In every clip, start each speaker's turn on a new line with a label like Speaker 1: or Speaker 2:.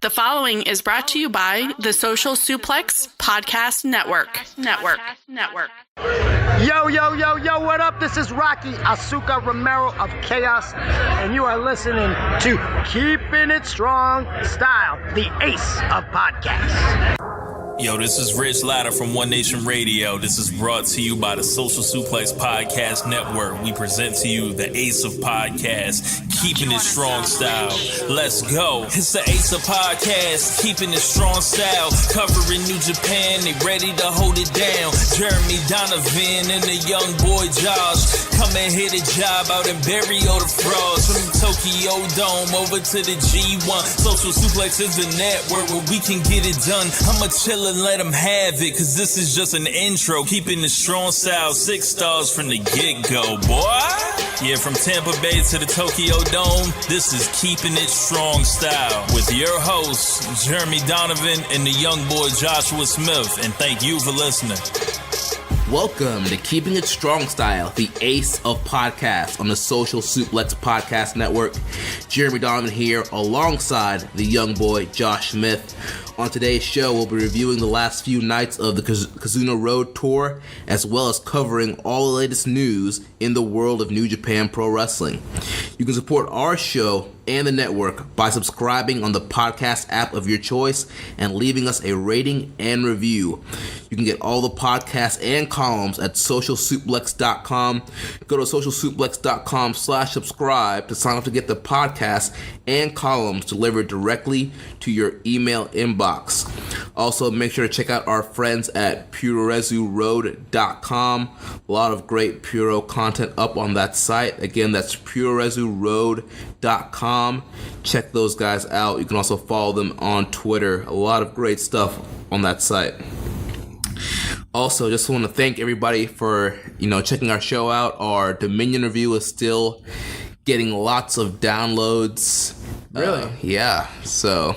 Speaker 1: The following is brought to you by the Social Suplex Podcast Network.
Speaker 2: Yo, what up? This is Rocky Asuka Romero of Chaos, and you are listening to Keepin It Strong Style, the ace of podcasts.
Speaker 3: Yo, this is Rich Latta from One Nation Radio. This is brought to you by the Social Suplex Podcast Network. We present to you the ace of podcasts, Keepin It Strong Style. Let's go. It's the ace of podcasts, Keepin It Strong Style. Covering New Japan, they ready to hold it down. Jeremy Donovan and the young boy Josh. Come and hit a job out and bury all the frauds. From the Tokyo Dome over to the G1. Social Suplex is the network where we can get it done. I'ma chill and let them have it, cause this is just an intro. Keeping the strong style, 6 stars from the get-go, boy. Yeah, from Tampa Bay to the Tokyo Dome, this is Keeping It Strong Style with your hosts, Jeremy Donovan and the young boy Joshua Smith. And thank you for listening.
Speaker 4: Welcome to Keeping It Strong Style, the ace of podcasts on the Social Suplex Podcast Network. Jeremy Donovan here alongside the young boy Josh Smith. On today's show, we'll be reviewing the last few nights of the Kizuna Road tour, as well as covering all the latest news in the world of New Japan Pro Wrestling. You can support our show and the network by subscribing on the podcast app of your choice and leaving us a rating and review. You can get all the podcasts and columns at socialsuplex.com. Go to socialsuplex.com/subscribe to sign up to get the podcasts and columns delivered directly to your email inbox. Also, make sure to check out our friends at purorezuroad.com. A lot of great Puro content up on that site. Again, that's purorezuroad.com. Check those guys out. You can also follow them on Twitter. A lot of great stuff on that site. Also, just want to thank everybody for, checking our show out. Our Dominion review is still getting lots of downloads.
Speaker 5: Really?
Speaker 4: Yeah. So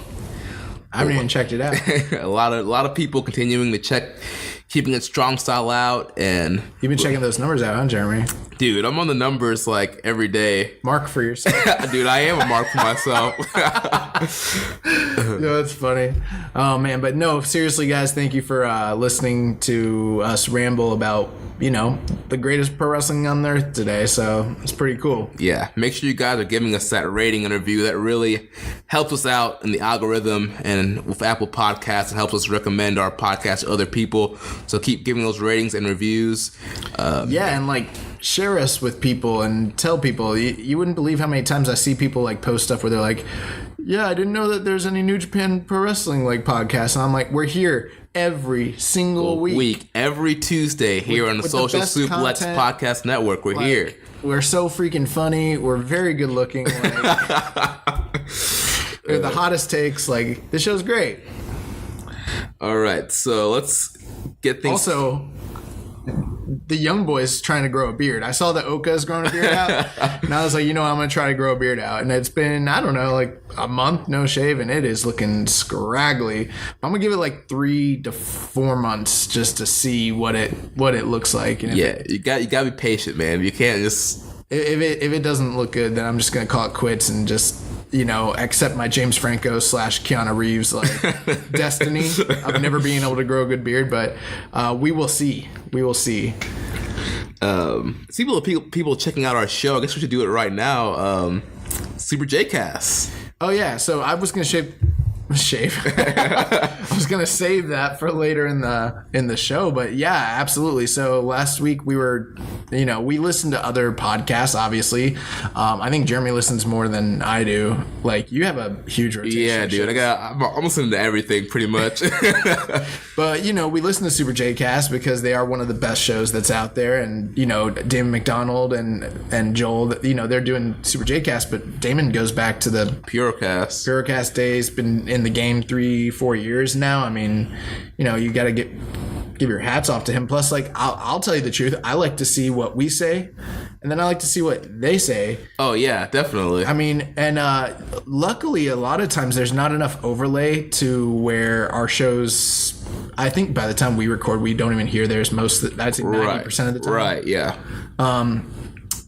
Speaker 5: I haven't even checked it out.
Speaker 4: a lot of people continuing to check Keeping It Strong Style out, and
Speaker 5: you've been checking those numbers out, huh, Jeremy?
Speaker 4: Dude, I'm on the numbers like every day.
Speaker 5: Mark for yourself.
Speaker 4: Dude, I am a mark for myself.
Speaker 5: Yo, that's funny. Oh man, but no, seriously, guys, thank you for listening to us ramble about the greatest pro wrestling on earth today. So it's pretty cool.
Speaker 4: Yeah, make sure you guys are giving us that rating and review. That really helps us out in the algorithm, and with Apple Podcasts, it helps us recommend our podcast to other people. So keep giving those ratings and reviews.
Speaker 5: And share us with people and tell people. You wouldn't believe how many times I see people post stuff where they're like, yeah, I didn't know that there's any New Japan Pro Wrestling podcast. And I'm like, we're here every single week.
Speaker 4: Every Tuesday here on the Social Suplex Podcast Network. We're here.
Speaker 5: We're so freaking funny. We're very good looking. They're the hottest takes. This show's great.
Speaker 4: All right, so let's get things.
Speaker 5: Also, the young boy's trying to grow a beard. I saw that Oka's growing a beard out, and I was like, I'm going to try to grow a beard out. And it's been, I don't know, a month no shave, and it is looking scraggly. I'm going to give it 3 to 4 months just to see what it looks like. And
Speaker 4: you got to be patient, man. You can't just.
Speaker 5: If it doesn't look good, then I'm just going to call it quits and just accept my James Franco / Keanu Reeves destiny of never being able to grow a good beard. But we will see. We will see.
Speaker 4: People checking out our show. I guess we should do it right now. Super J-Cast.
Speaker 5: Oh yeah. So I was gonna shave. I was gonna save that for later in the show, but yeah, absolutely. So last week we were, we listened to other podcasts. Obviously, I think Jeremy listens more than I do. You have a huge rotation.
Speaker 4: Yeah, dude. I'm listening to everything pretty much.
Speaker 5: But we listen to Super J-Cast because they are one of the best shows that's out there, and Damon McDonald and Joel, they're doing Super J-Cast, but Damon goes back to the Purocast days. Been in the game 3-4 years now. I mean, you got to give your hats off to him. Plus, I'll tell you the truth, I like to see what we say, and then I like to see what they say.
Speaker 4: Oh yeah, definitely.
Speaker 5: I mean, and luckily a lot of times there's not enough overlay to where our shows, I think by the time we record, we don't even hear theirs I'd say 90% of the time.
Speaker 4: Right, yeah.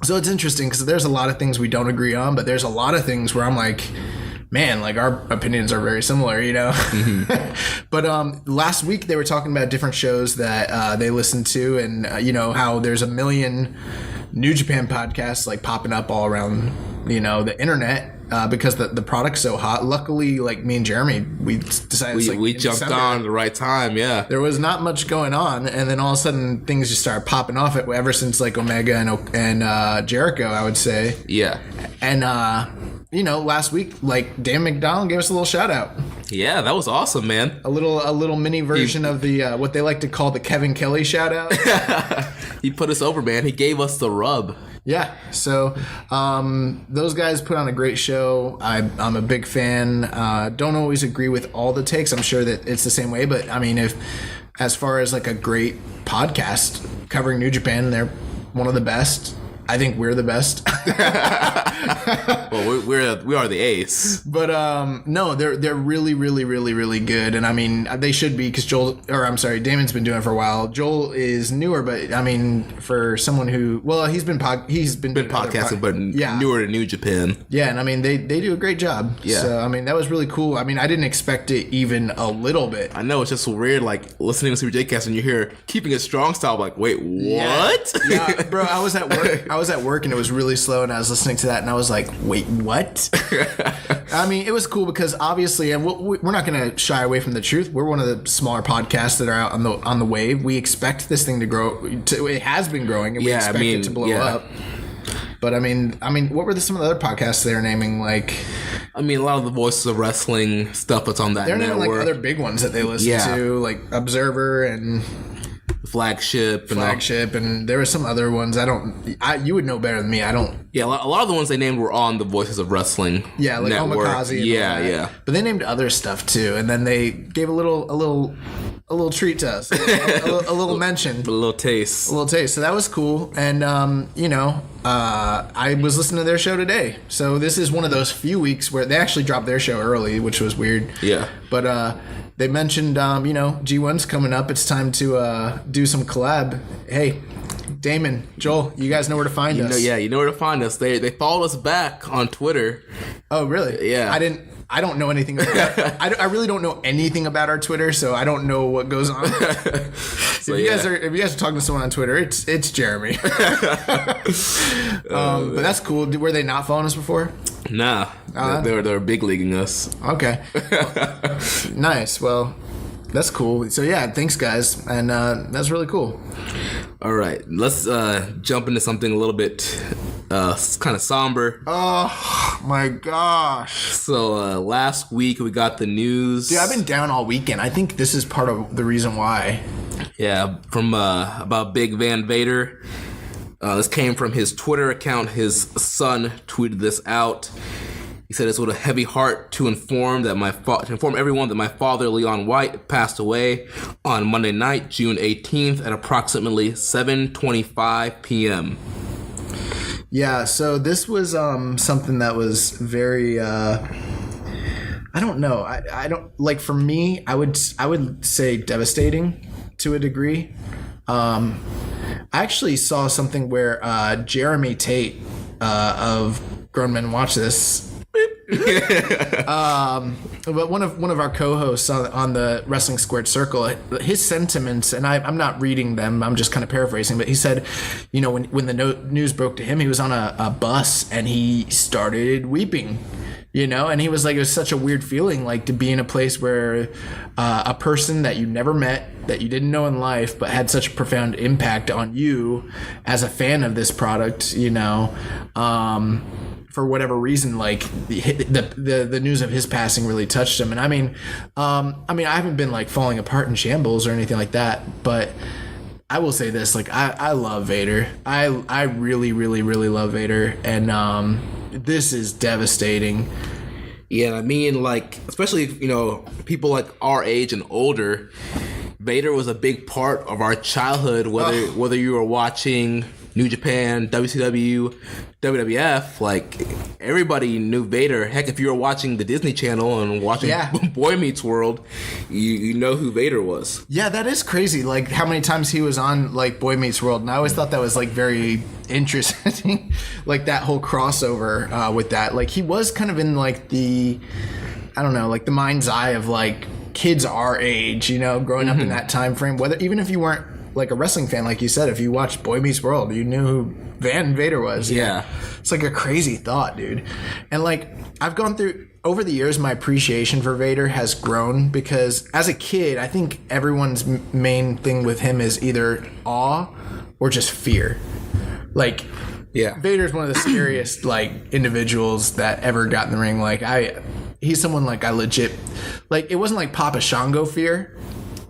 Speaker 5: So it's interesting because there's a lot of things we don't agree on, but there's a lot of things where I'm like, man, like our opinions are very similar, you know. But last week they were talking about different shows that they listened to, and you know how there's a million New Japan podcasts like popping up all around, you know, the internet. Because the product's so hot. Luckily, like me and Jeremy, we decided
Speaker 4: we jumped
Speaker 5: December,
Speaker 4: on at the right time. Yeah,
Speaker 5: there was not much going on, and then all of a sudden things just started popping off. Ever since like Omega and Jericho, I would say.
Speaker 4: Yeah,
Speaker 5: and you know, last week like Dan McDonald gave us a little shout out.
Speaker 4: Yeah, that was awesome, man.
Speaker 5: A little mini version of the what they like to call the Kevin Kelly shout out.
Speaker 4: He put us over, man. He gave us the rub.
Speaker 5: Yeah, so those guys put on a great show. I'm a big fan. Don't always agree with all the takes. I'm sure that it's the same way, but I mean, if as far as like a great podcast covering New Japan, they're one of the best. I think we're the best.
Speaker 4: Well, we are the ace.
Speaker 5: But no, they're really, really, really, really good. And I mean, they should be, because Damon's been doing it for a while. Joel is newer, but I mean, for someone who, well, he's been
Speaker 4: podcasting, but newer to New Japan.
Speaker 5: Yeah, and I mean, they do a great job.
Speaker 4: Yeah.
Speaker 5: So I mean, that was really cool. I mean, I didn't expect it even a little bit.
Speaker 4: I know, it's just so weird, like listening to Super J-Cast and you hear Keeping It Strong Style, like, wait, what?
Speaker 5: Yeah, bro, I was at work and it was really slow, and I was listening to that and I was like, wait, what? I mean, it was cool because obviously, and we're not going to shy away from the truth. We're one of the smaller podcasts that are out on the wave. We expect this thing to grow. It has been growing, and we expect it to blow up. But I mean, what were some of the other podcasts they were naming? Like,
Speaker 4: I mean, a lot of the Voices of Wrestling stuff that's on that
Speaker 5: they're
Speaker 4: network.
Speaker 5: naming like other big ones that they listen to, like Observer and
Speaker 4: Flagship,
Speaker 5: and there were some other ones. You would know better than me. I don't.
Speaker 4: Yeah, a lot of the ones they named were on the Voices of Wrestling.
Speaker 5: Yeah, like
Speaker 4: network.
Speaker 5: Omikaze.
Speaker 4: Yeah.
Speaker 5: But they named other stuff too, and then they gave a little treat to us, a little mention,
Speaker 4: a little taste.
Speaker 5: So that was cool, and you know, I was listening to their show today. So this is one of those few weeks where they actually dropped their show early, which was weird.
Speaker 4: Yeah,
Speaker 5: but they mentioned, you know, G1's coming up. It's time to do some collab. Hey, Damon, Joel, you guys know where to find us.
Speaker 4: You know where to find us. They followed us back on Twitter.
Speaker 5: Oh, really?
Speaker 4: Yeah.
Speaker 5: I don't know anything about it. I really don't know anything about our Twitter, so I don't know what goes on. So if you guys are talking to someone on Twitter, it's Jeremy. But that's cool. Were they not following us before?
Speaker 4: Nah, they were big leaguing us.
Speaker 5: Okay, nice. Well, that's cool. So yeah, thanks guys, and that's really cool.
Speaker 4: All right, let's jump into something a little bit kind of somber.
Speaker 5: Oh my gosh!
Speaker 4: So last week we got the news.
Speaker 5: Dude, I've been down all weekend. I think this is part of the reason why.
Speaker 4: Yeah, from about Big Van Vader. This came from his Twitter account. His son tweeted this out. He said, "It's with a heavy heart to inform everyone that my father, Leon White, passed away on Monday night, June 18th, at approximately 7:25 p.m."
Speaker 5: Yeah, so this was something that was very. I don't know. I don't like. For me, I would say devastating to a degree. I actually saw something where Jeremy Tate of Grown Men Watch This. But one of our co-hosts on the Wrestling Squared Circle, his sentiments, and I'm not reading them, I'm just kind of paraphrasing, but he said, you know, when the news broke to him, he was on a bus and he started weeping. You know, and he was like, it was such a weird feeling, like to be in a place where a person that you never met, that you didn't know in life, but had such a profound impact on you as a fan of this product, you know, for whatever reason, like the news of his passing really touched him. And I mean, I haven't been like falling apart in shambles or anything like that, but I will say this, like I love Vader. I really, really, really love Vader, and this is devastating.
Speaker 4: Yeah, I mean, like, especially, you know, people like our age and older, Vader was a big part of our childhood, whether you were watching New Japan, WCW, WWF, like everybody knew Vader. Heck, if you were watching the Disney Channel and watching Boy Meets World, you know who Vader was.
Speaker 5: Yeah, that is crazy. Like how many times he was on like Boy Meets World, and I always thought that was like very interesting, like that whole crossover with that. Like he was kind of in like the, I don't know, like the mind's eye of like kids our age, you know, growing up in that time frame. Whether even if you weren't like a wrestling fan, like you said, if you watched Boy Meets World, you knew who Van Vader was.
Speaker 4: Yeah.
Speaker 5: It's like a crazy thought, dude. And like I've gone through over the years, my appreciation for Vader has grown because as a kid, I think everyone's main thing with him is either awe or just fear. Like,
Speaker 4: yeah,
Speaker 5: Vader's one of the scariest like individuals that ever got in the ring. Like he's someone like I legit, like it wasn't like Papa Shango fear.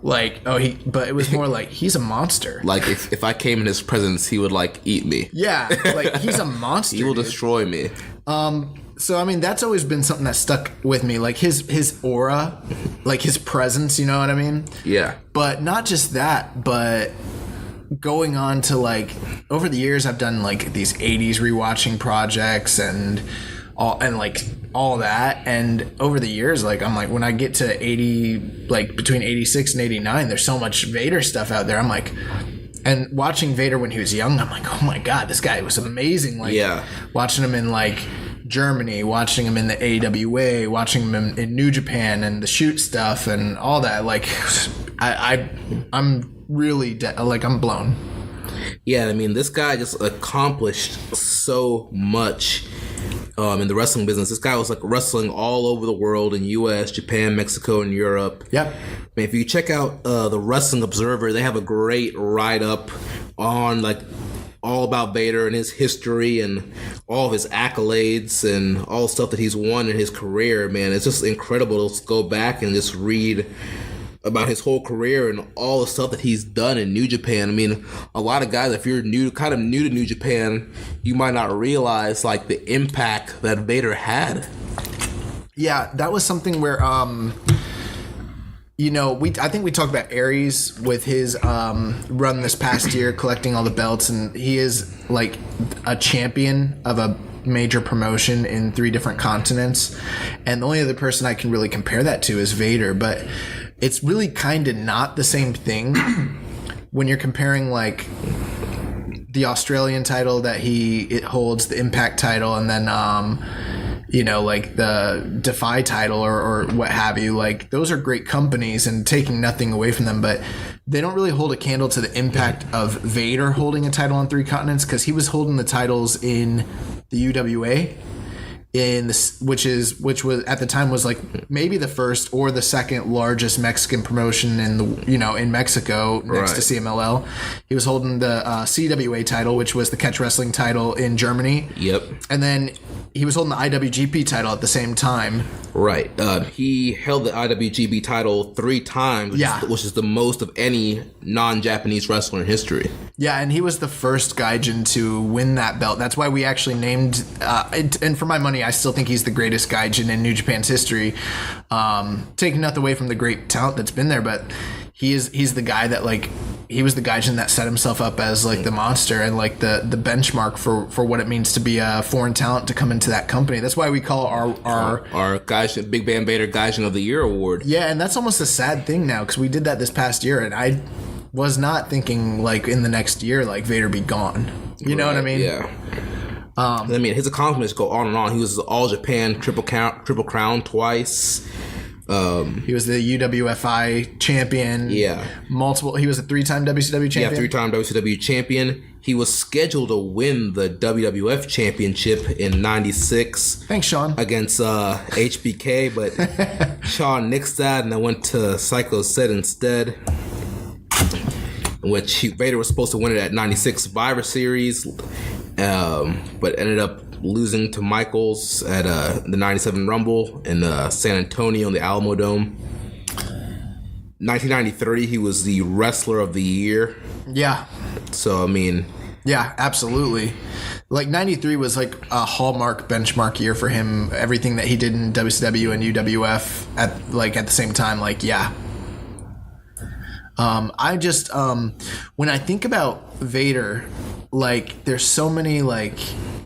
Speaker 5: Like, but it was more like, he's a monster.
Speaker 4: Like, if I came in his presence, he would, like, eat me.
Speaker 5: Yeah, like, he's a monster.
Speaker 4: He will destroy me.
Speaker 5: So, I mean, that's always been something that stuck with me. Like, his aura, like, his presence, you know what I mean?
Speaker 4: Yeah.
Speaker 5: But not just that, but going on to, like, over the years, I've done, like, these 80s rewatching projects and all that, and over the years, like I'm like, when I get to 80, like between 86 and 89, there's so much Vader stuff out there. I'm like, and watching Vader when he was young, I'm like, oh my god, this guy was amazing. Like, watching him in like Germany, watching him in the AWA, watching him in New Japan and the shoot stuff and all that. Like, I'm really like I'm blown.
Speaker 4: Yeah, I mean, this guy just accomplished so much in the wrestling business. This guy was like wrestling all over the world in U.S., Japan, Mexico, and Europe.
Speaker 5: Yep.
Speaker 4: I mean, if you check out the Wrestling Observer, they have a great write-up on like all about Vader and his history and all of his accolades and all the stuff that he's won in his career. Man, it's just incredible to go back and just read about his whole career and all the stuff that he's done in New Japan. I mean, a lot of guys, if you're new to New Japan, you might not realize like the impact that Vader had.
Speaker 5: Yeah, that was something where, you know, I think we talked about Aries with his run this past year, collecting all the belts, and he is like a champion of a major promotion in 3 different continents. And the only other person I can really compare that to is Vader, but it's really kind of not the same thing when you're comparing like the Australian title that it holds, the Impact title, and then you know, like the Defy title or what have you. Like, those are great companies and taking nothing away from them, but they don't really hold a candle to the impact of Vader holding a title on 3 continents, because he was holding the titles in the UWA, which was at the time was like maybe the first or the second largest Mexican promotion in Mexico next to CMLL. He was holding the CWA title, which was the catch wrestling title in Germany.
Speaker 4: Yep.
Speaker 5: And then he was holding the IWGP title at the same time.
Speaker 4: Right. He held the IWGP title 3 times, which is the most of any non-Japanese wrestler in history.
Speaker 5: Yeah, and he was the first Gaijin to win that belt. That's why we actually named, and for my money, I still think he's the greatest Gaijin in New Japan's history. Taking nothing away from the great talent that's been there, but he's the guy that, like, he was the Gaijin that set himself up as like the monster and like the benchmark for what it means to be a foreign talent to come into that company. That's why we call our
Speaker 4: Gaijin, Big Bam Vader Gaijin of the Year award.
Speaker 5: Yeah, and that's almost a sad thing now, because we did that this past year, and I was not thinking like in the next year like Vader be gone. You know what I mean?
Speaker 4: Yeah. I mean, his accomplishments go on and on. He was All Japan Triple Crown twice.
Speaker 5: He was the UWFI champion.
Speaker 4: Yeah.
Speaker 5: He was a 3-time WCW champion.
Speaker 4: Yeah, 3-time WCW champion. He was scheduled to win the WWF championship in '96.
Speaker 5: Thanks, Sean.
Speaker 4: Against HBK, but Sean nixed that and then went to Psycho Sid instead. In which Vader was supposed to win it at '96 Survivor Series, but ended up losing to Michaels at the '97 Rumble in San Antonio in the Alamo Dome. 1993, he was the Wrestler of the Year.
Speaker 5: Yeah.
Speaker 4: So, I mean...
Speaker 5: Yeah, absolutely. Like, 93 was like a hallmark benchmark year for him. Everything that he did in WCW and UWF at the same time, like, yeah. I just when I think about Vader, like there's so many like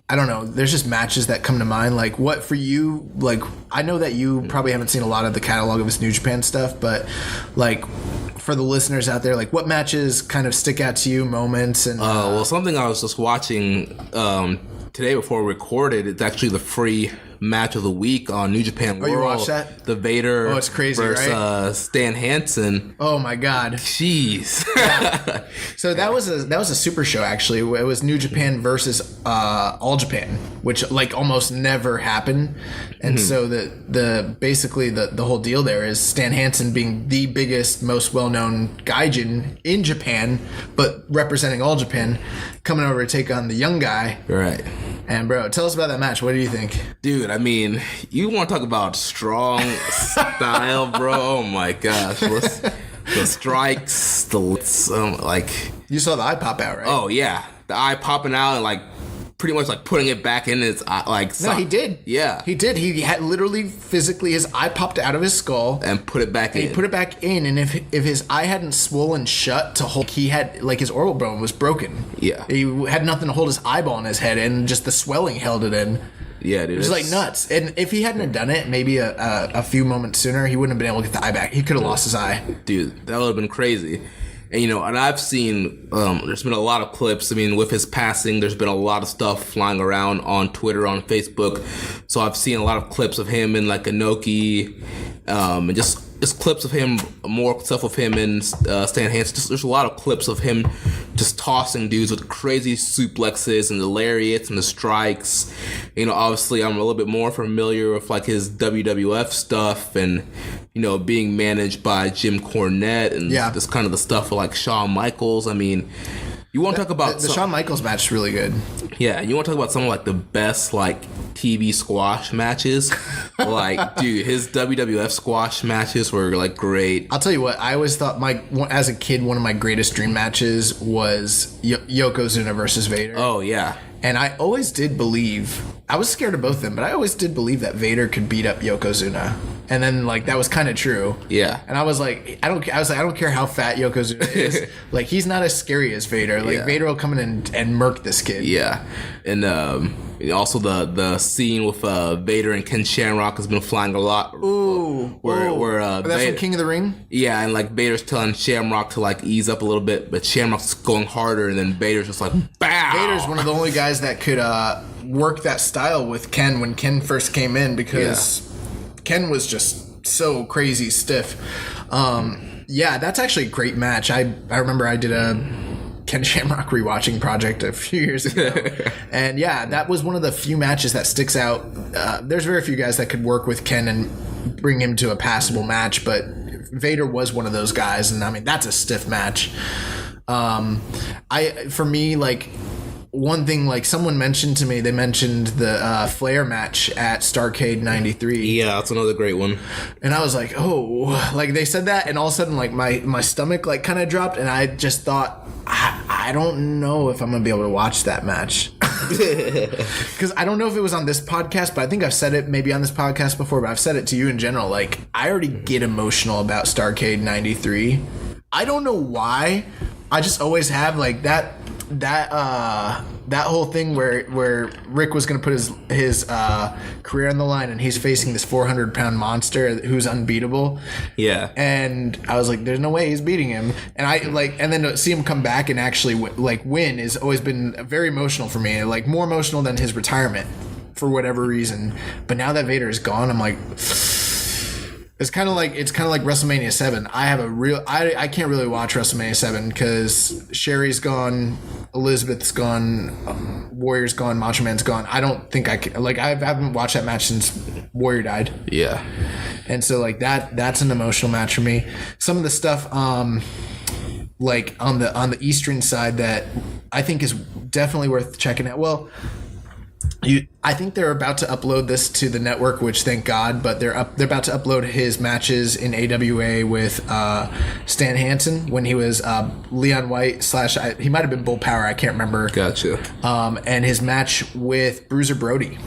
Speaker 5: I don't know, there's just matches that come to mind. Like what for you, like I know that you probably haven't seen a lot of the catalog of his New Japan stuff, but like for the listeners out there, like what matches kind of stick out to you, moments and
Speaker 4: well, something I was just watching today before we recorded, it's actually the free match of the week on New Japan World.
Speaker 5: You watched that?
Speaker 4: The Vader
Speaker 5: it's crazy,
Speaker 4: versus
Speaker 5: right?
Speaker 4: Stan Hansen.
Speaker 5: Oh my god.
Speaker 4: Jeez.
Speaker 5: Yeah. So that was a super show actually. It was New Japan versus All Japan, which like almost never happened. And so the basically the whole deal there is Stan Hansen being the biggest, most well-known gaijin in Japan, but representing All Japan, coming over to take on the young guy.
Speaker 4: Right.
Speaker 5: And bro, tell us about that match. What do you think?
Speaker 4: Dude, I mean, you want to talk about strong style, bro? Oh my gosh. The strikes, the like...
Speaker 5: You saw the eye pop out, right?
Speaker 4: Oh, yeah. The eye popping out and like pretty much like putting it back in his eye. Like,
Speaker 5: no, he did.
Speaker 4: Yeah.
Speaker 5: He did. He had literally physically his eye popped out of his skull.
Speaker 4: And put it back in.
Speaker 5: He put it back in, and if his eye hadn't swollen shut to hold, he had, like, his orbital bone was broken.
Speaker 4: Yeah.
Speaker 5: He had nothing to hold his eyeball in his head, and just the swelling held it in.
Speaker 4: Yeah, dude.
Speaker 5: It was like nuts. And if he hadn't have done it, maybe a few moments sooner, he wouldn't have been able to get the eye back. He could have lost his eye.
Speaker 4: Dude, that would have been crazy. And, you know, and I've seen, there's been a lot of clips. I mean, with his passing, there's been a lot of stuff flying around on Twitter, on Facebook. So I've seen a lot of clips of him in, like, Inoki, and just clips of him, more stuff of him and Stan Hansen. There's a lot of clips of him just tossing dudes with crazy suplexes and the lariats and the strikes. You know, obviously I'm a little bit more familiar with like his WWF stuff and, you know, being managed by Jim Cornette and this kind of the stuff of like Shawn Michaels. I mean, you want to talk about
Speaker 5: the Shawn Michaels match is really good.
Speaker 4: Yeah, you want to talk about some of like the best like TV squash matches? Like, dude, his WWF squash matches were like great.
Speaker 5: I'll tell you what, I always thought as a kid, one of my greatest dream matches was Yokozuna versus Vader.
Speaker 4: Oh yeah.
Speaker 5: And I always did believe, I was scared of both of them, but I always did believe that Vader could beat up Yokozuna. And then, like, that was kind of true.
Speaker 4: Yeah.
Speaker 5: And I was like, I don't care how fat Yokozuna is. Like, he's not as scary as Vader. Like, Vader will come in and murk this kid.
Speaker 4: Yeah. And also the scene with Vader and Ken Shamrock has been flying a lot. Where
Speaker 5: that's
Speaker 4: Vader,
Speaker 5: from King of the Ring?
Speaker 4: Yeah, and like Vader's telling Shamrock to like ease up a little bit, but Shamrock's going harder, and then Vader's just like, BOW!
Speaker 5: Vader's one of the only guys that could work that style with Ken when Ken first came in, because Ken was just so crazy stiff. That's actually a great match. I remember I did a Ken Shamrock rewatching project a few years ago. And that was one of the few matches that sticks out. There's very few guys that could work with Ken and bring him to a passable match, but Vader was one of those guys, and I mean, that's a stiff match. For me, like, one thing, like, someone mentioned to me, they mentioned the Flair match at Starrcade 93.
Speaker 4: Yeah, that's another great one.
Speaker 5: And I was like, oh, like, they said that, and all of a sudden, like, my stomach, like, kind of dropped, and I just thought, I don't know if I'm going to be able to watch that match. Because I don't know if it was on this podcast, but I think I've said it maybe on this podcast before, but I've said it to you in general. Like, I already get emotional about Starrcade 93. I don't know why. I just always have, like, that whole thing where Rick was going to put his career on the line, and he's facing this 400-pound monster who's unbeatable.
Speaker 4: Yeah.
Speaker 5: And I was like, there's no way he's beating him. And then to see him come back and actually win has always been very emotional for me. Like, more emotional than his retirement for whatever reason. But now that Vader is gone, I'm like, it's kind of like WrestleMania 7. I can't really watch WrestleMania 7 because Sherry's gone, Elizabeth's gone, Warrior's gone, Macho Man's gone. I don't think I can, like, I haven't watched that match since Warrior died.
Speaker 4: Yeah.
Speaker 5: And so, like, that's an emotional match for me. Some of the stuff like on the Eastern side that I think is definitely worth checking out. Well, I think they're about to upload this to the network, which thank God. But they're about to upload his matches in AWA with Stan Hansen when he was Leon White / he might have been Bull Power. I can't remember.
Speaker 4: Gotcha.
Speaker 5: And his match with Bruiser Brody.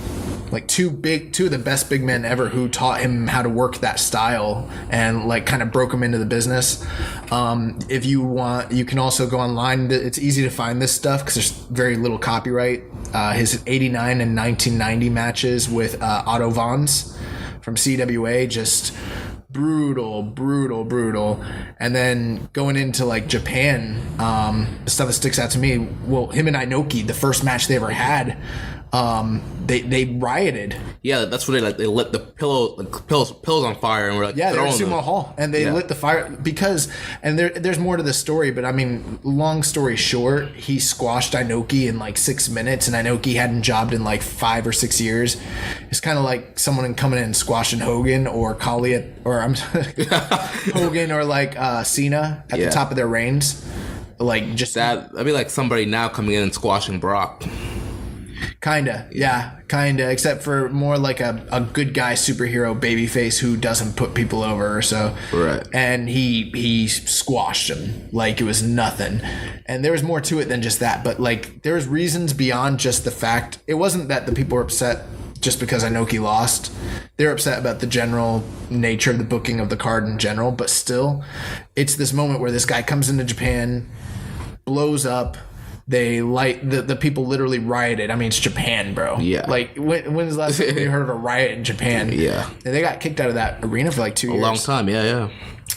Speaker 5: like two of the best big men ever who taught him how to work that style and like kind of broke him into the business. If you want, you can also go online. It's easy to find this stuff because there's very little copyright. His 89 and 1990 matches with Otto Vons from CWA, just brutal. And then going into like Japan, the stuff that sticks out to me, well, him and Inoki, the first match they ever had, they rioted.
Speaker 4: Yeah, that's what they lit the pillows on fire, and we're like,
Speaker 5: yeah, they're in Sumo Hall, and they lit the fire because, and there's more to the story, but I mean, long story short, he squashed Inoki in like 6 minutes, and Inoki hadn't jobbed in like 5 or 6 years. It's kind of like someone coming in and squashing Hogan or Kali Hogan or like Cena at the top of their reigns. Like just
Speaker 4: that, I mean, like somebody now coming in and squashing Brock.
Speaker 5: Kinda, except for more like a good guy superhero babyface who doesn't put people over or so.
Speaker 4: Right.
Speaker 5: And he squashed him like it was nothing. And there was more to it than just that. But like there was reasons beyond just the fact. It wasn't that the people were upset just because Inoki lost. They're upset about the general nature of the booking of the card in general. But still, it's this moment where this guy comes into Japan, blows up. They light the people literally rioted. I mean, it's Japan, bro.
Speaker 4: Yeah.
Speaker 5: Like when's the last time you heard of a riot in Japan?
Speaker 4: Yeah.
Speaker 5: And they got kicked out of that arena for like 2 years.
Speaker 4: A long time. Yeah.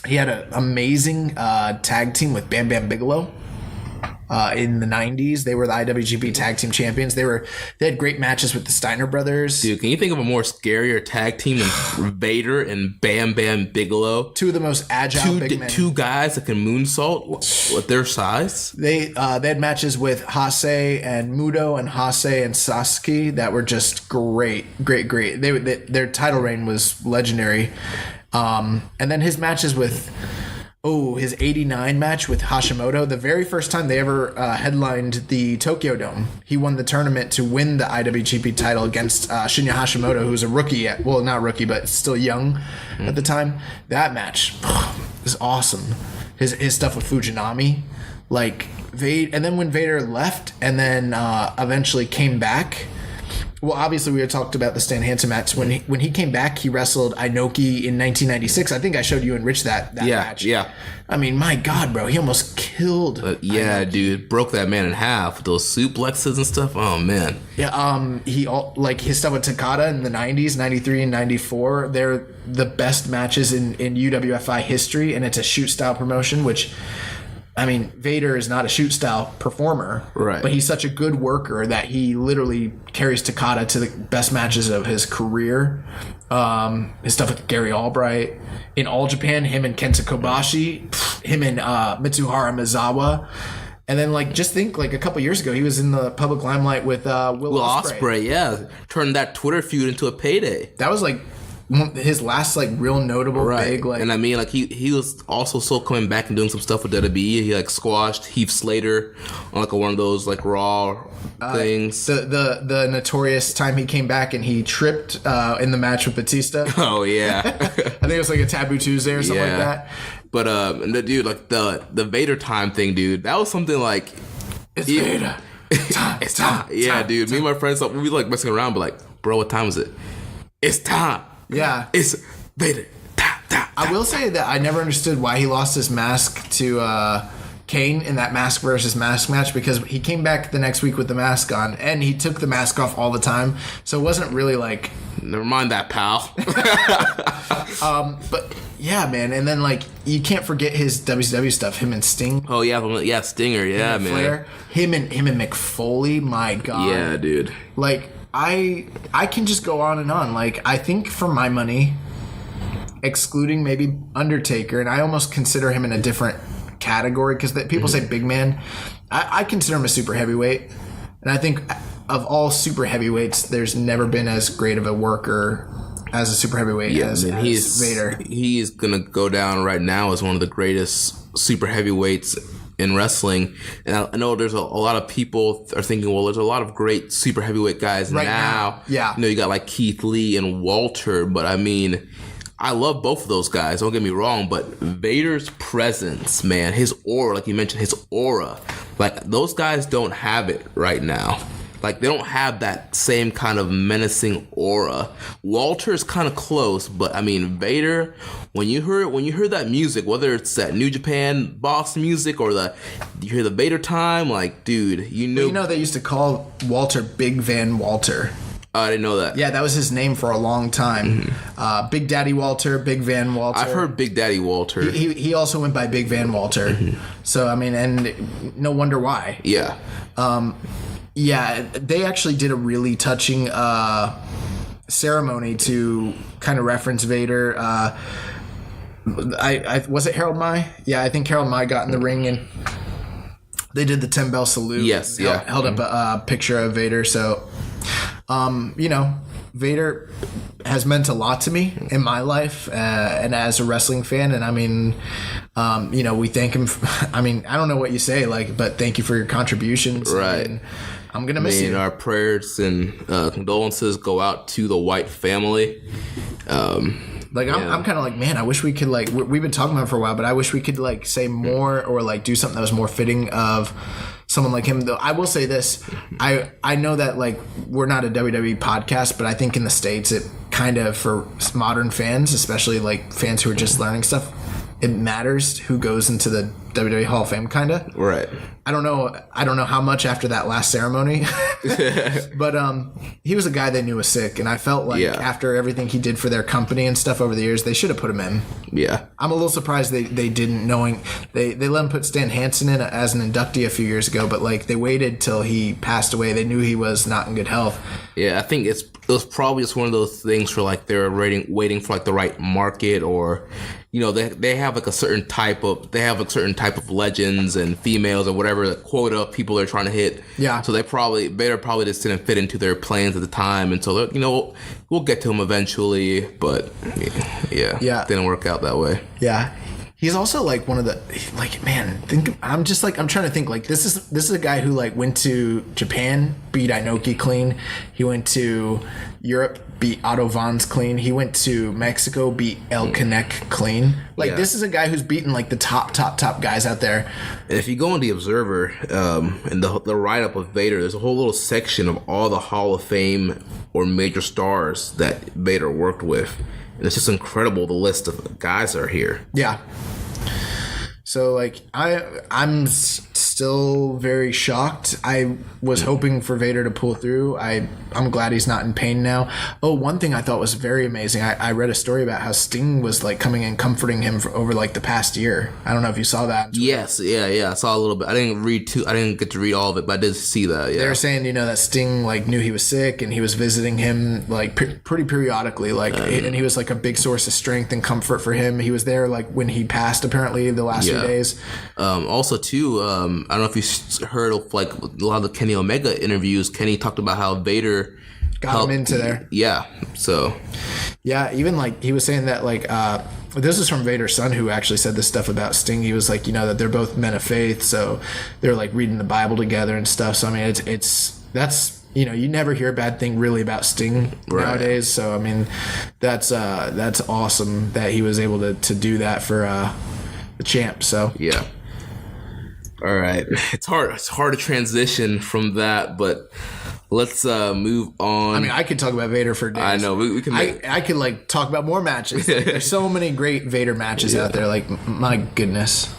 Speaker 5: He had an amazing tag team with Bam Bam Bigelow. In the 90s, they were the IWGP Tag Team Champions. They had great matches with the Steiner brothers.
Speaker 4: Dude, can you think of a more scarier tag team than Vader and Bam Bam Bigelow?
Speaker 5: Two of the most agile big men.
Speaker 4: Two guys that can moonsault with their size.
Speaker 5: They had matches with Hase and Muto and Hase and Sasuke that were just great. Their title reign was legendary. And then his matches with... his 89 match with Hashimoto, the very first time they ever headlined the Tokyo Dome. He won the tournament to win the IWGP title against Shinya Hashimoto, who was a rookie not rookie, but still young at the time. That match is awesome. His stuff with Fujinami, like and then when Vader left and then eventually came back. Well, obviously, we had talked about the Stan Hansen match. When he came back, he wrestled Inoki in 1996. I think I showed you and Rich that match. Yeah. I mean, my God, bro. He almost killed Inoki.
Speaker 4: Dude. Broke that man in half with those suplexes and stuff. Oh, man.
Speaker 5: Yeah, his stuff with Takada in the 90s, 93 and 94, they're the best matches in UWFI history, and it's a shoot-style promotion, which... I mean, Vader is not a shoot-style performer,
Speaker 4: right?
Speaker 5: But he's such a good worker that he literally carries Takada to the best matches of his career. His stuff with Gary Albright. In All Japan, him and Kenta Kobashi. Him and Mitsuhara Mizawa. And then, like, just think, like, a couple years ago, he was in the public limelight with Will Ospreay.
Speaker 4: Yeah. Turned that Twitter feud into a payday.
Speaker 5: That was, like... his last like real notable big like,
Speaker 4: and I mean like he was also still coming back and doing some stuff with WWE. He like squashed Heath Slater on like one of those like Raw things.
Speaker 5: The notorious time he came back and he tripped in the match with Batista.
Speaker 4: Oh yeah,
Speaker 5: I think it was like a Taboo Tuesday or something like that.
Speaker 4: But and the dude like the Vader time thing, dude, that was something like
Speaker 5: Vader. It's time.
Speaker 4: Yeah, dude. Me and my friends we like messing around, but like, bro, what time is it? It's time.
Speaker 5: Yeah.
Speaker 4: It's Vader.
Speaker 5: I will say that I never understood why he lost his mask to Kane in that mask versus mask match, because he came back the next week with the mask on and he took the mask off all the time. So it wasn't really like...
Speaker 4: Never mind that, pal.
Speaker 5: But yeah, man. And then like you can't forget his WCW stuff, him and Sting.
Speaker 4: Oh yeah, Stinger, yeah, man.
Speaker 5: Flair. Him and McFoley, my God.
Speaker 4: Yeah, dude.
Speaker 5: Like... I can just go on and on. Like, I think for my money, excluding maybe Undertaker, and I almost consider him in a different category because people say big man. I consider him a super heavyweight. And I think of all super heavyweights, there's never been as great of a worker as a super heavyweight as Vader.
Speaker 4: He is going to go down right now as one of the greatest super heavyweights in wrestling. And I know there's a lot of people are thinking, well, there's a lot of great super heavyweight guys right now.
Speaker 5: Yeah.
Speaker 4: You know, you got like Keith Lee and Walter, but I mean, I love both of those guys, don't get me wrong, but Vader's presence, man, his aura, like you mentioned, his aura, like those guys don't have it right now. like they don't have that same kind of menacing aura. Walter's kind of close, but I mean Vader. When you hear that music, whether it's that New Japan boss music or you hear the Vader time, like dude, you know
Speaker 5: they used to call Walter Big Van Walter.
Speaker 4: I didn't know that.
Speaker 5: Yeah, that was his name for a long time. Big Daddy Walter, Big Van Walter.
Speaker 4: I've heard Big Daddy Walter.
Speaker 5: He also went by Big Van Walter. So, I mean, and no wonder why.
Speaker 4: Yeah.
Speaker 5: Yeah, they actually did a really touching ceremony to kind of reference Vader. Was it Harold Mai? Yeah, I think Harold Mai got in the ring and they did the 10 bell salute.
Speaker 4: Yes, yeah.
Speaker 5: Held up a picture of Vader. So, Vader has meant a lot to me in my life and as a wrestling fan. And I mean, we thank him. I mean, I don't know what you say, but thank you for your contributions.
Speaker 4: Right.
Speaker 5: And I'm going to miss you.
Speaker 4: Our prayers and condolences go out to the White family. I'm kind of like, man, I wish we could we've been talking about it for a while, but I wish we could say more or do something that was more fitting of someone like him. Though I will say this, I know that we're not a WWE podcast, but I think in the States it kind of, for modern fans, especially fans who are just learning stuff, it matters who goes into the WWE Hall of Fame, kind of. Right.
Speaker 5: I don't know how much after that last ceremony, but he was a guy they knew was sick, and I felt like after everything he did for their company and stuff over the years, they should have put him in.
Speaker 4: Yeah.
Speaker 5: I'm a little surprised they didn't, knowing they let him put Stan Hansen in as an inductee a few years ago, but they waited till he passed away. They knew he was not in good health.
Speaker 4: Yeah, I think it was probably just one of those things where they're waiting for the right market, or they have a certain type of legends and females or whatever quota of people they're trying to hit.
Speaker 5: Yeah.
Speaker 4: So Vader probably just didn't fit into their plans at the time, and so we'll get to him eventually, but yeah, didn't work out that way.
Speaker 5: Yeah. He's also one of the I'm trying to think this is a guy who went to Japan, beat Inoki clean. He went to Europe, beat Otto Vons clean. He went to Mexico, beat El Canek clean. This is a guy who's beaten the top guys out there.
Speaker 4: And if you go on the Observer and the write-up of Vader, there's a whole little section of all the Hall of Fame or major stars that Vader worked with. And it's just incredible, the list of guys that are here.
Speaker 5: Yeah. So I'm still very shocked. I was hoping for Vader to pull through. I'm glad he's not in pain now. Oh, one thing I thought was very amazing. I read a story about how Sting was coming and comforting him for over the past year. I don't know if you saw that.
Speaker 4: Yes, yeah. I saw a little bit. I didn't get to read all of it, but I did see that. Yeah.
Speaker 5: They were saying that Sting knew he was sick and he was visiting him pretty periodically. And he was a big source of strength and comfort for him. He was there when he passed apparently the last few days. Also too, I don't know if you heard of a lot of the Kenny Omega interviews. Kenny talked about how Vader got him into there.
Speaker 4: Yeah. So.
Speaker 5: Yeah, even he was saying that this is from Vader's son, who actually said this stuff about Sting. He was that they're both men of faith, so they're reading the Bible together and stuff. So I mean, that's you never hear a bad thing really about Sting nowadays. So I mean, that's awesome that he was able to do that for the champ. So
Speaker 4: yeah. All right, it's hard to transition from that, but let's move on.
Speaker 5: I mean, I could talk about Vader for days.
Speaker 4: I know we can.
Speaker 5: I could talk about more matches. There's so many great Vader matches out there. My goodness.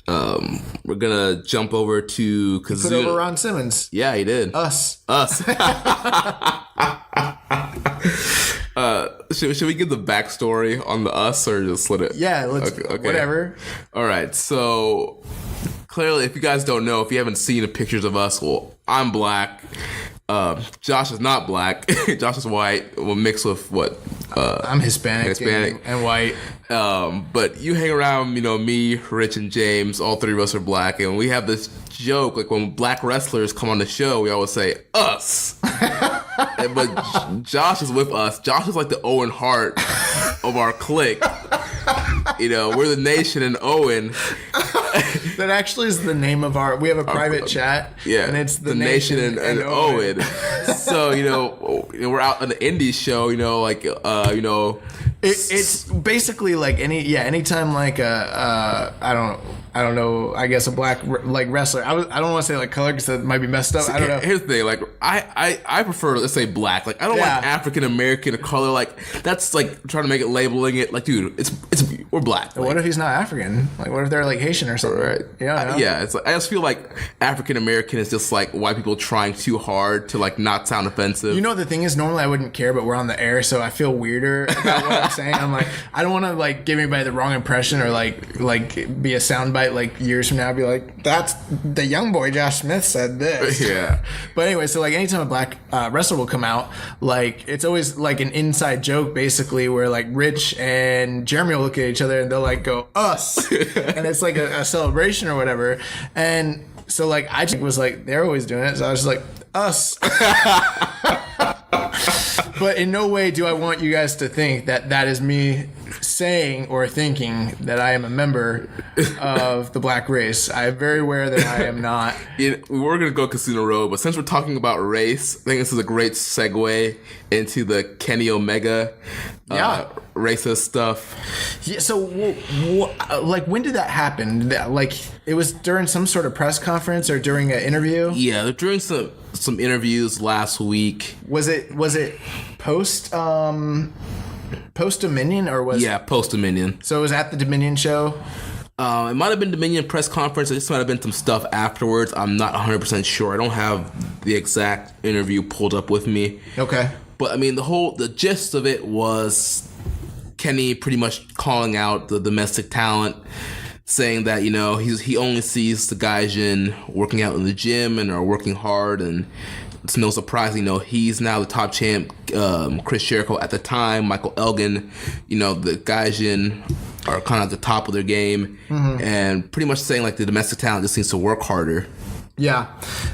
Speaker 4: We're gonna jump over to Kizuna.
Speaker 5: Put over Ron Simmons.
Speaker 4: Yeah, he did.
Speaker 5: Us.
Speaker 4: Should we give the backstory on the Us, or just let it?
Speaker 5: Yeah, let's. Okay. Whatever.
Speaker 4: All right, so clearly, if you guys don't know, if you haven't seen the pictures of us, well, I'm black. Josh is not black. Josh is white. Well, mixed with what?
Speaker 5: I'm Hispanic and white.
Speaker 4: But you hang around, me, Rich, and James. All three of us are black, and we have this joke. When black wrestlers come on the show, we always say us. But Josh is with us. Josh is the Owen Hart of our clique. We're the Nation and Owen.
Speaker 5: That actually is the name of we have a private chat.
Speaker 4: Yeah.
Speaker 5: And it's
Speaker 4: the Nation and Owen. So, we're out on the indie show,
Speaker 5: It's basically like anytime like I don't know, I guess a black like wrestler. I don't want to say like color because that might be messed up. I don't know.
Speaker 4: Here's the thing, like I prefer, let's say, black. Like I don't like African American or color. Like that's like trying to make it labeling it. Like, dude, it's we're black.
Speaker 5: What if he's not African? Like what if they're like Haitian or something?
Speaker 4: Right.
Speaker 5: Yeah.
Speaker 4: Yeah. It's like, I just feel like African American is just like white people trying too hard to like not sound offensive.
Speaker 5: You know, the thing is, normally I wouldn't care, but we're on the air, so I feel weirder about what I'm saying. I'm like, I don't want to like give anybody the wrong impression or like be a soundbite like years from now. Be like, that's the young boy Josh Smith said this.
Speaker 4: Yeah.
Speaker 5: But anyway, so like anytime a black wrestler will come out, like it's always like an inside joke basically, where like Rich and Jeremy will look at each other and they'll like go us, and it's like a celebration or whatever. And so like I just was like, they're always doing it, so I was just like, us. But in no way do I want you guys to think that that is me saying or thinking that I am a member of the black race. I am very aware that I am not.
Speaker 4: We were going to go Kizuna Road, but since we're talking about race, I think this is a great segue into the Kenny Omega racist stuff.
Speaker 5: Yeah, so like when did that happen? Like it was during some sort of press conference or during an interview?
Speaker 4: Yeah, during some interviews last week.
Speaker 5: Was it post Dominion or was
Speaker 4: post Dominion?
Speaker 5: So it was at the Dominion show.
Speaker 4: It might have been Dominion press conference. It just might have been some stuff afterwards. I'm not 100% sure. I don't have the exact interview pulled up with me.
Speaker 5: Okay.
Speaker 4: But I mean, the gist of it was Kenny pretty much calling out the domestic talent, saying that, you know, he only sees the gaijin working out in the gym and are working hard, and it's no surprise, you know, he's now the top champ. Chris Jericho at the time, Michael Elgin, you know, the gaijin are kind of at the top of their game, and pretty much saying like the domestic talent just needs to work harder.
Speaker 5: Yeah.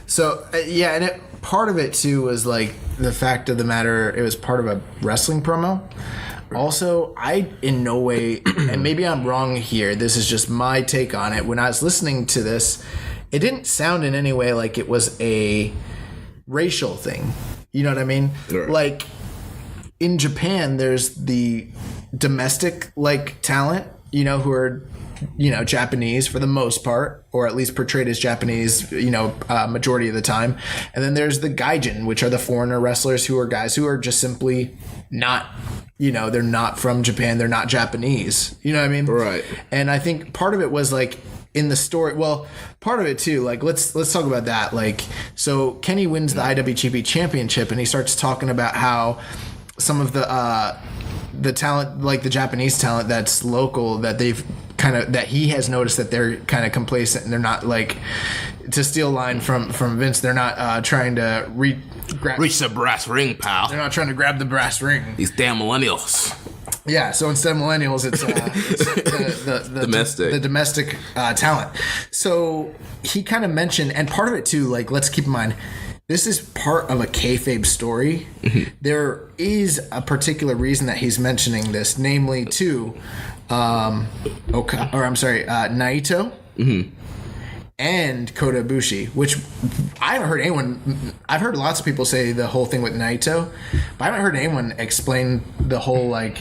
Speaker 5: So and part of it too was like the fact of the matter, it was part of a wrestling promo. Also, I in no way, and maybe I'm wrong here, this is just my take on it. When I was listening to this, it didn't sound in any way like it was a racial thing. You know what I mean? Right. Like in Japan, there's the domestic like talent, you know, who are, you know, Japanese for the most part, or at least portrayed as Japanese, you know, majority of the time. And then there's the gaijin, which are the foreigner wrestlers who are guys who are just simply not, you know, they're not from Japan, they're not Japanese. You know what I mean?
Speaker 4: Right.
Speaker 5: And I think part of it was like in the story, well, part of it too, like let's talk about that. Like, so Kenny wins the IWGP Championship, and he starts talking about how some of the talent, like the Japanese talent that's local, that they've kind of, that he has noticed that they're kind of complacent, and they're not like, to steal a line from Vince, they're not trying to reach
Speaker 4: the brass ring, pal.
Speaker 5: They're not trying to grab the brass ring.
Speaker 4: These damn millennials.
Speaker 5: Yeah, so instead of millennials, it's the domestic talent. So he kind of mentioned, and part of it too, like let's keep in mind, this is part of a kayfabe story. There is a particular reason that he's mentioning this, namely to Naito and Kota Ibushi, which I haven't heard anyone. I've heard lots of people say the whole thing with Naito, but I haven't heard anyone explain the whole like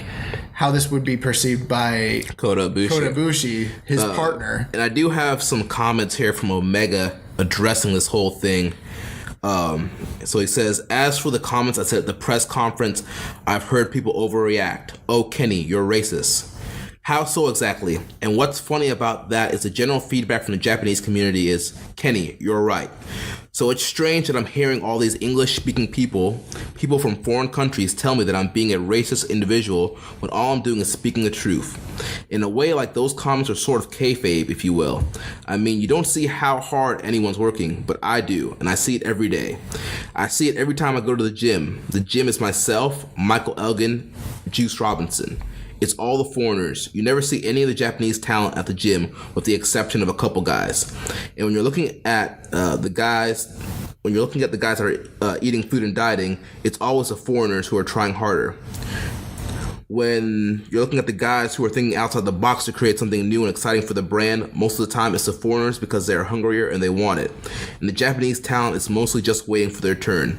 Speaker 5: how this would be perceived by
Speaker 4: Kota
Speaker 5: Ibushi, his partner.
Speaker 4: And I do have some comments here from Omega addressing this whole thing. So he says, as for the comments I said at the press conference, I've heard people overreact. Oh, Kenny, you're racist. How so exactly? And what's funny about that is the general feedback from the Japanese community is, Kenny, you're right. So it's strange that I'm hearing all these English-speaking people from foreign countries tell me that I'm being a racist individual when all I'm doing is speaking the truth. In a way, like those comments are sort of kayfabe, if you will. I mean, you don't see how hard anyone's working, but I do, and I see it every day. I see it every time I go to the gym. The gym is myself, Michael Elgin, Juice Robinson. It's all the foreigners. You never see any of the Japanese talent at the gym, with the exception of a couple guys. And when you're looking at the guys that are eating food and dieting, it's always the foreigners who are trying harder. When you're looking at the guys who are thinking outside the box to create something new and exciting for the brand, most of the time it's the foreigners because they're hungrier and they want it. And the Japanese talent is mostly just waiting for their turn.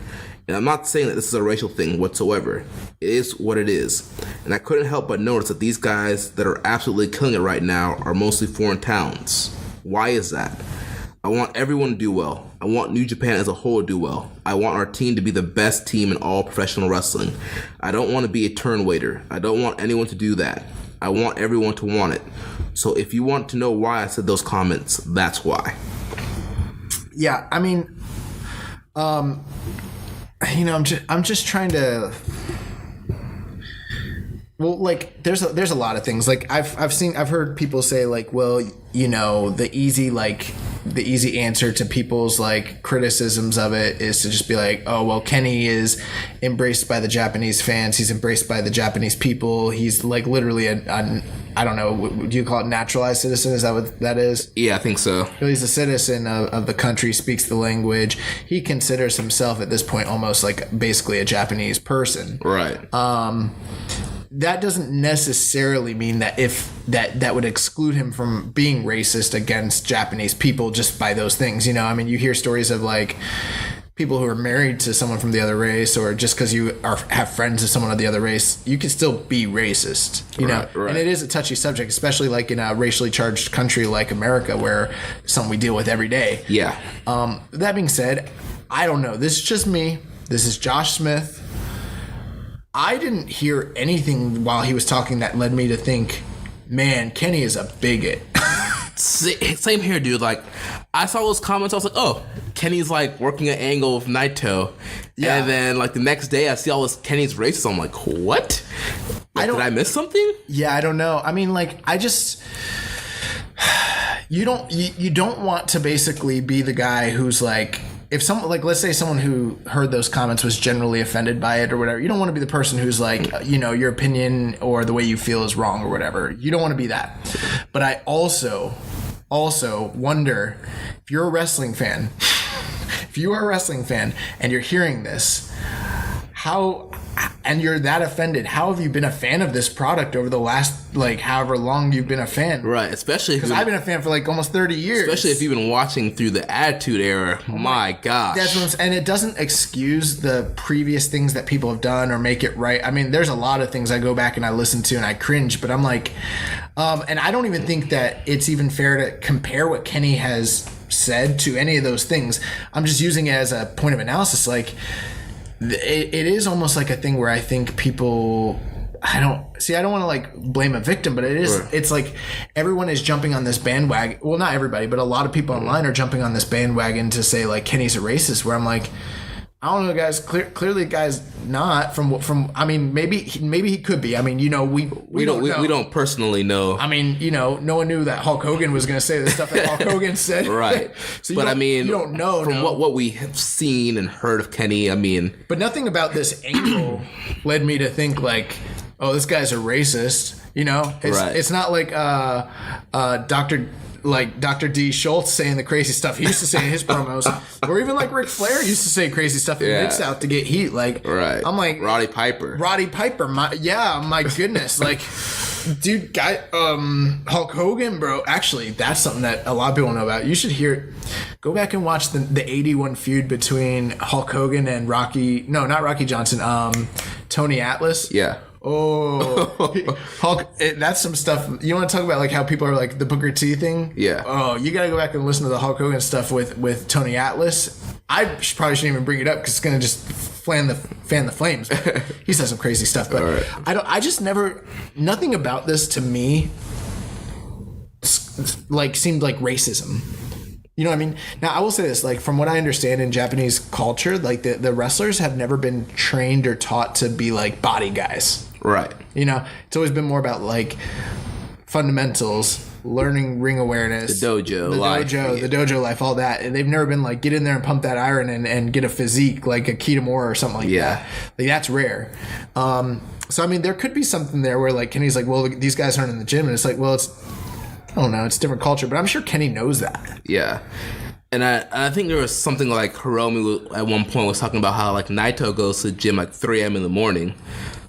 Speaker 4: And I'm not saying that this is a racial thing whatsoever. It is what it is. And I couldn't help but notice that these guys that are absolutely killing it right now are mostly foreign talents. Why is that? I want everyone to do well. I want New Japan as a whole to do well. I want our team to be the best team in all professional wrestling. I don't want to be a turn waiter. I don't want anyone to do that. I want everyone to want it. So if you want to know why I said those comments, that's why.
Speaker 5: Yeah, I mean, I'm just trying to. Well, like, there's a lot of things. Like, I've heard people say, like, well, the easy answer to people's, like, criticisms of it is to just be like, oh, well, Kenny is embraced by the Japanese fans. He's embraced by the Japanese people. He's, like, literally I don't know, do you call it naturalized citizen? Is that what that is?
Speaker 4: Yeah, I think so.
Speaker 5: He's a citizen of the country, speaks the language. He considers himself at this point almost like basically a Japanese person.
Speaker 4: Right.
Speaker 5: That doesn't necessarily mean that that would exclude him from being racist against Japanese people just by those things. I mean, you hear stories of, like, people who are married to someone from the other race, or just because you have friends of someone of the other race, you can still be racist, Right. And it is a touchy subject, especially like in a racially charged country like America, where it's something we deal with every day.
Speaker 4: Yeah.
Speaker 5: That being said, I don't know. This is just me. This is Josh Smith. I didn't hear anything while he was talking that led me to think, man, Kenny is a bigot.
Speaker 4: Same here, dude. Like, I saw those comments. I was like, oh, Kenny's, like, working an angle with Naito. Yeah. And then, like, the next day I see all this Kenny's racist. I'm like, what? Did I miss something?
Speaker 5: Yeah, I don't know. I mean, like, I just... You don't want to basically be the guy who's, like... If someone, like, let's say someone who heard those comments was generally offended by it or whatever, you don't want to be the person who's like, your opinion or the way you feel is wrong or whatever. You don't want to be that. But I also wonder, if you're a wrestling fan, and you're hearing this, and you're that offended, how have you been a fan of this product over the last, like, however long you've been a fan?
Speaker 4: Right, especially
Speaker 5: because I've been a fan for, like, almost 30 years.
Speaker 4: Especially if you've been watching through the Attitude Era. My gosh.
Speaker 5: That's what I'm saying. And it doesn't excuse the previous things that people have done or make it right. I mean, there's a lot of things I go back and I listen to and I cringe, but I'm like, and I don't even think that it's even fair to compare what Kenny has said to any of those things. I'm just using it as a point of analysis. Like, it is almost like a thing where I think people... I don't want to, like, blame a victim, but it is. Right. It's like everyone is jumping on this bandwagon. Well, not everybody, but a lot of people online are jumping on this bandwagon to say, like, Kenny's a racist. Where I'm like, I don't know, guys. Clearly, guys, not from. I mean, maybe he could be. I mean, we
Speaker 4: don't personally know.
Speaker 5: I mean, no one knew that Hulk Hogan was going to say the stuff that Hulk Hogan said.
Speaker 4: Right.
Speaker 5: So
Speaker 4: but I mean,
Speaker 5: you don't know
Speaker 4: from what we have seen and heard of Kenny. I mean,
Speaker 5: but nothing about this angle led me to think, like, oh, this guy's a racist. It's not like Dr. D. Schultz saying the crazy stuff he used to say in his promos, or even like Ric Flair used to say crazy stuff in Mid-South to get heat. Like,
Speaker 4: right.
Speaker 5: I'm like
Speaker 4: Roddy Piper.
Speaker 5: My goodness, like, dude, Hulk Hogan, bro. Actually, that's something that a lot of people know about. You should hear. Go back and watch the 81 feud between Hulk Hogan and not Rocky Johnson. Tony Atlas.
Speaker 4: Yeah.
Speaker 5: Oh, Hulk! That's some stuff. You want to talk about, like, how people are like the Booker T thing?
Speaker 4: Yeah.
Speaker 5: Oh, you got to go back and listen to the Hulk Hogan stuff with Tony Atlas. I probably shouldn't even bring it up because it's gonna just fan the flames. He says some crazy stuff, but right. I just never. Nothing about this to me, like, seemed like racism. You know what I mean? Now, I will say this, like, from what I understand in Japanese culture, like, the wrestlers have never been trained or taught to be, like, body guys.
Speaker 4: Right.
Speaker 5: It's always been more about, like, fundamentals, learning ring awareness.
Speaker 4: The dojo
Speaker 5: life, all that. And they've never been, like, get in there and pump that iron and get a physique like a Kitamura or something like that. Like, that's rare. So, I mean, there could be something there where, like, Kenny's like, well, these guys aren't in the gym. And it's like, well, I don't know, it's different culture, but I'm sure Kenny knows that.
Speaker 4: Yeah. And I think there was something like Hiromu at one point was talking about how, like, Naito goes to the gym like 3 a.m. in the morning.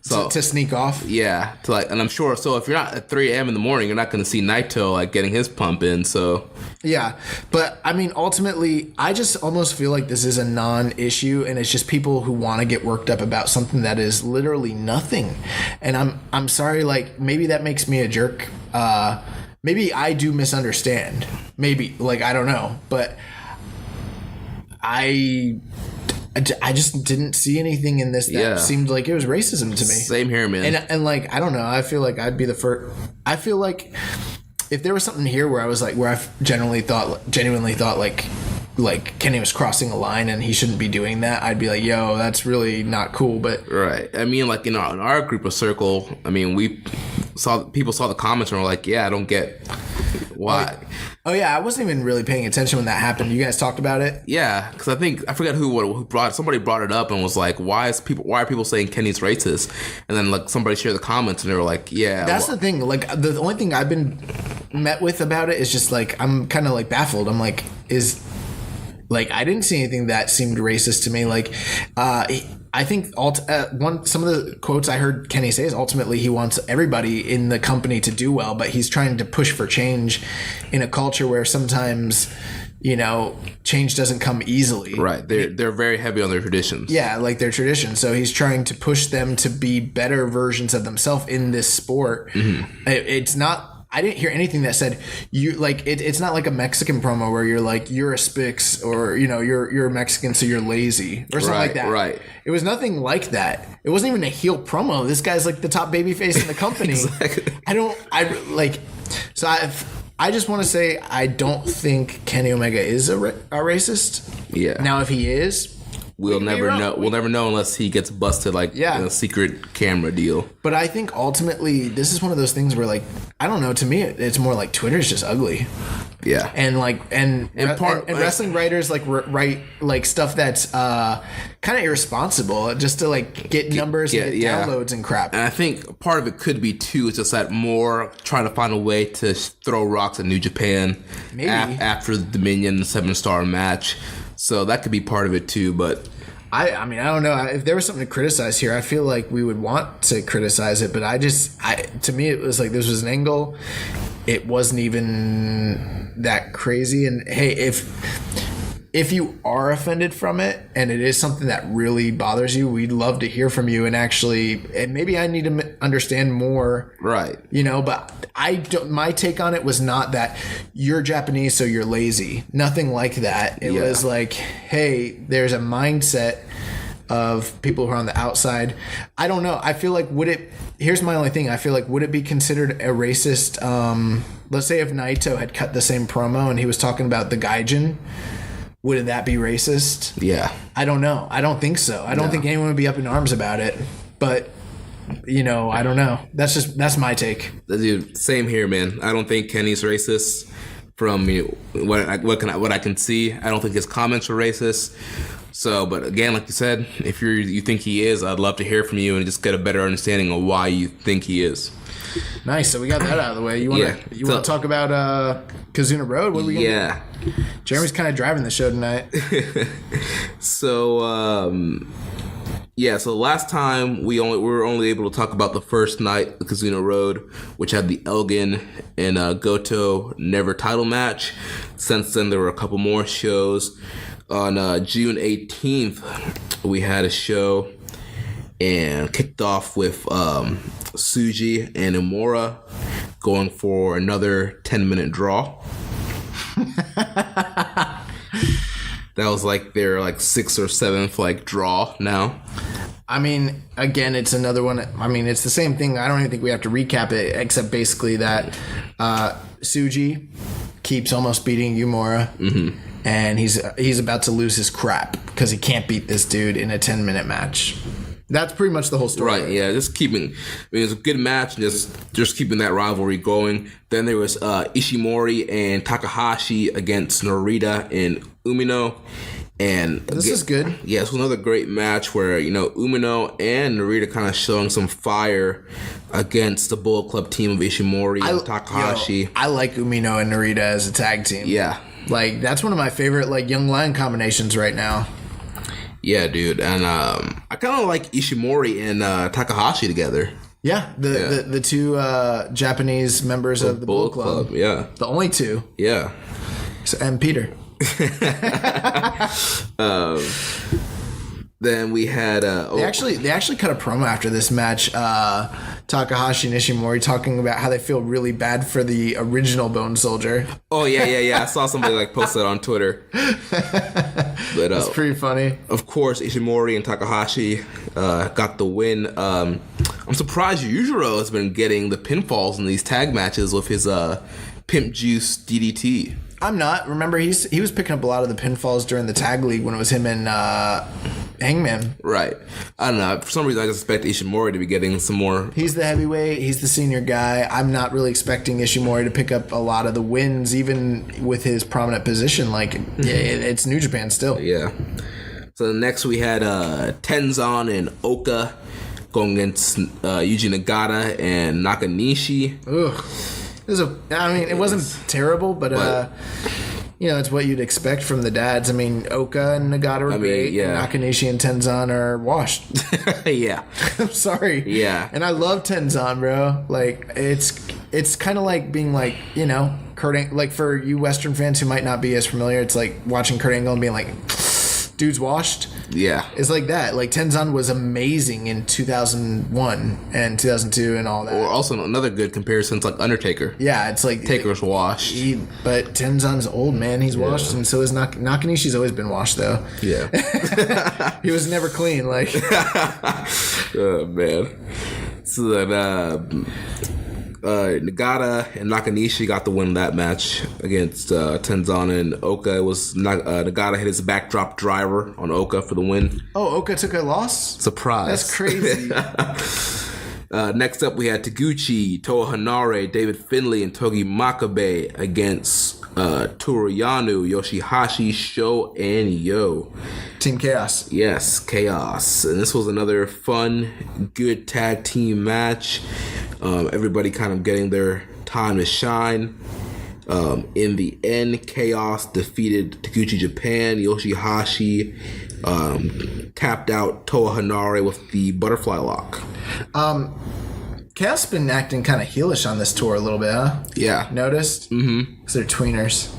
Speaker 4: So
Speaker 5: to sneak off.
Speaker 4: Yeah, and I'm sure. So if you're not at 3 a.m. in the morning, you're not going to see Naito like getting his pump in. So
Speaker 5: yeah, but I mean, ultimately, I just almost feel like this is a non-issue, and it's just people who want to get worked up about something that is literally nothing. And I'm sorry, like maybe that makes me a jerk. Maybe I do misunderstand. Maybe, like, I don't know, but I just didn't see anything in this that seemed like it was racism to me.
Speaker 4: Same here, man.
Speaker 5: And like, I don't know. I feel like I'd be the first. I feel like if there was something here where I was like, where I genuinely thought like Kenny was crossing a line and he shouldn't be doing that, I'd be like, yo, that's really not cool. But
Speaker 4: right. I mean, like in our group of circle, I mean, people saw the comments and were like, yeah, I don't get why.
Speaker 5: Oh yeah, I wasn't even really paying attention when that happened. You guys talked about it?
Speaker 4: Yeah, because I forget somebody brought it up and was like, why are people saying Kenny's racist? And then like somebody shared the comments and they were like, yeah.
Speaker 5: That's the thing. Like the only thing I've been met with about it is just like I'm kind of like baffled. I'm like, I didn't see anything that seemed racist to me. Like, I think some of the quotes I heard Kenny say is ultimately he wants everybody in the company to do well, but he's trying to push for change in a culture where sometimes, you know, change doesn't come easily. Right.
Speaker 4: They're very heavy on their traditions.
Speaker 5: Yeah, like their traditions. So he's trying to push them to be better versions of themselves in this sport. Mm-hmm. It's not. I didn't hear anything that said you like it. It's not like a Mexican promo where you're like you're a spix or you know you're a Mexican so you're lazy or something like that. Right. It was nothing like that. It wasn't even a heel promo. This guy's like the top babyface in the company. Exactly. I just want to say I don't think Kenny Omega is a racist.
Speaker 4: Yeah.
Speaker 5: Now if he is.
Speaker 4: We'll never know. We'll never know unless he gets busted, like in a secret camera deal.
Speaker 5: But I think ultimately, this is one of those things where, like, I don't know. To me, it's more like Twitter's just ugly.
Speaker 4: Yeah,
Speaker 5: and wrestling writers write like stuff that's kind of irresponsible just to like get numbers and get downloads and crap.
Speaker 4: And I think part of it could be too is just that more trying to find a way to throw rocks at New Japan after the Dominion 7-star match. So that could be part of it too, but
Speaker 5: I mean, I don't know. If there was something to criticize here, I feel like we would want to criticize it, but to me, it was like this was an angle. It wasn't even that crazy. And hey, if you are offended from it and it is something that really bothers you, we'd love to hear from you and maybe I need to understand more.
Speaker 4: Right.
Speaker 5: You know, but my take on it was not that you're Japanese, so you're lazy. Nothing like that. It was like, hey, there's a mindset of people who are on the outside. I don't know. I feel like here's my only thing. I feel like would it be considered a racist? Let's say if Naito had cut the same promo and he was talking about the Gaijin. Would that be racist?
Speaker 4: Yeah.
Speaker 5: I don't know. I don't think so. I don't think anyone would be up in arms about it. But, you know, I don't know. That's my take.
Speaker 4: Dude, same here, man. I don't think Kenny's racist from what I can see. I don't think his comments are racist. So, but again, like you said, if you think he is, I'd love to hear from you and just get a better understanding of why you think he is.
Speaker 5: Nice. So we got that out of the way. You want to talk about Kizuna Road? What are we gonna do? Jeremy's kind of driving the show tonight.
Speaker 4: So last time we were only able to talk about the first night of Kizuna Road, which had the Elgin and Goto Never title match. Since then, there were a couple more shows. On June 18th, we had a show and kicked off with Tsuji and Imura going for another 10-minute draw. That was like their 6th or 7th draw now.
Speaker 5: I mean, again, it's another one. I mean, it's the same thing. I don't even think we have to recap it, except basically that Tsuji keeps almost beating Imura. Mm-hmm. And he's about to lose his crap because he can't beat this dude in a 10-minute match. That's pretty much the whole story.
Speaker 4: Right, yeah. Just keeping... it was a good match, just keeping that rivalry going. Then there was Ishimori and Takahashi against Narita and Umino. And
Speaker 5: this is good.
Speaker 4: Yeah, it was another great match where, Umino and Narita kind of showing some fire against the Bullet Club team of Ishimori and Takahashi.
Speaker 5: I like Umino and Narita as a tag team.
Speaker 4: Yeah.
Speaker 5: That's one of my favorite, Young Lion combinations right now.
Speaker 4: Yeah, dude. And I kind of like Ishimori and Takahashi together.
Speaker 5: Yeah, the two Japanese members of the Bullet Club.
Speaker 4: Yeah.
Speaker 5: The only two.
Speaker 4: Yeah.
Speaker 5: And Peter.
Speaker 4: Then we had
Speaker 5: they actually cut a promo after this match, Takahashi and Ishimori talking about how they feel really bad for the original Bone Soldier.
Speaker 4: Oh yeah. I saw somebody like post that on Twitter. But
Speaker 5: it's pretty funny.
Speaker 4: Of course, Ishimori and Takahashi got the win. I'm surprised Yujiro has been getting the pinfalls in these tag matches with his Pimp Juice DDT.
Speaker 5: I'm not. Remember, he was picking up a lot of the pinfalls during the tag league when it was him and Hangman.
Speaker 4: Right. I don't know. For some reason, I expect Ishimori to be getting some more.
Speaker 5: He's the heavyweight. He's the senior guy. I'm not really expecting Ishimori to pick up a lot of the wins, even with his prominent position. Like, it's New Japan still.
Speaker 4: Yeah. So next we had Tenzan and Oka going against Yuji Nagata and Nakanishi.
Speaker 5: Ugh. It wasn't terrible, but it's what you'd expect from the dads. I mean, Oka and Nagata are great. Yeah. Nakanishi and Tenzan are washed.
Speaker 4: Yeah.
Speaker 5: I'm sorry.
Speaker 4: Yeah.
Speaker 5: And I love Tenzan, bro. Like, it's kind of like being like, Kurt like for you Western fans who might not be as familiar, it's like watching Kurt Angle and being like, dude's washed.
Speaker 4: Yeah.
Speaker 5: It's like that. Like, Tenzan was amazing in 2001 and 2002 and all that.
Speaker 4: Or also another good comparison is like Undertaker.
Speaker 5: Yeah, it's like
Speaker 4: Taker's washed.
Speaker 5: But Tenzan's old, man. He's washed, and so is Nakanishi's always been washed, though.
Speaker 4: Yeah.
Speaker 5: He was never clean, like.
Speaker 4: Oh, man. So then Nagata and Nakanishi got the win in that match against Tenzan and Oka. It was Nagata hit his backdrop driver on Oka for the win.
Speaker 5: Oh, Oka took a loss?
Speaker 4: Surprise.
Speaker 5: That's crazy.
Speaker 4: Next up, we had Taguchi, Toa Hanare, David Finlay, and Togi Makabe against Toriyanu, Yoshihashi, Sho, and Yo.
Speaker 5: Team Chaos.
Speaker 4: Yes, Chaos. And this was another fun, good tag team match. Everybody kind of getting their time to shine. In the end, Chaos defeated Taguchi Japan. Yoshihashi tapped out Toa Hanare with the butterfly lock.
Speaker 5: Chaos been acting kind of heelish on this tour a little bit, huh?
Speaker 4: Yeah.
Speaker 5: Noticed? Mm-hmm. Because they're tweeners.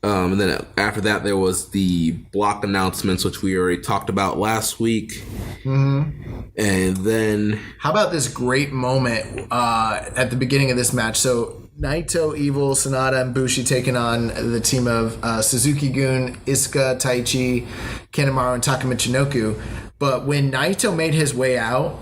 Speaker 4: And then after that, there was the block announcements, which we already talked about last week. Mm-hmm. And then... How
Speaker 5: about this great moment at the beginning of this match? So, Naito, Evil, Sanada, and Bushi taking on the team of Suzuki-gun, Isuka, Taichi, Kanemaru, and Taka Michinoku. But when Naito made his way out...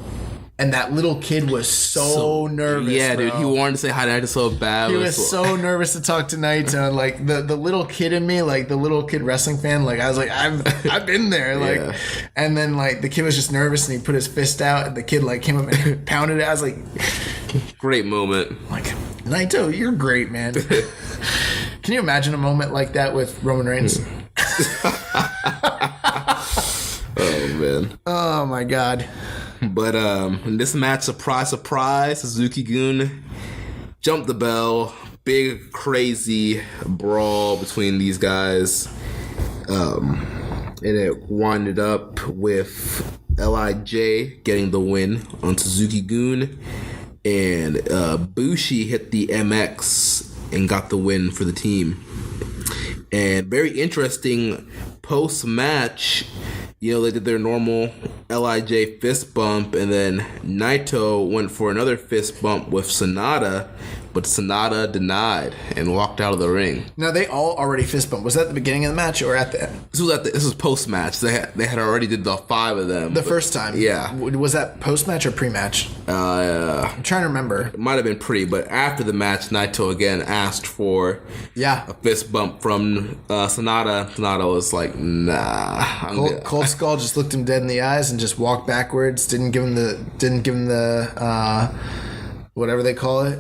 Speaker 5: And that little kid was so nervous.
Speaker 4: Yeah,
Speaker 5: bro.
Speaker 4: dude, he wanted to say hi to Naito so bad.
Speaker 5: He was so nervous to talk to Naito. And like the little kid in me, like the little kid wrestling fan, like I was like, I've been there. Like, yeah. And then like the kid was just nervous and he put his fist out and the kid like came up and pounded it. I was like,
Speaker 4: great moment.
Speaker 5: Like, Naito, you're great, man. Can you imagine a moment like that with Roman Reigns?
Speaker 4: Oh man.
Speaker 5: Oh my god.
Speaker 4: But in this match, surprise, Suzuki-gun jumped the bell. Big, crazy brawl between these guys. And it winded up with LIJ getting the win on Suzuki-gun. And Bushi hit the MX and got the win for the team. And very interesting post-match, they did their normal LIJ fist bump, and then Naito went for another fist bump with Sanada, but Sanada denied and walked out of the ring.
Speaker 5: Now, they all already fist bumped. Was that at the beginning of the match or at the end?
Speaker 4: This was post-match. They had already did the 5 of them.
Speaker 5: First time?
Speaker 4: Yeah.
Speaker 5: Was that post-match or pre-match? I'm trying to remember.
Speaker 4: It might have been pre, but after the match, Naito again asked for a fist bump from Sanada. Sanada was like, nah.
Speaker 5: Cold Skull just looked him dead in the eyes and just walked backwards. Didn't give him the whatever they call it,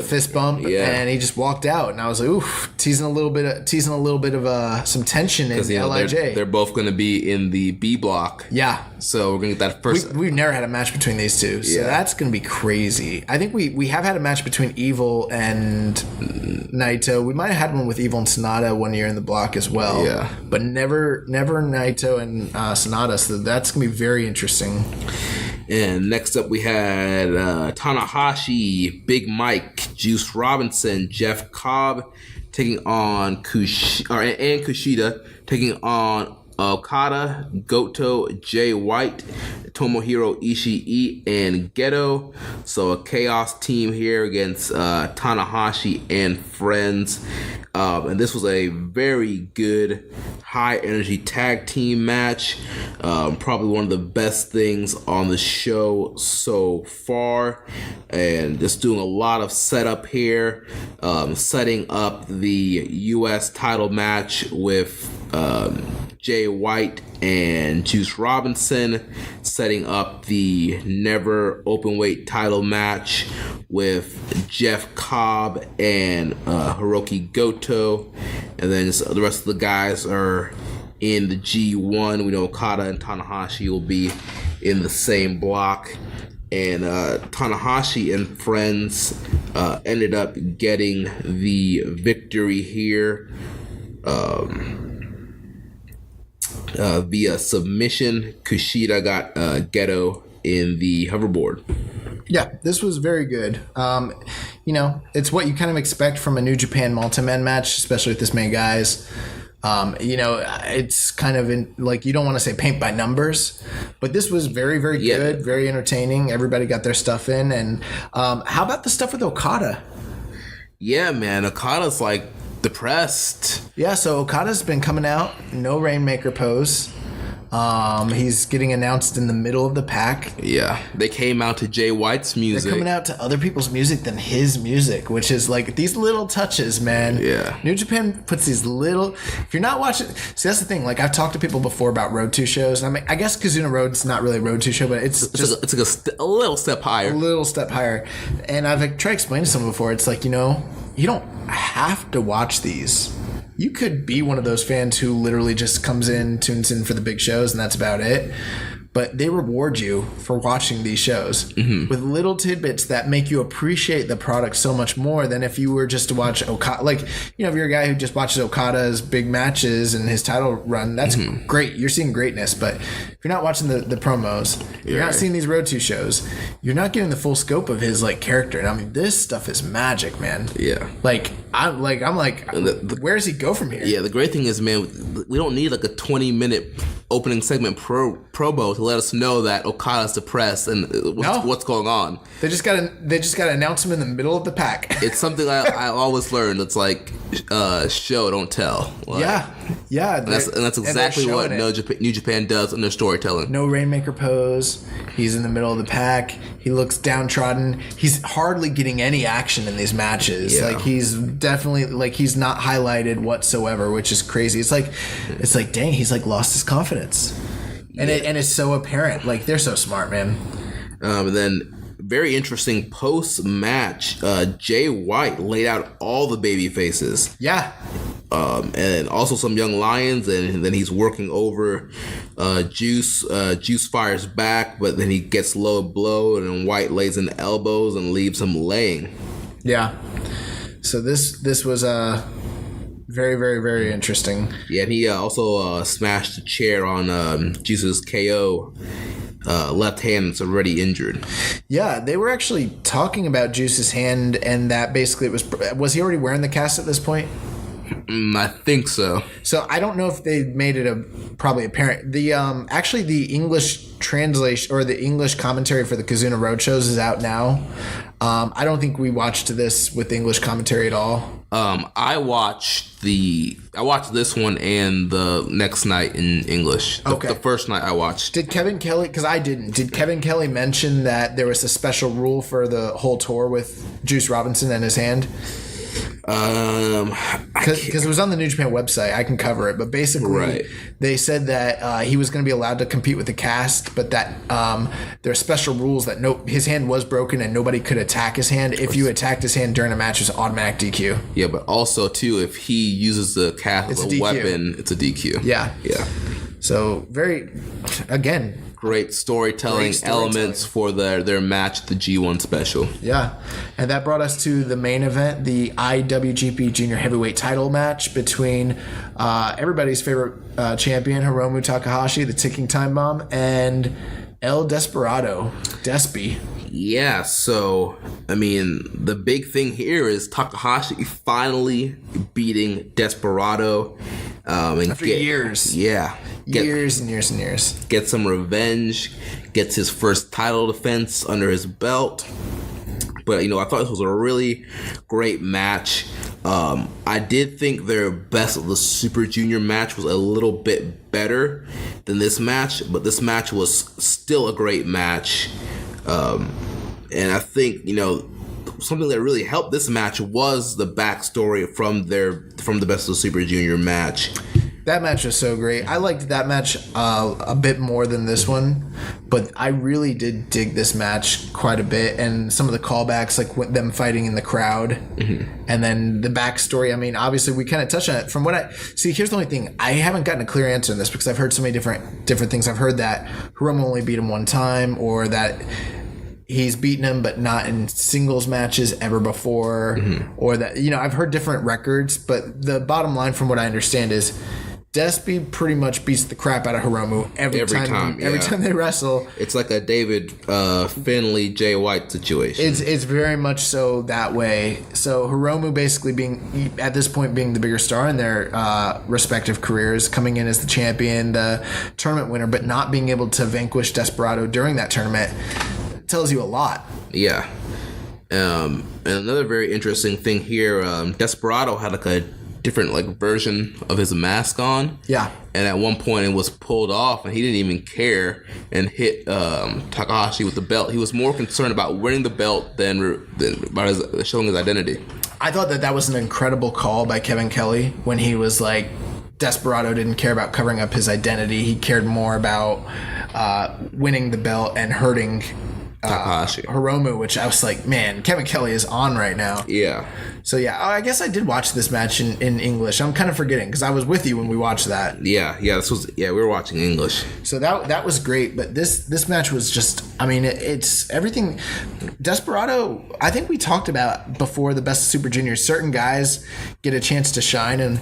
Speaker 5: fist bump, and he just walked out, and I was like, oof, teasing a little bit of some tension in LIJ.
Speaker 4: They're both going to be in the B block.
Speaker 5: Yeah,
Speaker 4: so we're going to get that first.
Speaker 5: We've never had a match between these two, so that's going to be crazy. I think we have had a match between Evil and Naito. We might have had one with Evil and Sonata one year in the block as well.
Speaker 4: Yeah,
Speaker 5: but never Naito and Sonata. So that's going to be very interesting.
Speaker 4: And next up, we had Tanahashi, Big Mike, Juice Robinson, Jeff Cobb taking on Kushida taking on Okada, Goto, Jay White, Tomohiro Ishii, and Geto. So a chaos team here against Tanahashi and friends. And this was a very good high energy tag team match. Probably one of the best things on the show so far. And just doing a lot of setup here. Setting up the US title match with Jay White and Juice Robinson, setting up the never openweight title match with Jeff Cobb and Hiroki Goto, and then the rest of the guys are in the G1. We know Okada and Tanahashi will be in the same block, and Tanahashi and friends ended up getting the victory here via submission. Kushida got Geto in the hoverboard.
Speaker 5: Yeah, this was very good. It's what you kind of expect from a New Japan multi-man match, especially with this many guys. It's kind of you don't want to say paint by numbers, but this was very, very good, very entertaining. Everybody got their stuff in. And how about the stuff with Okada?
Speaker 4: Yeah, man, Okada's depressed.
Speaker 5: Yeah, so Okada's been coming out, no Rainmaker pose. He's getting announced in the middle of the pack.
Speaker 4: Yeah, they came out to Jay White's music.
Speaker 5: They're coming out to other people's music than his music, which is these little touches, man.
Speaker 4: Yeah.
Speaker 5: New Japan puts these little... If you're not watching... See, that's the thing. I've talked to people before about Road 2 shows. And I guess Kizuna Road's not really a Road 2 show, but it's
Speaker 4: a little step higher.
Speaker 5: A little step higher. And I've tried to explain to someone before. It's you don't have to watch these. You could be one of those fans who literally just tunes in for the big shows, and that's about it. But they reward you for watching these shows with little tidbits that make you appreciate the product so much more than if you were just to watch Okada. If you're a guy who just watches Okada's big matches and his title run, that's great. You're seeing greatness. But if you're not watching the promos, you're not seeing these Road 2 shows, you're not getting the full scope of his character. And this stuff is magic, man.
Speaker 4: Yeah.
Speaker 5: I'm where does he go from here?
Speaker 4: Yeah, the great thing is, man, we don't need a 20-minute opening segment promo to let us know that Okada's depressed and what's going on.
Speaker 5: They just gotta announce him in the middle of the pack.
Speaker 4: It's something I always learned. It's show, don't tell.
Speaker 5: Yeah.
Speaker 4: And that's exactly what New Japan does in their storytelling.
Speaker 5: No Rainmaker pose. He's in the middle of the pack. He looks downtrodden. He's hardly getting any action in these matches.
Speaker 4: Yeah.
Speaker 5: He's definitely he's not highlighted whatsoever, which is crazy. It's dang, he's lost his confidence. And it's so apparent. Like, they're so smart, man.
Speaker 4: And then very interesting post-match, Jay White laid out all the baby faces.
Speaker 5: Yeah.
Speaker 4: And also some young lions, and then he's working over Juice. Juice fires back, but then he gets low blow, and then White lays in the elbows and leaves him laying.
Speaker 5: Yeah. So this was very, very, very interesting.
Speaker 4: Yeah, and he also smashed the chair on Juice's KO left hand that's already injured.
Speaker 5: Yeah, they were actually talking about Juice's hand, and that basically was he already wearing the cast at this point?
Speaker 4: I think so.
Speaker 5: So I don't know if they made it probably apparent. The actually the English translation or the English commentary for the Kizuna Road shows is out now. I don't think we watched this with English commentary at all.
Speaker 4: I watched this one and the next night in English. The first night I watched.
Speaker 5: Did Kevin Kelly, because I didn't, did Kevin Kelly mention that there was a special rule for the whole tour with Juice Robinson and his hand? Because it was on the New Japan website. I can cover it, but basically they said that he was going to be allowed to compete with the cast, but that there are special rules that his hand was broken and nobody could attack his hand. If you attacked his hand during a match, it was automatic DQ.
Speaker 4: Yeah, but also too, if he uses the cast as a weapon, it's a DQ.
Speaker 5: Yeah. So
Speaker 4: great storytelling elements for their match, the G1 special.
Speaker 5: Yeah. And that brought us to the main event, the IWGP Junior Heavyweight title match between everybody's favorite champion, Hiromu Takahashi, the ticking time bomb, and El Desperado, Despy.
Speaker 4: Yeah, so, I mean, the big thing here is Takahashi finally beating Desperado.
Speaker 5: After years.
Speaker 4: Yeah.
Speaker 5: Years and years and years.
Speaker 4: Get some revenge, gets his first title defense under his belt. But, I thought this was a really great match. I did think their Best of the Super Junior match was a little bit better than this match, but this match was still a great match. And I think, something that really helped this match was the backstory from the Best of the Super Junior match.
Speaker 5: That match was so great. I liked that match a bit more than this one, but I really did dig this match quite a bit. And some of the callbacks, like them fighting in the crowd, and then the backstory. I mean, obviously, we kind of touched on it. From what I see, here's the only thing: I haven't gotten a clear answer on this because I've heard so many different things. I've heard that Hiromu only beat him one time, or that he's beaten him but not in singles matches ever before, or that I've heard different records. But the bottom line, from what I understand, is Despy pretty much beats the crap out of Hiromu every time they wrestle.
Speaker 4: It's like a David Finlay, Jay White situation.
Speaker 5: It's very much so that way. So Hiromu basically being, at this point, being the bigger star in their respective careers, coming in as the champion, the tournament winner, but not being able to vanquish Desperado during that tournament tells you a lot.
Speaker 4: Yeah. And another very interesting thing here, Desperado had like a different version of his mask on.
Speaker 5: Yeah.
Speaker 4: And at one point it was pulled off and he didn't even care and hit Takahashi with the belt. He was more concerned about winning the belt than about showing his identity.
Speaker 5: I thought that was an incredible call by Kevin Kelly when he was like, Desperado didn't care about covering up his identity. He cared more about winning the belt and hurting
Speaker 4: Takahashi.
Speaker 5: Hiromu, which I was like, man, Kevin Kelly is on right now.
Speaker 4: Yeah.
Speaker 5: So yeah, I guess I did watch this match in English. I'm kind of forgetting because I was with you when we watched that.
Speaker 4: Yeah, we were watching English.
Speaker 5: So that was great, but this match was just, I mean, it's everything. Desperado, I think we talked about before the Best of Super Juniors, certain guys get a chance to shine, and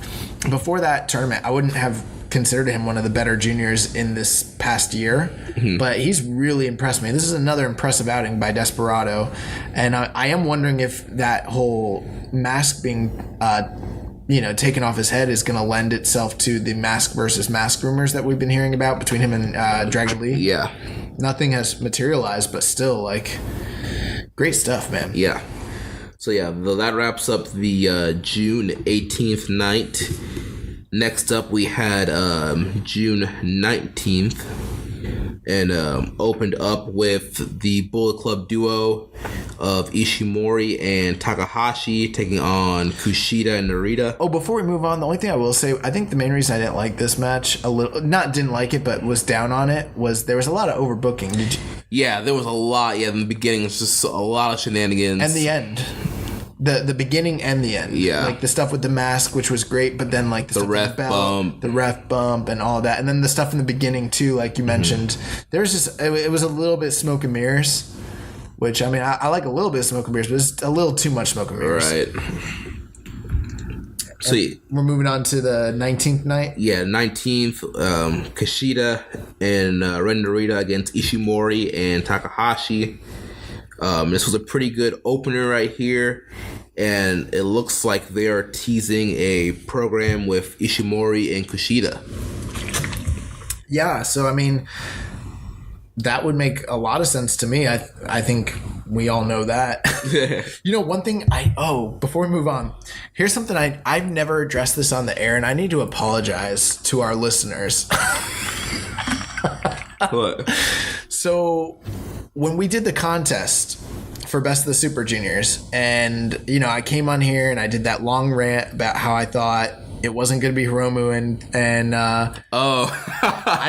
Speaker 5: before that tournament, I wouldn't have considered him one of the better juniors in this past year, but he's really impressed me. This is another impressive outing by Desperado, and I am wondering if that whole mask being taken off his head is going to lend itself to the mask versus mask rumors that we've been hearing about between him and Dragon Lee.
Speaker 4: Yeah.
Speaker 5: Nothing has materialized, but still, great stuff, man.
Speaker 4: Yeah. So yeah, that wraps up the June 18th night. Next up, we had June 19th, and opened up with the Bullet Club duo of Ishimori and Takahashi taking on Kushida and Narita.
Speaker 5: Oh, before we move on, the only thing I will say, I think the main reason I didn't like this match didn't like it, but was down on it, was there was a lot of overbooking.
Speaker 4: Yeah, there was a lot. Yeah, in the beginning, it was just a lot of shenanigans.
Speaker 5: And the end. The beginning and the end.
Speaker 4: Yeah.
Speaker 5: The stuff with the mask, which was great, but then the stuff
Speaker 4: ref
Speaker 5: with the belt,
Speaker 4: bump.
Speaker 5: the ref bump and all that. And then the stuff in the beginning too, like you mentioned. There's just it was a little bit smoke and mirrors, which I mean I like a little bit of smoke and mirrors, but it's a little too much smoke and mirrors.
Speaker 4: Right. So
Speaker 5: we're moving on to the 19th night.
Speaker 4: Yeah, 19th, Kushida and Ren Narita against Ishimori and Takahashi. This was a pretty good opener right here, and it looks like they are teasing a program with Ishimori and Kushida.
Speaker 5: Yeah, so I mean, that would make a lot of sense to me. I think we all know that. One thing before we move on, here's something I've never addressed this on the air, and I need to apologize to our listeners.
Speaker 4: What?
Speaker 5: So when we did the contest for Best of the Super Juniors. And, you know, I came on here and I did that long rant about how I thought it wasn't going to be Hiromu and I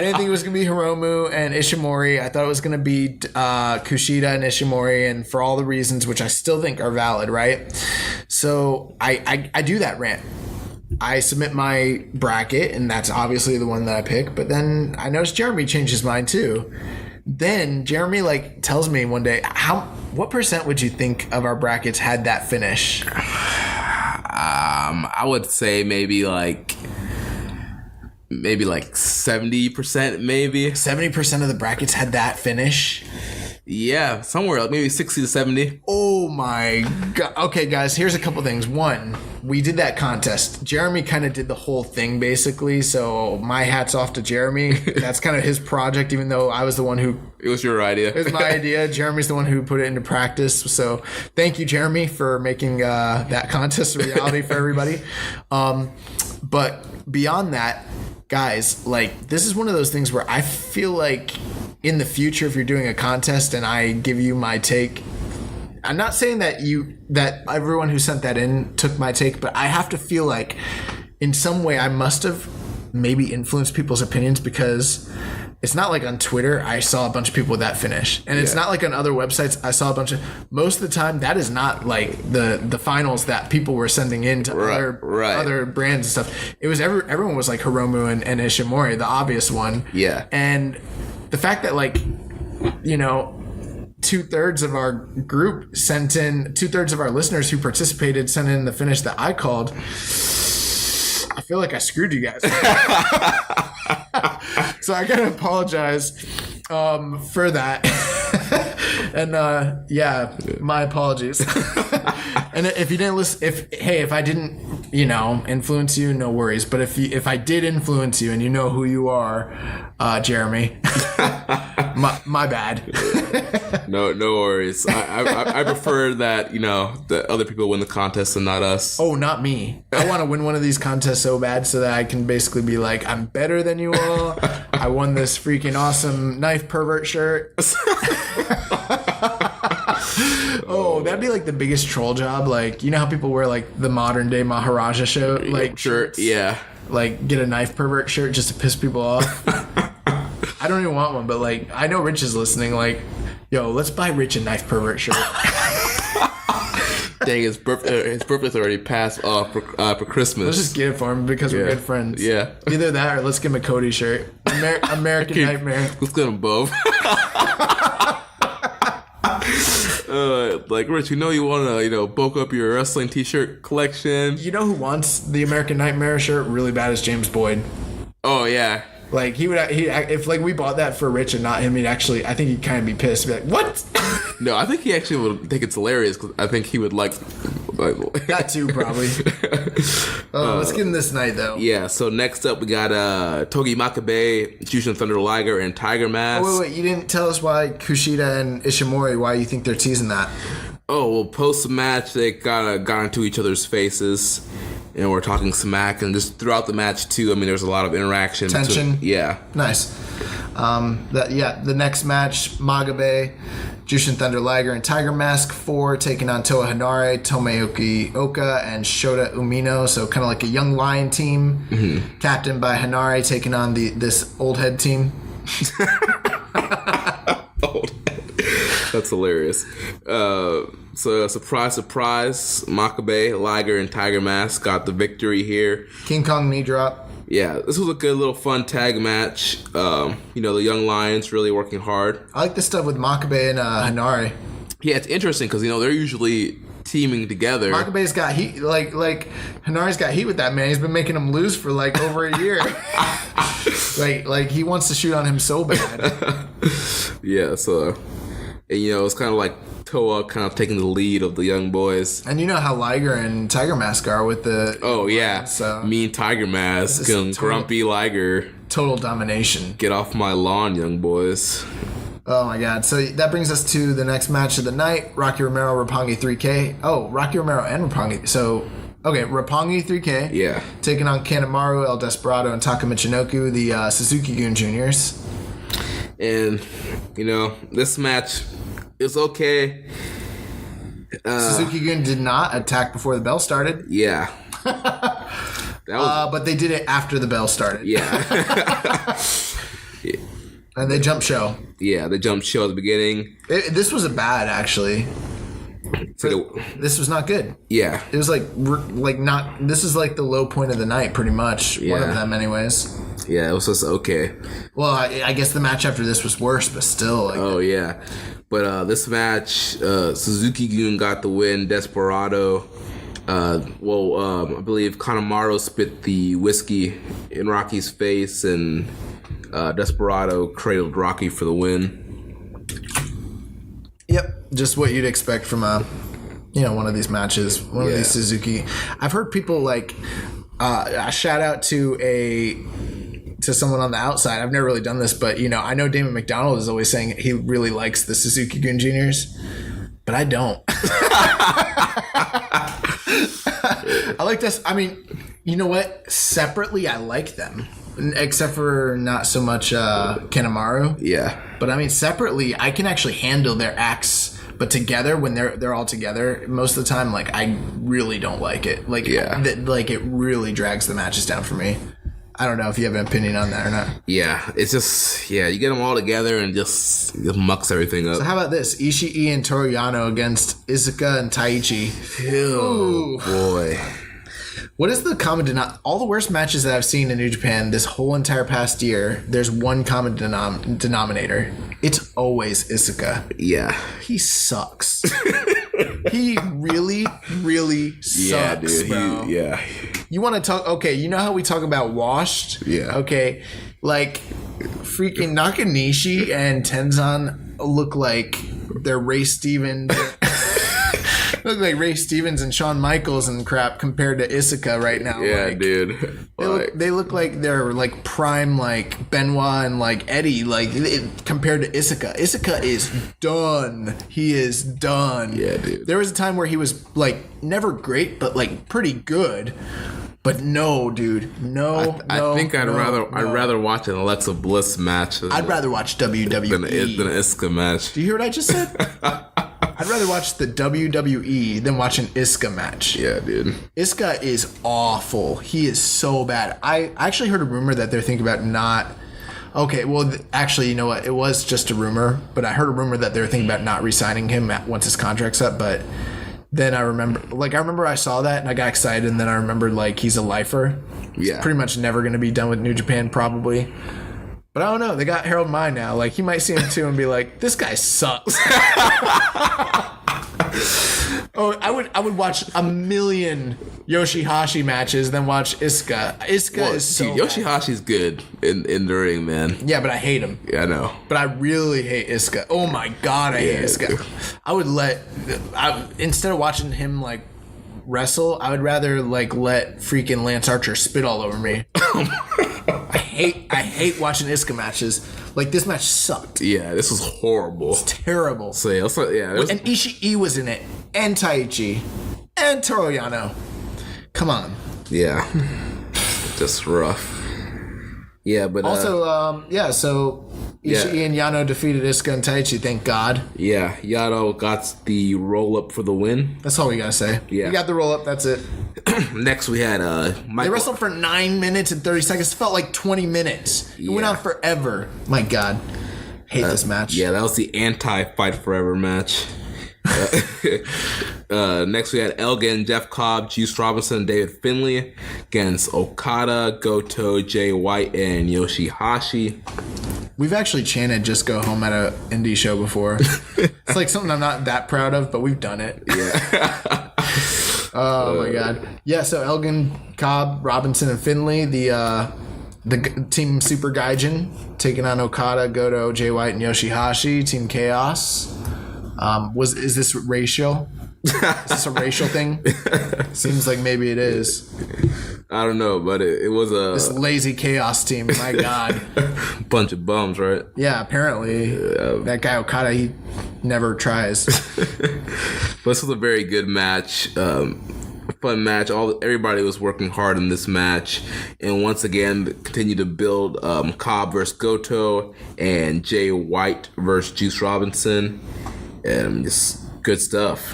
Speaker 5: didn't think it was going to be Hiromu and Ishimori. I thought it was going to be Kushida and Ishimori, and for all the reasons which I still think are valid, right? So I do that rant. I submit my bracket, and that's obviously the one that I pick, but then I noticed Jeremy changed his mind too. Then Jeremy tells me one day, what % would you think of our brackets had that finish?
Speaker 4: I would say maybe 70%, maybe
Speaker 5: 70% of the brackets had that finish.
Speaker 4: Yeah, somewhere maybe 60 to 70.
Speaker 5: Oh my god. Okay, guys, here's a couple things. One, we did that contest. Jeremy kind of did the whole thing basically, so my hat's off to Jeremy. That's kind of his project, even though I was the one who...
Speaker 4: It was your idea.
Speaker 5: It was my idea. Jeremy's the one who put it into practice. So thank you, Jeremy, for making that contest a reality for everybody. But beyond that, guys, this is one of those things where I feel like in the future, if you're doing a contest and I give you my take, I'm not saying that everyone who sent that in took my take, but I have to feel like in some way I must have maybe influenced people's opinions, because it's not like on Twitter I saw a bunch of people with that finish, and it's not like on other websites I saw a bunch of... Most of the time that is not like the finals that people were sending in to other brands and stuff. It was everyone was like Hiromu and Ishimori, the obvious one.
Speaker 4: Yeah.
Speaker 5: And the fact that 2/3 of our group sent in, 2/3 of our listeners who participated sent in the finish that I called, I feel like I screwed you guys. So I gotta apologize for that. And my apologies. And if you didn't listen, if I didn't, influence you, no worries. But if I did influence you and you know who you are, Jeremy, my bad.
Speaker 4: No worries. I prefer that, that other people win the contest and not us.
Speaker 5: Oh, not me. I want to win one of these contests so bad so that I can basically be like, I'm better than you all. I won this freaking awesome knife pervert shirt. Oh, that'd be like the biggest troll job. You know how people wear the modern day Maharaja shirt,
Speaker 4: shirt, yeah.
Speaker 5: Get a knife pervert shirt just to piss people off. I don't even want one, but I know Rich is listening. Yo, let's buy Rich a knife pervert shirt.
Speaker 4: Dang, his birthday's already passed off for Christmas.
Speaker 5: Let's just get it for him because we're good friends.
Speaker 4: Yeah.
Speaker 5: Either that or let's give him a Cody shirt. American Nightmare.
Speaker 4: Let's get them both. Rich, you want to, bulk up your wrestling t-shirt collection.
Speaker 5: You know who wants the American Nightmare shirt really bad is James Boyd.
Speaker 4: Oh, yeah.
Speaker 5: If we bought that for Rich and not him, I think he'd kind of be pissed. Be like, what?
Speaker 4: No, I think he actually would think it's hilarious, because I think he would like
Speaker 5: that too, probably. Let's get in this night, though.
Speaker 4: Yeah, so next up we got Togi Makabe, Jushin Thunder Liger, and Tiger Mask.
Speaker 5: Oh, wait, you didn't tell us why Kushida and Ishimori, why you think they're teasing that.
Speaker 4: Oh, well, post-match, they got into each other's faces, and we're talking smack, and just throughout the match, too, there's a lot of interaction.
Speaker 5: Tension.
Speaker 4: Yeah.
Speaker 5: Nice. The next match, Magabe, Jushin Thunder Liger, and Tiger Mask 4 taking on Toa Hanare, Tomoaki Oka, and Shota Umino. So kind of like a young lion team, captained by Hanare, taking on this old head team.
Speaker 4: Old head. That's hilarious. So surprise, Makabe, Liger, and Tiger Mask got the victory here.
Speaker 5: King Kong knee drop.
Speaker 4: Yeah, this was a good little fun tag match. The young lions really working hard.
Speaker 5: I like this stuff with Makabe and Hanare.
Speaker 4: Yeah, it's interesting because they're usually teaming together.
Speaker 5: Makabe's got heat, Hanare's got heat with that man. He's been making him lose for over a year. He wants to shoot on him so bad.
Speaker 4: Yeah, so it's kind of like Toa kind of taking the lead of the young boys.
Speaker 5: And you know how Liger and Tiger Mask are with the...
Speaker 4: Oh, yeah.
Speaker 5: So
Speaker 4: mean Tiger Mask and grumpy Liger.
Speaker 5: Total domination.
Speaker 4: Get off my lawn, young boys.
Speaker 5: Oh, my God. So that brings us to the next match of the night. Rocky Romero, Roppongi 3K. Oh, Rocky Romero and Roppongi. So... Okay, Roppongi 3K.
Speaker 4: Yeah.
Speaker 5: Taking on Kanemaru, El Desperado, and Taka Michinoku, the Suzuki-gun Juniors.
Speaker 4: And, this match is okay.
Speaker 5: Suzuki-gun did not attack before the bell started.
Speaker 4: Yeah.
Speaker 5: But they did it after the bell started.
Speaker 4: Yeah.
Speaker 5: And they jumped show.
Speaker 4: Yeah, they jumped show at the beginning.
Speaker 5: This was a bad, actually. This was not good.
Speaker 4: Yeah.
Speaker 5: It was like not. This is like the low point of the night, pretty much.
Speaker 4: Yeah.
Speaker 5: One of them, anyways.
Speaker 4: Yeah, it was just okay.
Speaker 5: Well, I guess the match after this was worse, but still.
Speaker 4: Oh, yeah. But this match, Suzuki-gun got the win. Desperado. I believe Kanemaru spit the whiskey in Rocky's face, and Desperado cradled Rocky for the win.
Speaker 5: Yep, just what you'd expect from one of these matches, one of these Suzuki. I've heard people like a shout out to someone on the outside. I've never really done this, but I know Damon McDonald is always saying he really likes the Suzuki-gun Juniors, but I don't. I like this. I mean, you know what? Separately, I like them. Except for not so much Kanemaru.
Speaker 4: Yeah.
Speaker 5: But I mean, separately, I can actually handle their acts. But together, when they're all together, most of the time, like, I really don't like it. Like, it really drags the matches down for me. I don't know if you have an opinion on that or not.
Speaker 4: Yeah, it's just, you get them all together and just mucks everything up.
Speaker 5: So how about this? Ishii and Toru Yano against Iizuka and Taichi.
Speaker 4: Ew, boy.
Speaker 5: What is the common denominator? All the worst matches that I've seen in New Japan this whole entire past year, there's one common denominator. It's always Iizuka.
Speaker 4: Yeah.
Speaker 5: He sucks. He really, really sucks, bro. You want to talk... Okay, you know how we talk about washed?
Speaker 4: Yeah.
Speaker 5: Okay, like, freaking Nakanishi and Tenzan look like they're Ray Stevens... Look like Ray Stevens and Shawn Michaels and crap compared to Iizuka right now.
Speaker 4: Yeah,
Speaker 5: like,
Speaker 4: dude.
Speaker 5: They look like they're like prime like Benoit and like Eddie compared to Iizuka. Iizuka is done. He is done.
Speaker 4: Yeah, dude.
Speaker 5: There was a time where he was like never great, but like pretty good. But no, dude. No,
Speaker 4: I think I'd rather watch an Alexa Bliss match.
Speaker 5: I'd rather watch WWE
Speaker 4: than an Iizuka match.
Speaker 5: Do you hear what I just said? I'd rather watch the WWE than watch an Iizuka match.
Speaker 4: Yeah, dude.
Speaker 5: Iizuka is awful. He is so bad. I actually heard a rumor that they're thinking about not... Okay, well, actually, you know what? It was just a rumor, but I heard a rumor that they were thinking about not re-signing him once his contract's up, but then I remember I saw that and I got excited, and then I remembered, like, he's a lifer.
Speaker 4: Yeah.
Speaker 5: He's pretty much never going to be done with New Japan, probably. But I don't know. They got Harold Mine now. Like, he might see him too and be like, "This guy sucks." I would watch a million Yoshihashi matches than watch Iizuka. Iizuka is so bad.
Speaker 4: Yosihashi's good in the ring, man.
Speaker 5: Yeah, but I hate him.
Speaker 4: Yeah, I know.
Speaker 5: But I really hate Iizuka. Oh my god, I hate Iizuka. Dude. I would instead of watching him like wrestle, I would rather like let freaking Lance Archer spit all over me. I hate watching Iizuka matches. Like, this match sucked.
Speaker 4: Yeah, this was horrible.
Speaker 5: It's terrible.
Speaker 4: So yeah,
Speaker 5: and Ishii was in it, and Taichi, and Toru Yano. Come on.
Speaker 4: Yeah, just rough. Yeah, but
Speaker 5: also, so Ishii and Yano defeated Iizuka and Taichi. Thank God.
Speaker 4: Yeah, Yano got the roll up for the win.
Speaker 5: That's all we gotta say.
Speaker 4: Yeah,
Speaker 5: you got the roll up. That's it.
Speaker 4: Next, we had Michael.
Speaker 5: They wrestled for 9 minutes and 30 seconds. It felt like 20 minutes. It went on forever. My God, hate this match.
Speaker 4: Yeah, that was the anti-Fight Forever match. Next, we had Elgin, Jeff Cobb, Juice Robinson, and David Finlay against Okada, Goto, Jay White, and Yoshihashi.
Speaker 5: We've actually chanted "Just Go Home" at an indie show before. It's like something I'm not that proud of, but we've done it.
Speaker 4: Yeah.
Speaker 5: Oh my God. Yeah. So Elgin, Cobb, Robinson, and Finlay, the Team Super Gaijin, taking on Okada, Goto, Jay White, and Yoshihashi. Team Chaos. Is this racial? Is this a racial thing? Seems like maybe it is.
Speaker 4: I don't know, but it was
Speaker 5: this lazy Chaos team. My God,
Speaker 4: bunch of bums, right?
Speaker 5: Yeah, apparently that guy Okada, he never tries.
Speaker 4: This was a very good match, fun match. Everybody was working hard in this match, and once again continued to build Cobb versus Goto and Jay White versus Juice Robinson, and just Good stuff.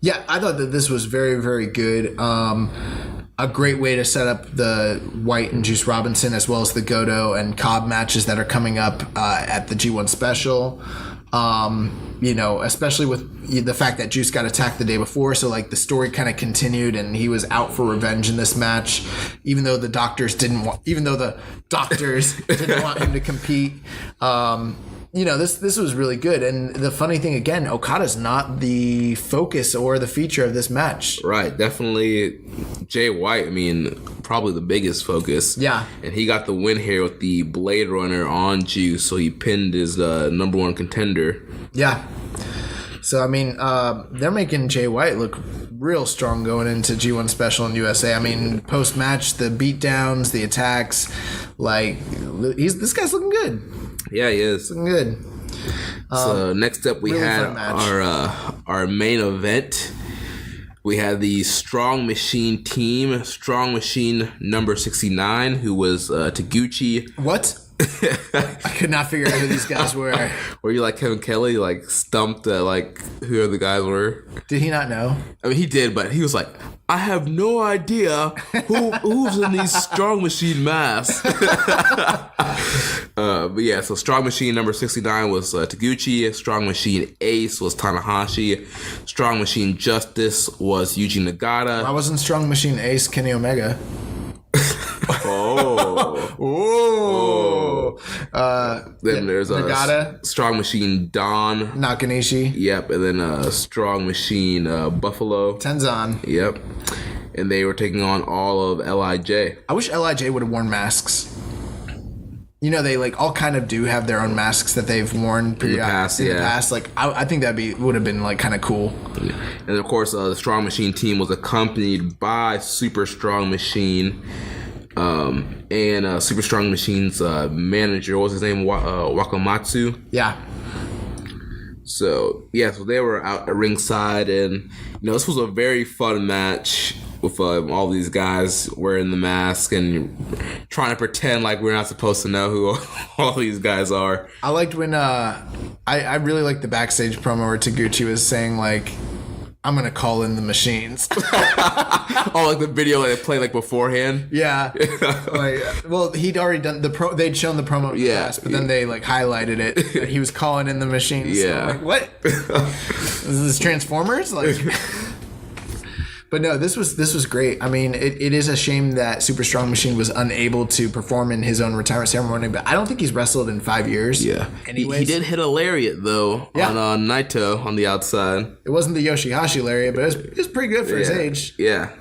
Speaker 5: Yeah, I thought that this was very, very good. A great way to set up the White and Juice Robinson as well as the Goto and Cobb matches that are coming up at the G1 special. Especially with the fact that Juice got attacked the day before, so like the story kind of continued, and he was out for revenge in this match, even though the doctors didn't want him to compete. This was really good. And the funny thing, again, Okada's not the focus or the feature of this match.
Speaker 4: Right, definitely Jay White, probably the biggest focus.
Speaker 5: Yeah.
Speaker 4: And he got the win here with the Blade Runner on Juice, so he pinned his number one contender.
Speaker 5: Yeah. So, they're making Jay White look real strong going into G1 Special in USA. Post-match, the beatdowns, the attacks, this guy's looking good.
Speaker 4: Yeah, he is.
Speaker 5: Looking good.
Speaker 4: So next up we
Speaker 5: really
Speaker 4: had our main event. We had the Strong Machine team, Strong Machine number 69, who was Taguchi.
Speaker 5: What? I could not figure out who these guys were.
Speaker 4: Were you like Kevin Kelly, stumped at who the guys were?
Speaker 5: Did he not know?
Speaker 4: He did, but he was like, I have no idea who's in these Strong Machine masks. But yeah, so Strong Machine number 69 was Taguchi. Strong Machine Ace was Tanahashi. Strong Machine Justice was Yuji Nagata.
Speaker 5: I wasn't Strong Machine Ace Kenny Omega.
Speaker 4: Then there's
Speaker 5: Nagata.
Speaker 4: Strong Machine Don
Speaker 5: Nakanishi.
Speaker 4: Yep, and then Strong Machine Buffalo
Speaker 5: Tenzan.
Speaker 4: Yep, and they were taking on all of LIJ.
Speaker 5: I wish LIJ would have worn masks. They all kind of do have their own masks that they've worn in the past. I think would have been kind of cool.
Speaker 4: And of course, the Strong Machine team was accompanied by Super Strong Machine. And Super Strong Machine's manager, what was his name? Wakamatsu.
Speaker 5: Yeah.
Speaker 4: So they were out at ringside, and this was a very fun match with all these guys wearing the mask and trying to pretend like we're not supposed to know who all these guys are.
Speaker 5: I liked when I really liked the backstage promo where Taguchi was saying I'm gonna call in the machines.
Speaker 4: The video they played beforehand.
Speaker 5: Yeah. He'd already done they'd shown the promo in the past, but then they highlighted it that he was calling in the machines.
Speaker 4: Yeah.
Speaker 5: So what? Is this Transformers? But no, this was great. It is a shame that Super Strong Machine was unable to perform in his own retirement ceremony, but I don't think he's wrestled in 5 years.
Speaker 4: Yeah.
Speaker 5: Anyways.
Speaker 4: He did hit a lariat, though, on Naito on the outside.
Speaker 5: It wasn't the Yoshihashi lariat, but it was pretty good for his age.
Speaker 4: Yeah.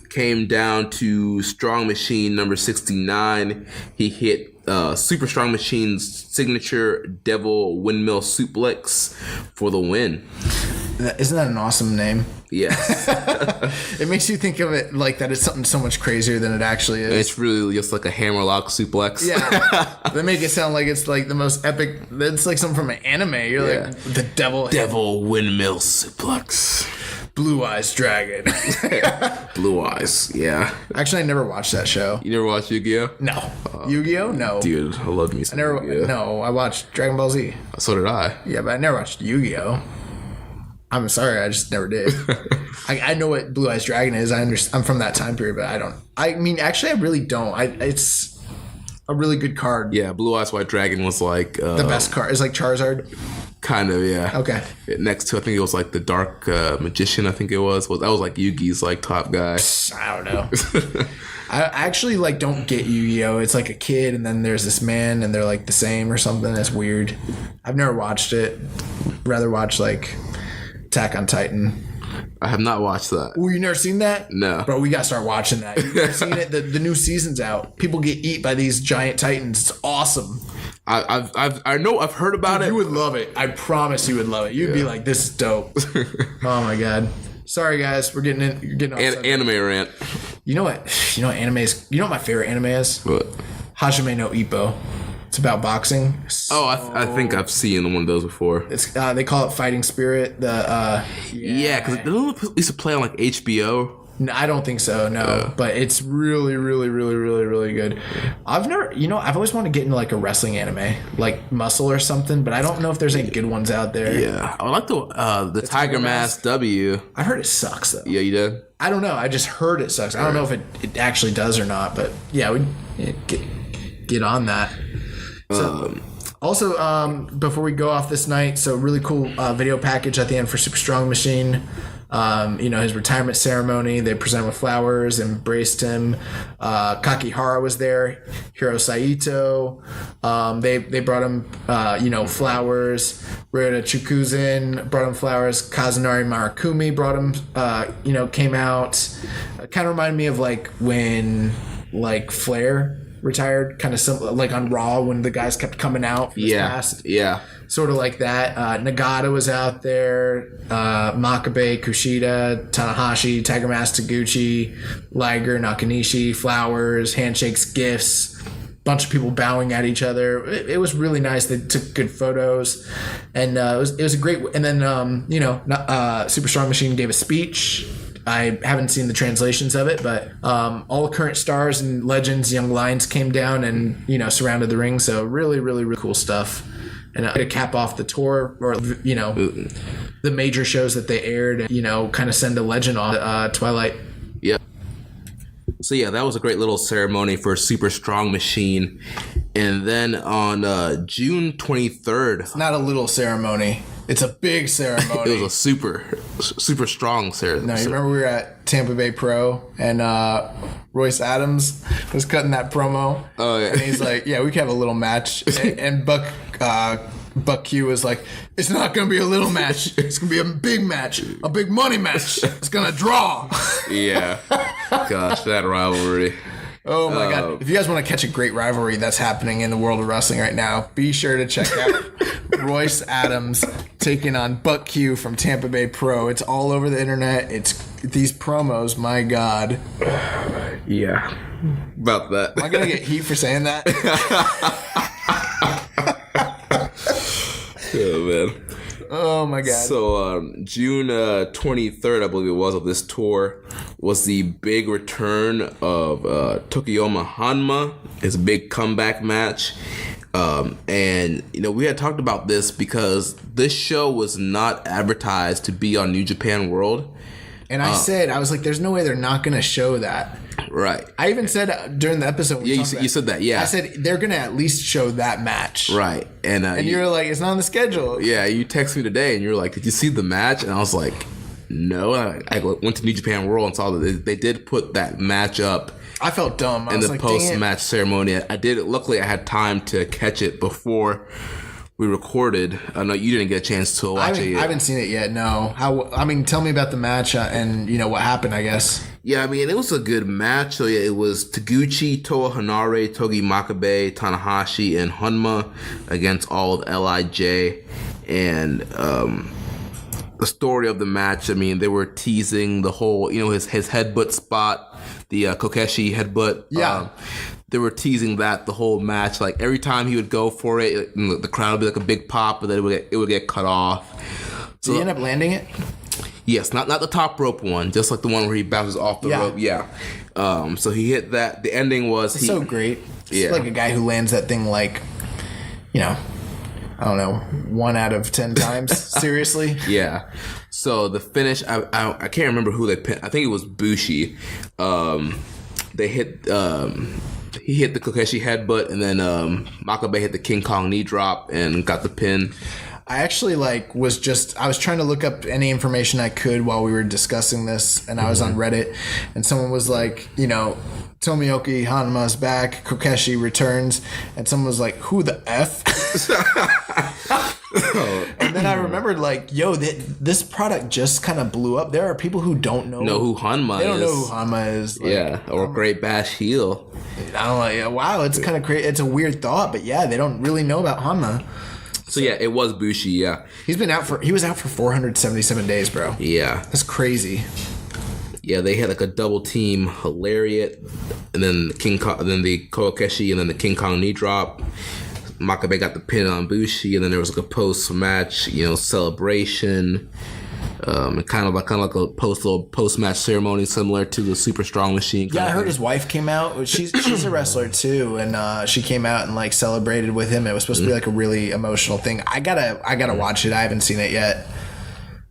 Speaker 4: Came down to Strong Machine number 69. He hit Super Strong Machine's signature Devil Windmill Suplex for the win.
Speaker 5: Isn't that an awesome name?
Speaker 4: Yes.
Speaker 5: It makes you think of it like that it's something so much crazier than it actually is.
Speaker 4: It's really just like a hammerlock suplex.
Speaker 5: Yeah. They make it sound like it's the most epic. It's like something from an anime. You're like, the Devil
Speaker 4: Windmill Suplex.
Speaker 5: Blue Eyes Dragon.
Speaker 4: Blue Eyes, yeah.
Speaker 5: Actually, I never watched that show.
Speaker 4: You never watched Yu-Gi-Oh?
Speaker 5: No. Yu-Gi-Oh? No.
Speaker 4: Dude, I love me some Yu-Gi-Oh.
Speaker 5: No, I watched Dragon Ball Z.
Speaker 4: So did I.
Speaker 5: Yeah, but I never watched Yu-Gi-Oh. I'm sorry, I just never did. I know what Blue Eyes Dragon is. I'm from that time period, but I don't. Actually, I really don't. It's a really good card.
Speaker 4: Yeah, Blue Eyes White Dragon was
Speaker 5: the best card. It's like Charizard.
Speaker 4: Kind of, yeah.
Speaker 5: Okay.
Speaker 4: Next to, I think it was the Dark Magician, I think it was. That was Yugi's top guy.
Speaker 5: I don't know. I actually don't get Yu-Gi-Oh. It's a kid and then there's this man and they're the same or something. It's weird. I've never watched it. Rather watch Attack on Titan.
Speaker 4: I have not watched that.
Speaker 5: Oh, you never seen that?
Speaker 4: No.
Speaker 5: Bro, we gotta start watching that. You've never seen it? The new season's out. People get eat by these giant titans. It's awesome.
Speaker 4: I've heard about it.
Speaker 5: You would love it. I promise you would love it. You'd be like, this is dope. Oh my god. Sorry guys, we're getting in. You're getting off
Speaker 4: anime rant.
Speaker 5: You know what? Anime is. You know what my favorite anime is?
Speaker 4: What?
Speaker 5: Hajime no Ippo. It's about boxing.
Speaker 4: I think I've seen one of those before.
Speaker 5: It's they call it Fighting Spirit.
Speaker 4: Because they used to play on HBO.
Speaker 5: No, I don't think so. No, but it's really, really, really, really, really good. I've always wanted to get into like a wrestling anime, like Muscle or something, but I don't know if there's any good ones out there.
Speaker 4: Yeah, I like the Tiger Mask W.
Speaker 5: I heard it sucks though.
Speaker 4: Yeah, you did?
Speaker 5: I don't know. I just heard it sucks. I don't know if it actually does or not, but yeah, we get on that. So, also, before we go off this night, so really cool video package at the end for Super Strong Machine. His retirement ceremony, they presented with flowers, embraced him. Kakihara was there, Hiro Saito. They brought him, flowers. Ryota Chukuzin brought him flowers. Kazunari Marakumi brought him, came out. Kind of reminded me of like when like Flair retired, kind of like on Raw when the guys kept coming out from his past.
Speaker 4: Yeah.
Speaker 5: Sort of like that. Nagata was out there. Makabe, Kushida, Tanahashi, Tiger Mask, Taguchi, Liger, Nakanishi, flowers, handshakes, gifts. Bunch of people bowing at each other. It was really nice. They took good photos, and it was a great. And then Super Strong Machine gave a speech. I haven't seen the translations of it, but all the current stars and legends, young lions came down and surrounded the ring. So really, really, really cool stuff. And to cap off the tour, or the major shows that they aired, kind of send a legend off Twilight.
Speaker 4: Yeah. So yeah, that was a great little ceremony for Super Strong Machine. And then on June 23rd,
Speaker 5: it's not a little ceremony. It's a big ceremony.
Speaker 4: It was a super strong ceremony.
Speaker 5: No, you remember we were at Tampa Bay Pro and Royce Adams was cutting that promo.
Speaker 4: Oh yeah.
Speaker 5: And he's like, yeah, we can have a little match. And Buck Q was like, it's not going to be a little match. It's going to be a big match. A big money match. It's going to draw.
Speaker 4: Yeah. Gosh, that rivalry.
Speaker 5: Oh my God. If you guys want to catch a great rivalry that's happening in the world of wrestling right now, be sure to check out Royce Adams taking on Buck Q from Tampa Bay Pro. It's all over the internet. It's these promos, my God.
Speaker 4: Yeah. About that.
Speaker 5: Am I going to get heat for saying that?
Speaker 4: Oh, man.
Speaker 5: Oh my God.
Speaker 4: So June 23rd, I believe it was, of this tour was the big return of Tomoaki Honma. It's a big comeback match. And we had talked about this because this show was not advertised to be on New Japan World.
Speaker 5: And I was like, there's no way they're not going to show that.
Speaker 4: Right.
Speaker 5: I even said during the episode.
Speaker 4: You said that, yeah.
Speaker 5: I said, they're going to at least show that match.
Speaker 4: Right. And
Speaker 5: you're like, it's not on the schedule.
Speaker 4: Yeah, you texted me today and you were like, did you see the match? And I was like, no. I went to New Japan World and saw that they did put that match up.
Speaker 5: I felt dumb.
Speaker 4: In the post-match ceremony. I did it. Luckily, I had time to catch it before we recorded. I know you didn't get a chance to watch it yet.
Speaker 5: I haven't seen it yet, no. Tell me about the match and what happened, I guess.
Speaker 4: Yeah, it was a good match. So, yeah, it was Taguchi, Toa Hanare, Togi Makabe, Tanahashi, and Honma against all of LIJ. And the story of the match, they were teasing the whole, his headbutt spot, the Kokeshi headbutt.
Speaker 5: Yeah.
Speaker 4: They were teasing that the whole match. Like, every time he would go for it, the crowd would be like a big pop, but then it would get cut off.
Speaker 5: So, did he end up landing it?
Speaker 4: Yes, not the top rope one, just like the one where he bounces off the rope. Yeah. So he hit that. The ending was
Speaker 5: so great. It's like a guy who lands that thing like, I don't know, 1 out of 10 times. Seriously.
Speaker 4: Yeah. So the finish, I can't remember who they pinned. I think it was Bushi. They hit. He hit the Kokeshi headbutt, and then Makabe hit the King Kong knee drop and got the pin.
Speaker 5: I actually I was trying to look up any information I could while we were discussing this, and I was on Reddit, and someone was like, Tomoaki Honma's back, Kokeshi returns, and someone was like, who the F? And then I remembered, this product just kind of blew up. There are people who don't know
Speaker 4: who Honma is.
Speaker 5: They don't know who Honma is.
Speaker 4: Or Great Bash Heel.
Speaker 5: I'm like, wow, it's kind of crazy. It's a weird thought, but yeah, they don't really know about Honma.
Speaker 4: So yeah, it was Bushi, yeah.
Speaker 5: He was out for 477 days, bro.
Speaker 4: Yeah.
Speaker 5: That's crazy.
Speaker 4: Yeah, they had a double team lariat, and then the Kokeshi, and then the King Kong knee drop. Makabe got the pin on Bushi, and then there was a post-match, celebration. kind of like a post match ceremony similar to the Super Strong Machine.
Speaker 5: Yeah, I heard his wife came out. She's a wrestler too, and she came out and like celebrated with him. It was supposed to be like a really emotional thing. I gotta watch it. I haven't seen it yet.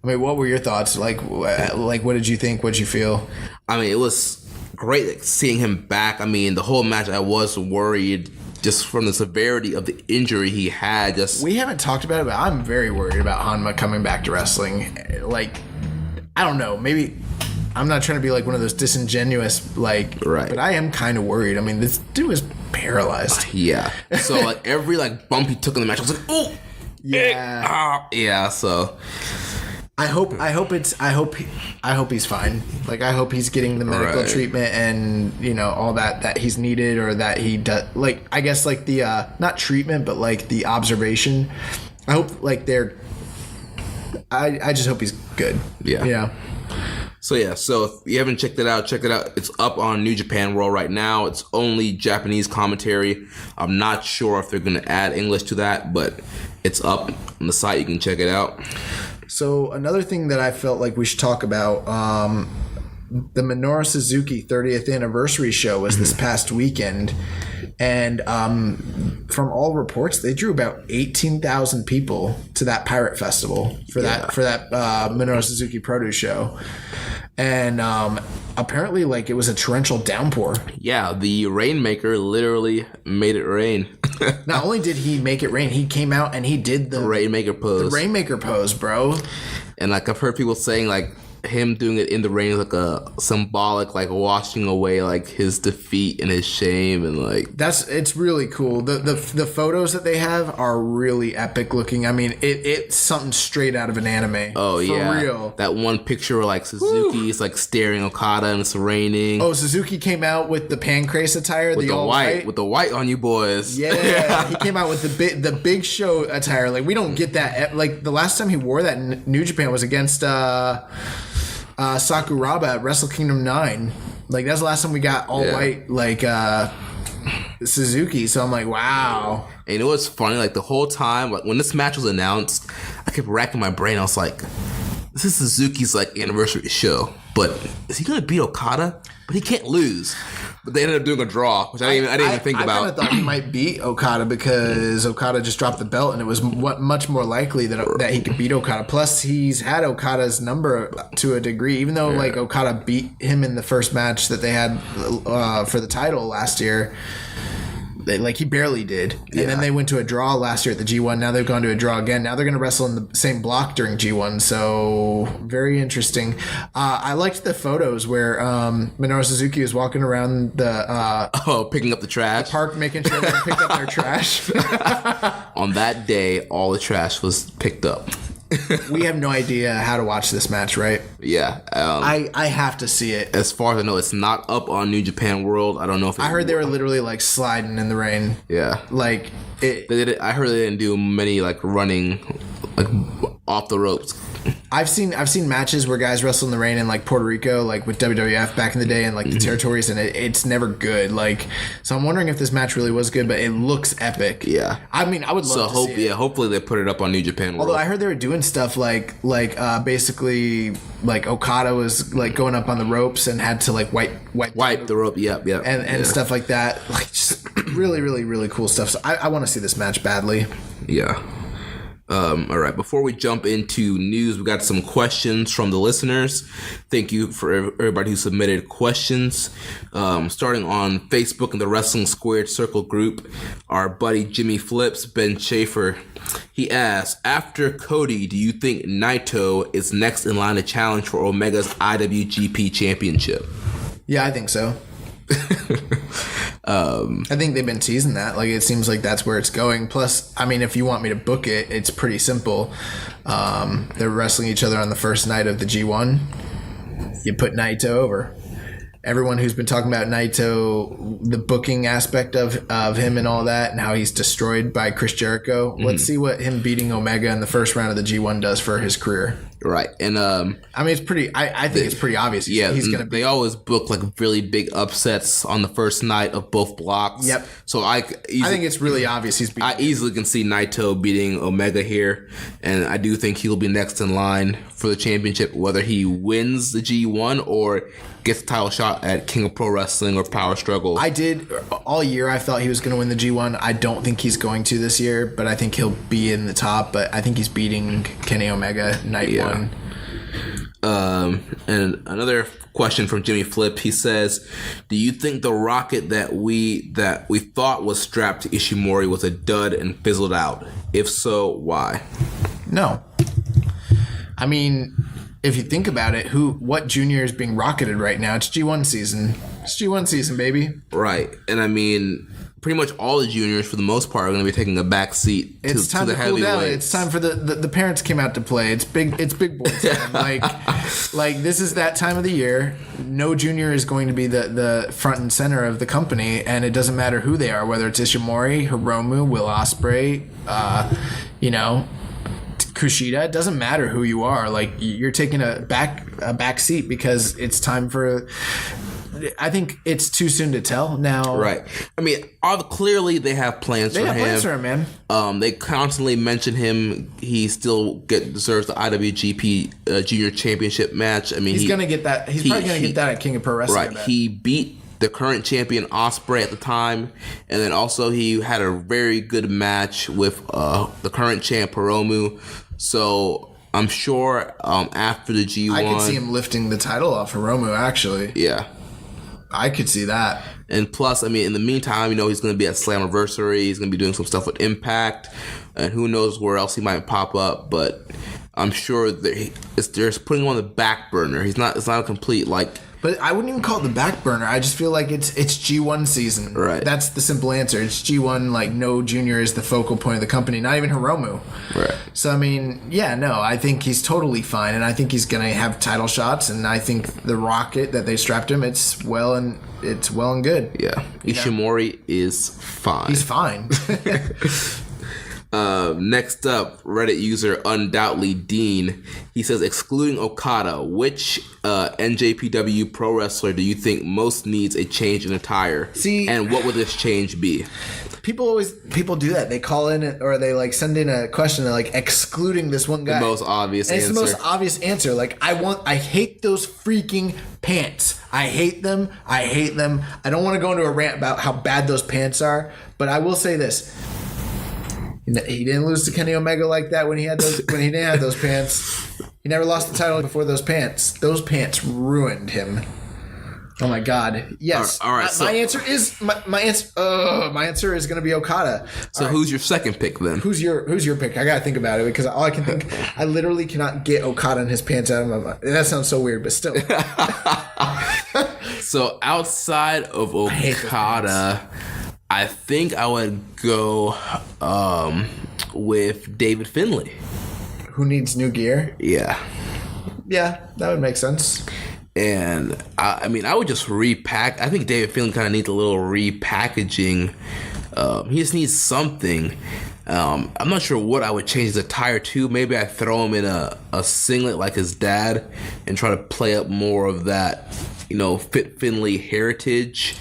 Speaker 5: I mean, what were your thoughts? Like what did you think? What did you feel?
Speaker 4: I mean, it was great seeing him back. I mean, the whole match, I was worried just from the severity of the injury he had. We
Speaker 5: haven't talked about it, but I'm very worried about Honma coming back to wrestling. Like, I don't know. Maybe I'm not trying to be like one of those disingenuous, like,
Speaker 4: right.
Speaker 5: But I am kind of worried. I mean, this dude is paralyzed.
Speaker 4: Yeah. So like every like bump he took in the match, I was like, oh,
Speaker 5: yeah,
Speaker 4: yeah. So.
Speaker 5: I hope he's fine. Like, I hope he's getting the medical treatment and, you know, all that he's needed, or that he does, like, I guess like the not treatment, but like the observation. I hope like I just hope he's good.
Speaker 4: Yeah.
Speaker 5: Yeah.
Speaker 4: So if you haven't checked it out, check it out. It's up on New Japan World right now. It's only Japanese commentary. I'm not sure if they're going to add English to that, but it's up on the site. You can check it out.
Speaker 5: So another thing that I felt like we should talk about, the Minoru Suzuki 30th anniversary show was this past weekend, and from all reports, they drew about 18,000 people to that Pirate Festival for that Minoru Suzuki produce show. And apparently, like, it was a torrential downpour.
Speaker 4: Yeah, the Rainmaker literally made it rain.
Speaker 5: Not only did he make it rain, he came out and he did the
Speaker 4: Rainmaker pose.
Speaker 5: The Rainmaker pose, bro.
Speaker 4: And like I've heard people saying, like, him doing it in the rain is like a symbolic, like, washing away like his defeat and his shame, and like
Speaker 5: it's really cool. The photos that they have are really epic looking. I mean, it's something straight out of an anime.
Speaker 4: Oh yeah,
Speaker 5: for real.
Speaker 4: That one picture where like Suzuki's like staring Okada and it's raining.
Speaker 5: Oh, Suzuki came out with the Pancrase attire,
Speaker 4: with the white with the white on you boys.
Speaker 5: Yeah, he came out with the Big Show attire. Like, we don't get that. Like, the last time he wore that in New Japan was against Sakuraba at Wrestle Kingdom 9. Like, that's the last time we got all white, like, Suzuki. So I'm like, wow.
Speaker 4: And you know what's funny? Like, the whole time, like, when this match was announced, I kept racking my brain. I was like, this is Suzuki's, like, anniversary show, but is he gonna beat Okada? But he can't lose. But they ended up doing a draw, which I didn't even think about.
Speaker 5: I kind of thought he might beat Okada because Okada just dropped the belt, and it was much more likely that he could beat Okada. Plus, he's had Okada's number to a degree, even though like Okada beat him in the first match that they had for the title last year. Like, he barely did. And then they went to a draw last year at the G1. Now they've gone to a draw again. Now they're going to wrestle in the same block during G1. So, very interesting. I liked the photos where Minoru Suzuki was walking around the...
Speaker 4: picking up the trash.
Speaker 5: The park, making sure they picked up their trash.
Speaker 4: On that day, all the trash was picked up.
Speaker 5: We have no idea how to watch this match, right?
Speaker 4: Yeah.
Speaker 5: I have to see it.
Speaker 4: As far as I know, it's not up on New Japan World. I don't know if
Speaker 5: I heard they were literally like sliding in the rain.
Speaker 4: Yeah.
Speaker 5: Like,
Speaker 4: I heard they didn't do many like running like off the ropes.
Speaker 5: I've seen matches where guys wrestle in the rain in like Puerto Rico, like with WWF back in the day, and like the territories, and it's never good. Like, so I'm wondering if this match really was good, but it looks epic.
Speaker 4: Yeah,
Speaker 5: I mean, I would love to see it.
Speaker 4: Hopefully they put it up on New Japan World.
Speaker 5: Although I heard they were doing stuff like basically like Okada was like going up on the ropes and had to like wipe
Speaker 4: the rope. Yep.
Speaker 5: And stuff like that. Like, just really, really, really cool stuff. So I want to see this match badly.
Speaker 4: Yeah. All right, before we jump into news, we got some questions from the listeners. Thank you for everybody who submitted questions. Starting on Facebook in the Wrestling Squared Circle group, our buddy Jimmy Flips, Ben Schaefer, he asked, after Cody, do you think Naito is next in line to challenge for Omega's IWGP Championship?
Speaker 5: Yeah, I think so. I think they've been teasing that. Like, it seems like that's where it's going. Plus, I mean, if you want me to book it, it's pretty simple. They're wrestling each other on the first night of the G1. You put Naito over. Everyone who's been talking about Naito, the booking aspect of him and all that, and how he's destroyed by Chris Jericho. Let's see what him beating Omega in the first round of the G1 does for his career.
Speaker 4: Right. And
Speaker 5: I mean, it's pretty. I think it's pretty obvious. He's going to be.
Speaker 4: They always book like really big upsets on the first night of both blocks.
Speaker 5: Yep.
Speaker 4: So I
Speaker 5: think it's really obvious.
Speaker 4: I easily can see Naito beating Omega here, and I do think he'll be next in line for the championship, whether he wins the G1 or gets a title shot at King of Pro Wrestling or Power Struggle.
Speaker 5: I did all year. I thought he was going to win the G1. I don't think he's going to this year, but I think he'll be in the top. But I think he's beating Kenny Omega night one.
Speaker 4: And another question from Jimmy Flip. He says, "Do you think the rocket that we thought was strapped to Ishimori was a dud and fizzled out? If so, why?"
Speaker 5: No. I mean, if you think about it, what junior is being rocketed right now? It's G1 season. It's G1 season, baby.
Speaker 4: Right. And I mean, pretty much all the juniors, for the most part, are going to be taking a back seat to the heavyweights.
Speaker 5: It's time for the parents came out to play. It's big boy time. like this is that time of the year. No junior is going to be the front and center of the company, and it doesn't matter who they are, whether it's Ishimori, Hiromu, Will Ospreay, Kushida. It doesn't matter who you are. Like, you're taking a back seat because it's time for. I think it's too soon to tell now.
Speaker 4: Right. I mean, clearly they have plans for him. They have
Speaker 5: plans for him, man.
Speaker 4: They constantly mention him. He still deserves the IWGP Junior Championship match. I mean,
Speaker 5: he's going to get that. He's probably going to get that at King of Pro Wrestling.
Speaker 4: Right. He beat the current champion Ospreay at the time, and then also he had a very good match with the current champ Hiromu. So I'm sure after the G1,
Speaker 5: I could see him lifting the title off Hiromu. Actually,
Speaker 4: yeah.
Speaker 5: I could see that.
Speaker 4: And plus, I mean, in the meantime, he's going to be at Slammiversary. He's going to be doing some stuff with Impact. And who knows where else he might pop up. But I'm sure they're putting him on the back burner. It's not a complete,
Speaker 5: But I wouldn't even call it the back burner. I just feel like it's G1 season.
Speaker 4: Right.
Speaker 5: That's the simple answer. It's G1, no junior is the focal point of the company, not even Hiromu.
Speaker 4: Right.
Speaker 5: So, I mean, I think he's totally fine, and I think he's going to have title shots, and I think the rocket that they strapped him, it's well and good.
Speaker 4: Yeah. Ishimori is fine.
Speaker 5: He's fine.
Speaker 4: Next up, Reddit user Undoubtedly Dean. He says, excluding Okada, which NJPW pro wrestler do you think most needs a change in attire? And what would this change be?
Speaker 5: People do that. They call in or they send in a question. They're excluding this one guy.
Speaker 4: The most obvious
Speaker 5: answer.
Speaker 4: It's
Speaker 5: the most obvious answer. I hate those freaking pants. I hate them. I don't want to go into a rant about how bad those pants are, but I will say this. He didn't lose to Kenny Omega like that when he didn't have those pants. He never lost the title before those pants. Those pants ruined him. Oh my God! Yes.
Speaker 4: All right.
Speaker 5: My answer is my answer is going to be Okada.
Speaker 4: So who's your second pick then?
Speaker 5: Who's your pick? I gotta think about it because all I can think, I literally cannot get Okada and his pants out of my mind. That sounds so weird, but still.
Speaker 4: So outside of Okada, I think I would go with David Finlay.
Speaker 5: Who needs new gear?
Speaker 4: Yeah.
Speaker 5: Yeah, that would make sense.
Speaker 4: And I mean, I would just repack. I think David Finlay kind of needs a little repackaging. He just needs something. I'm not sure what I would change his attire to. Maybe I throw him in a singlet like his dad and try to play up more of that, Fit Finlay heritage.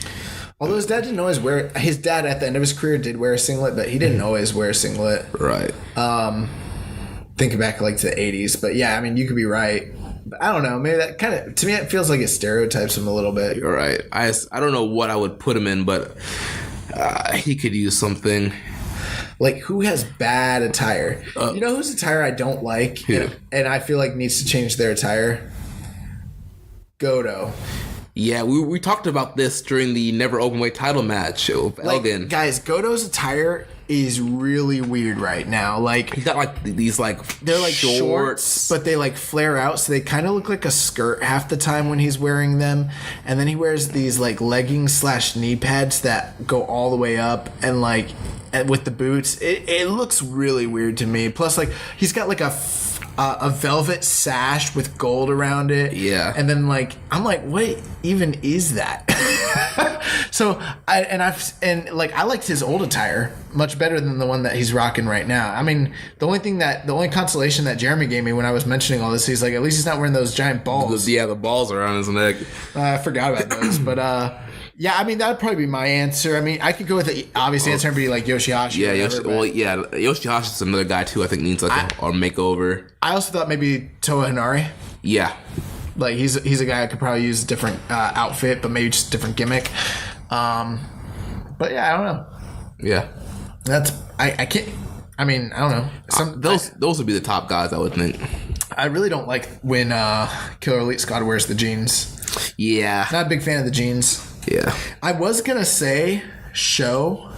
Speaker 5: Although his dad didn't always wear. His dad at the end of his career did wear a singlet, but he didn't always wear a singlet.
Speaker 4: Right.
Speaker 5: Thinking back to the 80s, but yeah, I mean, you could be right. But I don't know. Maybe that kind of, to me, it feels like it stereotypes him a little bit.
Speaker 4: You're right. I don't know what I would put him in, but he could use something.
Speaker 5: Who has bad attire? Whose attire I don't like, and I feel like needs to change their attire? Goto.
Speaker 4: Yeah, we talked about this during the Never Openweight title match with Elgin.
Speaker 5: Guys, Goto's attire is really weird right now.
Speaker 4: He's got these
Speaker 5: they're shorts, but they flare out, so they kind of look like a skirt half the time when he's wearing them. And then he wears these leggings / knee pads that go all the way up, and with the boots, it looks really weird to me. Plus, he's got a velvet sash with gold around it.
Speaker 4: Yeah.
Speaker 5: And then I'm what even is that? So I liked his old attire much better than the one that he's rocking right now. I mean, the only consolation that Jeremy gave me when I was mentioning all this, he's like, at least he's not wearing those giant balls.
Speaker 4: The balls around his neck.
Speaker 5: I forgot about those, but yeah, I mean that would probably be my answer. I mean, I could go with the obvious answer and be like Yoshihashi.
Speaker 4: Yeah, Yoshihashi's another guy too. I think needs like a makeover.
Speaker 5: I also thought maybe Toa Hinari.
Speaker 4: Yeah.
Speaker 5: Like he's a guy I could probably use a different outfit, but maybe just a different gimmick. But yeah, I don't know.
Speaker 4: Yeah,
Speaker 5: that's I can't. I mean, I don't know.
Speaker 4: Those would be the top guys, I would think.
Speaker 5: I really don't like when Killer Elite Scott wears the jeans.
Speaker 4: Yeah,
Speaker 5: not a big fan of the jeans.
Speaker 4: Yeah,
Speaker 5: I was gonna say Show.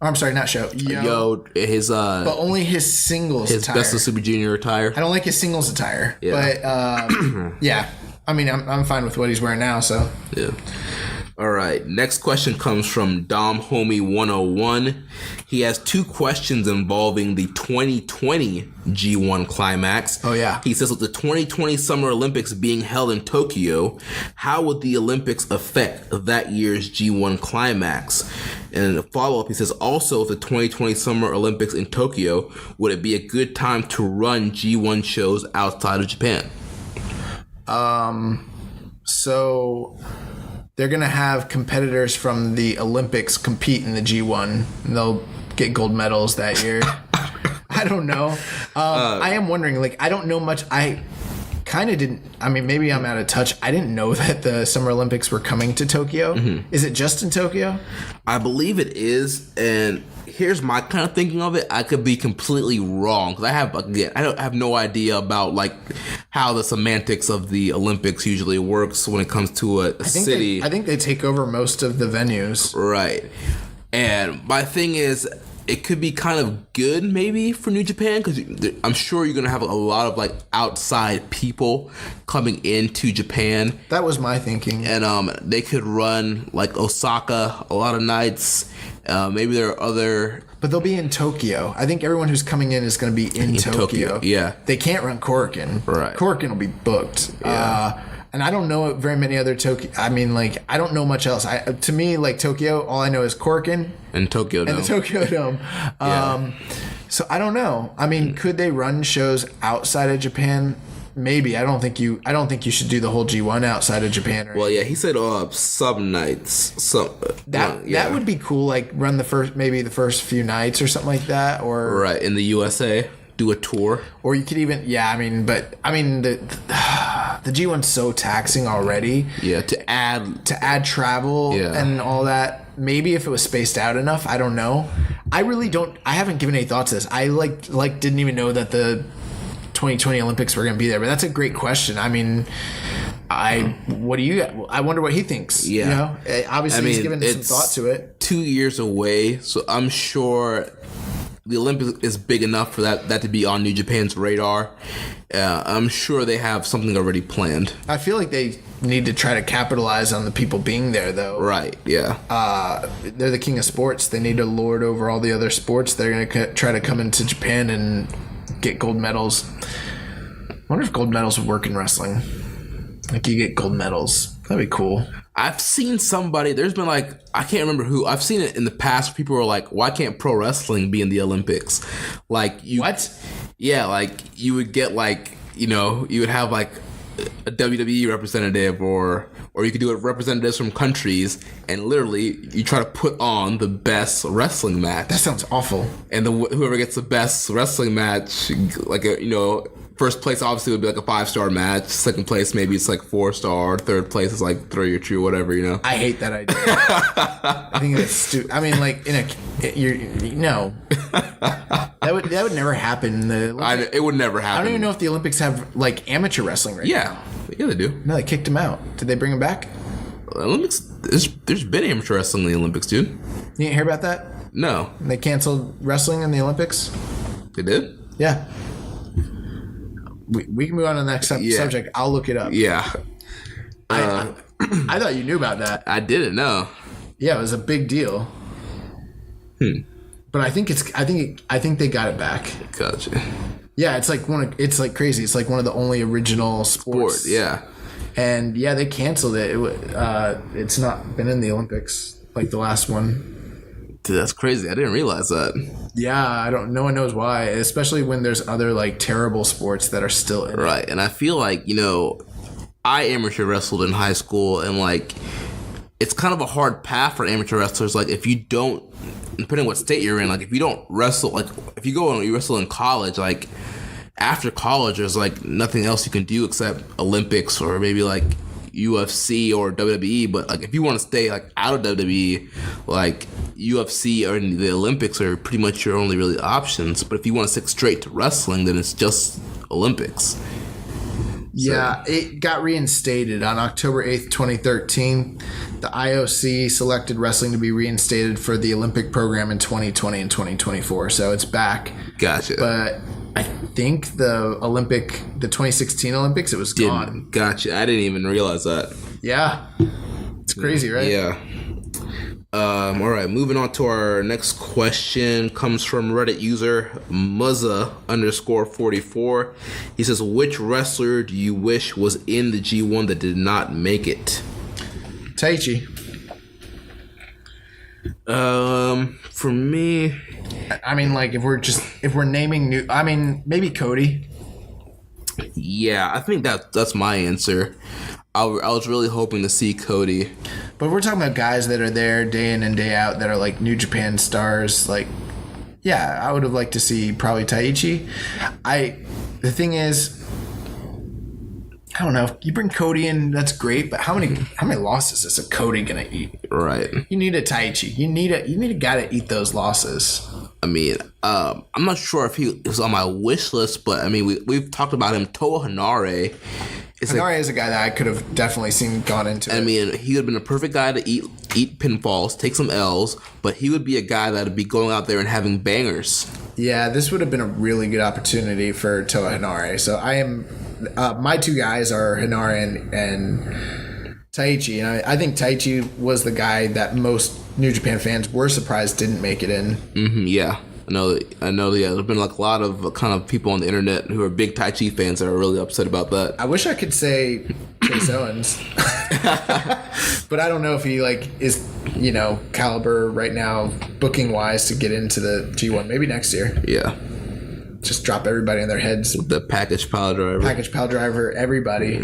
Speaker 5: I'm sorry, not Show.
Speaker 4: His
Speaker 5: but only his singles attire.
Speaker 4: Best of Super Junior attire.
Speaker 5: I don't like his singles attire.
Speaker 4: Yeah.
Speaker 5: But yeah. I mean, I'm fine with what he's wearing now, so.
Speaker 4: Yeah. All right. Next question comes from Dom Homie 101. He has 2 questions involving the 2020 G1 climax.
Speaker 5: Oh, yeah.
Speaker 4: He says, with the 2020 Summer Olympics being held in Tokyo, how would the Olympics affect that year's G1 climax? And in a follow-up, he says, also, with the 2020 Summer Olympics in Tokyo, would it be a good time to run G1 shows outside of Japan?
Speaker 5: So they're going to have competitors from the Olympics compete in the G1 and they'll get gold medals that year. I don't know. I am wondering, like, I don't know much. I kind of didn't. I mean, maybe I'm out of touch. I didn't know that the Summer Olympics were coming to Tokyo. Mm-hmm. Is it just in Tokyo?
Speaker 4: I believe it is. And here's my kind of thinking of it. I could be completely wrong because I have no idea about like how the semantics of the Olympics usually works when it comes to a city.
Speaker 5: I think they take over most of the venues.
Speaker 4: Right. And my thing is, it could be kind of good maybe for New Japan because I'm sure you're going to have a lot of like outside people coming into Japan.
Speaker 5: That was my thinking.
Speaker 4: And they could run like Osaka a lot of nights. Maybe there are other...
Speaker 5: But they'll be in Tokyo. I think everyone who's coming in is going to be in Tokyo.
Speaker 4: Yeah.
Speaker 5: They can't run Korakuen.
Speaker 4: Right.
Speaker 5: Korakuen will be booked.
Speaker 4: Yeah.
Speaker 5: And I don't know very many other Tokyo... I mean, like, I don't know much else. To me, like, Tokyo, all I know is Korakuen.
Speaker 4: And Tokyo Dome.
Speaker 5: And the Tokyo Dome. So I don't know. I mean, could they run shows outside of Japan? Maybe. I don't think you should do the whole G1 outside of Japan.
Speaker 4: Well, yeah, he said some nights.
Speaker 5: That would be cool. Like run the first few nights or something like that. Or
Speaker 4: right in the USA, do a tour.
Speaker 5: Or you could even the G1's so taxing already.
Speaker 4: Yeah, to add
Speaker 5: travel and all that. Maybe if it was spaced out enough, I don't know. I really don't. I haven't given any thought to this. I didn't even know that the 2020 Olympics were going to be there, but that's a great question. I mean, I wonder what he thinks.
Speaker 4: Yeah.
Speaker 5: You know? Obviously, he's given some thought to it.
Speaker 4: 2 years away, so I'm sure the Olympics is big enough for that to be on New Japan's radar. I'm sure they have something already planned.
Speaker 5: I feel like they need to try to capitalize on the people being there, though.
Speaker 4: Right, yeah.
Speaker 5: They're the king of sports. They need to lord over all the other sports. They're going to try to come into Japan and get gold medals. I wonder if gold medals would work in wrestling. Like you get gold medals. That'd be cool.
Speaker 4: I've seen somebody, there's been like, I can't remember who, I've seen it in the past. People were like, why can't pro wrestling be in the Olympics? Like you...
Speaker 5: What?
Speaker 4: Yeah, like you would get like, you would have like a WWE representative or you could do it representatives from countries and literally you try to put on the best wrestling match.
Speaker 5: That sounds awful.
Speaker 4: And whoever gets the best wrestling match, like first place obviously would be like a 5-star match. Second place maybe it's like 4-star. Third place is like 3 or 2, whatever,
Speaker 5: I hate that idea. I think it's stupid. I mean, like that would never happen.
Speaker 4: It would never happen.
Speaker 5: I don't even know if the Olympics have like amateur wrestling right now.
Speaker 4: Yeah, they do.
Speaker 5: No, they kicked him out. Did they bring him back?
Speaker 4: Olympics. There's been amateur wrestling in the Olympics, dude.
Speaker 5: You didn't hear about that?
Speaker 4: No.
Speaker 5: They canceled wrestling in the Olympics.
Speaker 4: They did?
Speaker 5: Yeah. We can move on to the next subject. I'll look it up.
Speaker 4: Yeah.
Speaker 5: I thought you knew about that.
Speaker 4: I didn't know.
Speaker 5: Yeah, it was a big deal. But I think they got it back.
Speaker 4: Gotcha.
Speaker 5: Yeah, it's like crazy. It's like one of the only original sports.
Speaker 4: Yeah.
Speaker 5: And yeah, they canceled it. It's not been in the Olympics like the last one.
Speaker 4: Dude, that's crazy. I didn't realize that.
Speaker 5: Yeah, no one knows why, especially when there's other like terrible sports that are still in it.
Speaker 4: Right. And I feel like, I amateur wrestled in high school, and like it's kind of a hard path for amateur wrestlers. Like if you don't, depending on what state you're in, like if you don't wrestle, like if you go and you wrestle in college, like after college there's like nothing else you can do except Olympics or maybe like UFC or WWE. But like if you want to stay like out of WWE, like UFC or the Olympics are pretty much your only really options. But if you want to stick straight to wrestling, then it's just Olympics.
Speaker 5: Yeah, it got reinstated on October 8th, 2013. The IOC selected wrestling to be reinstated for the Olympic program in 2020 and 2024. So it's back.
Speaker 4: Gotcha.
Speaker 5: But I think the 2016 Olympics, it was gone.
Speaker 4: Gotcha. I didn't even realize that. Yeah.
Speaker 5: It's crazy, right?
Speaker 4: Yeah. All right, moving on to our next question. Comes from Reddit user Muzza_44. He says, which wrestler do you wish was in the G1 that did not make it?
Speaker 5: Taichi.
Speaker 4: For me,
Speaker 5: I mean, like if we're naming new, I mean, maybe Cody.
Speaker 4: Yeah, I think that's my answer. I was really hoping to see Cody.
Speaker 5: But we're talking about guys that are there day in and day out that are like New Japan stars. Like, yeah, I would have liked to see probably Taichi. The thing is, I don't know. You bring Cody in, that's great. But how many losses is a Cody gonna eat?
Speaker 4: Right.
Speaker 5: You need a Taichi. You need a guy to eat those losses.
Speaker 4: I mean, I'm not sure if he was on my wish list, but I mean, we've talked about him. Toa Henare.
Speaker 5: Henare is a guy that I could have definitely seen gone into it.
Speaker 4: I mean, he would have been a perfect guy to eat pinfalls, take some L's, but he would be a guy that would be going out there and having bangers.
Speaker 5: Yeah, this would have been a really good opportunity for Toa Henare. So I am, my two guys are Henare and Taichi, and I think Taichi was the guy that most New Japan fans were surprised didn't make it in.
Speaker 4: Mm-hmm, yeah. I know. Yeah, there's been like a lot of kind of people on the internet who are big Tai Chi fans that are really upset about that.
Speaker 5: I wish I could say Chase Owens, but I don't know if he like is caliber right now booking wise to get into the G1. Maybe next year.
Speaker 4: Yeah.
Speaker 5: Just drop everybody on their heads.
Speaker 4: The package pile driver. Everybody.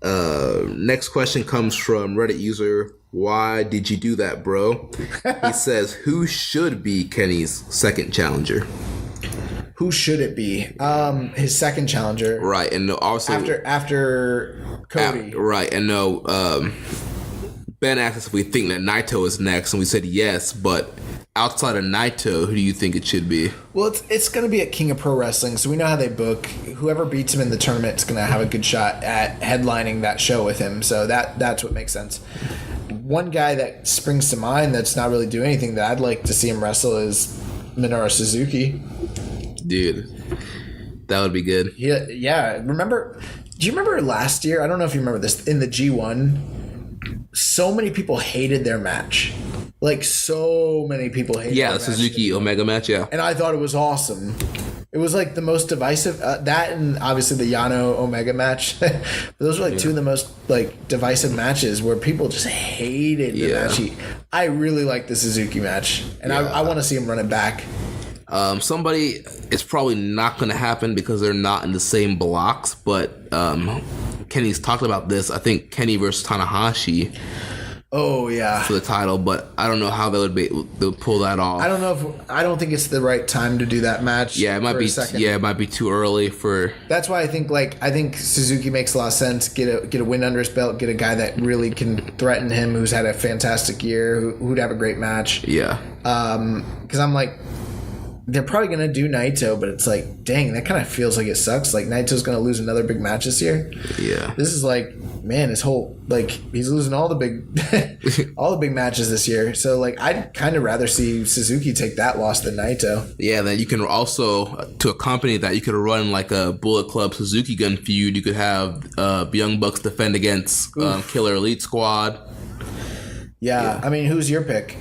Speaker 4: Next question comes from Reddit user, why did you do that, bro? He says, who should be Kenny's second challenger?
Speaker 5: Who should it be? His second challenger.
Speaker 4: Right, and also
Speaker 5: after Cody.
Speaker 4: Right, and Ben asked us if we think that Naito is next, and we said yes, but outside of Naito, who do you think it should be?
Speaker 5: Well, it's going to be at King of Pro Wrestling, so we know how they book. Whoever beats him in the tournament is going to have a good shot at headlining that show with him, so that's what makes sense. One guy that springs to mind that's not really doing anything that I'd like to see him wrestle is Minoru Suzuki.
Speaker 4: Dude, that would be good.
Speaker 5: Yeah. Do you remember last year? I don't know if you remember this. In the G1, so many people hated their match. Like, so many people hated their match.
Speaker 4: Yeah, the Suzuki Omega match, yeah.
Speaker 5: And I thought it was awesome. It was like the most divisive, that and obviously the Yano Omega match. But those were like two of the most like divisive matches where people just hated the match. I really like the Suzuki match, and I want to see him run it back.
Speaker 4: Somebody, it's probably not going to happen because they're not in the same blocks, but Kenny's talked about this. I think Kenny versus Tanahashi.
Speaker 5: Oh yeah,
Speaker 4: for the title, but I don't know how they'll pull that off.
Speaker 5: I don't think it's the right time to do that match.
Speaker 4: Yeah, it might be. Yeah, it might be too early for.
Speaker 5: That's why I think Suzuki makes a lot of sense. Get a win under his belt. Get a guy that really can threaten him, who's had a fantastic year, who'd have a great match.
Speaker 4: Yeah.
Speaker 5: Because I'm like, they're probably gonna do Naito, but it's like, dang, that kind of feels like it sucks. Like Naito's gonna lose another big match this year.
Speaker 4: Yeah.
Speaker 5: This is like, man, his whole he's losing all the big matches this year. So like, I'd kind of rather see Suzuki take that loss than Naito.
Speaker 4: Yeah. Then you can also, to accompany that, you could run like a Bullet Club Suzuki Gun feud. You could have Young Bucks defend against Killer Elite Squad.
Speaker 5: Yeah. I mean, who's your pick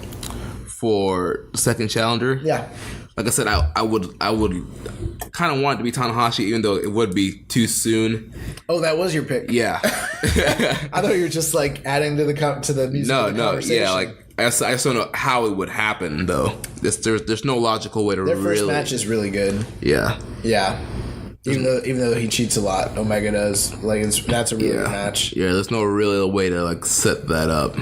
Speaker 4: for second challenger?
Speaker 5: Yeah.
Speaker 4: Like I said, I would kind of want it to be Tanahashi, even though it would be too soon.
Speaker 5: Oh, that was your pick.
Speaker 4: Yeah.
Speaker 5: I thought you were just like adding to the music.
Speaker 4: No, yeah, like I just don't know how it would happen though. There's no logical way to
Speaker 5: Their
Speaker 4: really.
Speaker 5: first match is really good.
Speaker 4: Yeah.
Speaker 5: Yeah. Even though he cheats a lot, Omega does. Like that's a really good match.
Speaker 4: Yeah, there's no real way to like set that up.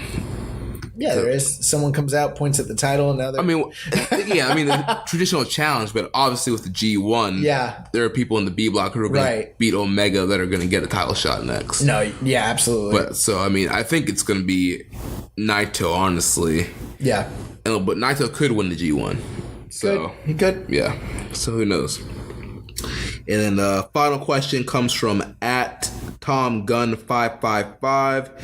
Speaker 5: Yeah, there is. Someone comes out, points at the title, and now they're...
Speaker 4: the traditional challenge, but obviously with the G1, there are people in the B block who are going to beat Omega that are going to get a title shot next.
Speaker 5: No, yeah, absolutely.
Speaker 4: But so, I think it's going to be Naito, honestly.
Speaker 5: Yeah.
Speaker 4: But Naito could win the G1. So
Speaker 5: he could.
Speaker 4: Yeah. So who knows? And then the final question comes from @TomGunn555.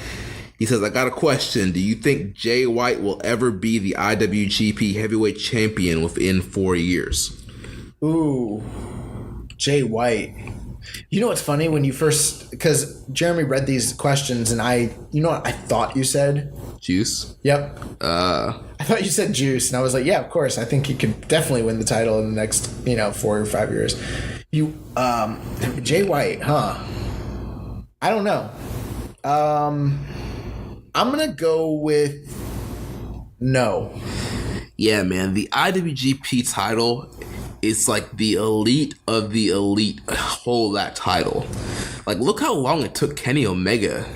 Speaker 4: He says, I got a question. Do you think Jay White will ever be the IWGP Heavyweight Champion within 4 years?
Speaker 5: Ooh, Jay White. You know what's funny? When you first... Because Jeremy read these questions, and you know what I thought you said?
Speaker 4: Juice?
Speaker 5: Yep. I thought you said Juice, and I was like, yeah, of course. I think he could definitely win the title in the next, 4 or 5 years. Jay White, huh? I don't know. I'm going to go with no.
Speaker 4: Yeah, man. The IWGP title is like the elite of the elite hold that title. Like, look how long it took Kenny Omega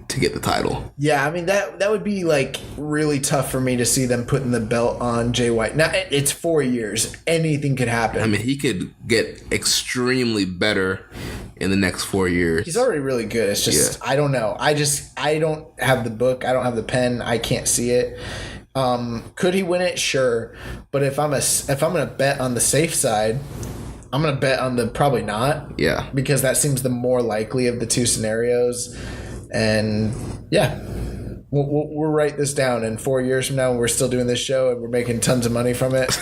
Speaker 4: to get the title.
Speaker 5: Yeah, I mean, that would be like really tough for me to see them putting the belt on Jay White. Now, it's 4 years. Anything could happen.
Speaker 4: I mean, he could get extremely better in the next 4 years.
Speaker 5: He's already really good. It's just, I don't know. I don't have the book. I don't have the pen. I can't see it. Could he win it? Sure. But if I'm going to bet on the safe side, I'm going to bet on the probably not.
Speaker 4: Yeah.
Speaker 5: Because that seems the more likely of the two scenarios. And yeah, we'll write this down. And 4 years from now, we're still doing this show and we're making tons of money from it.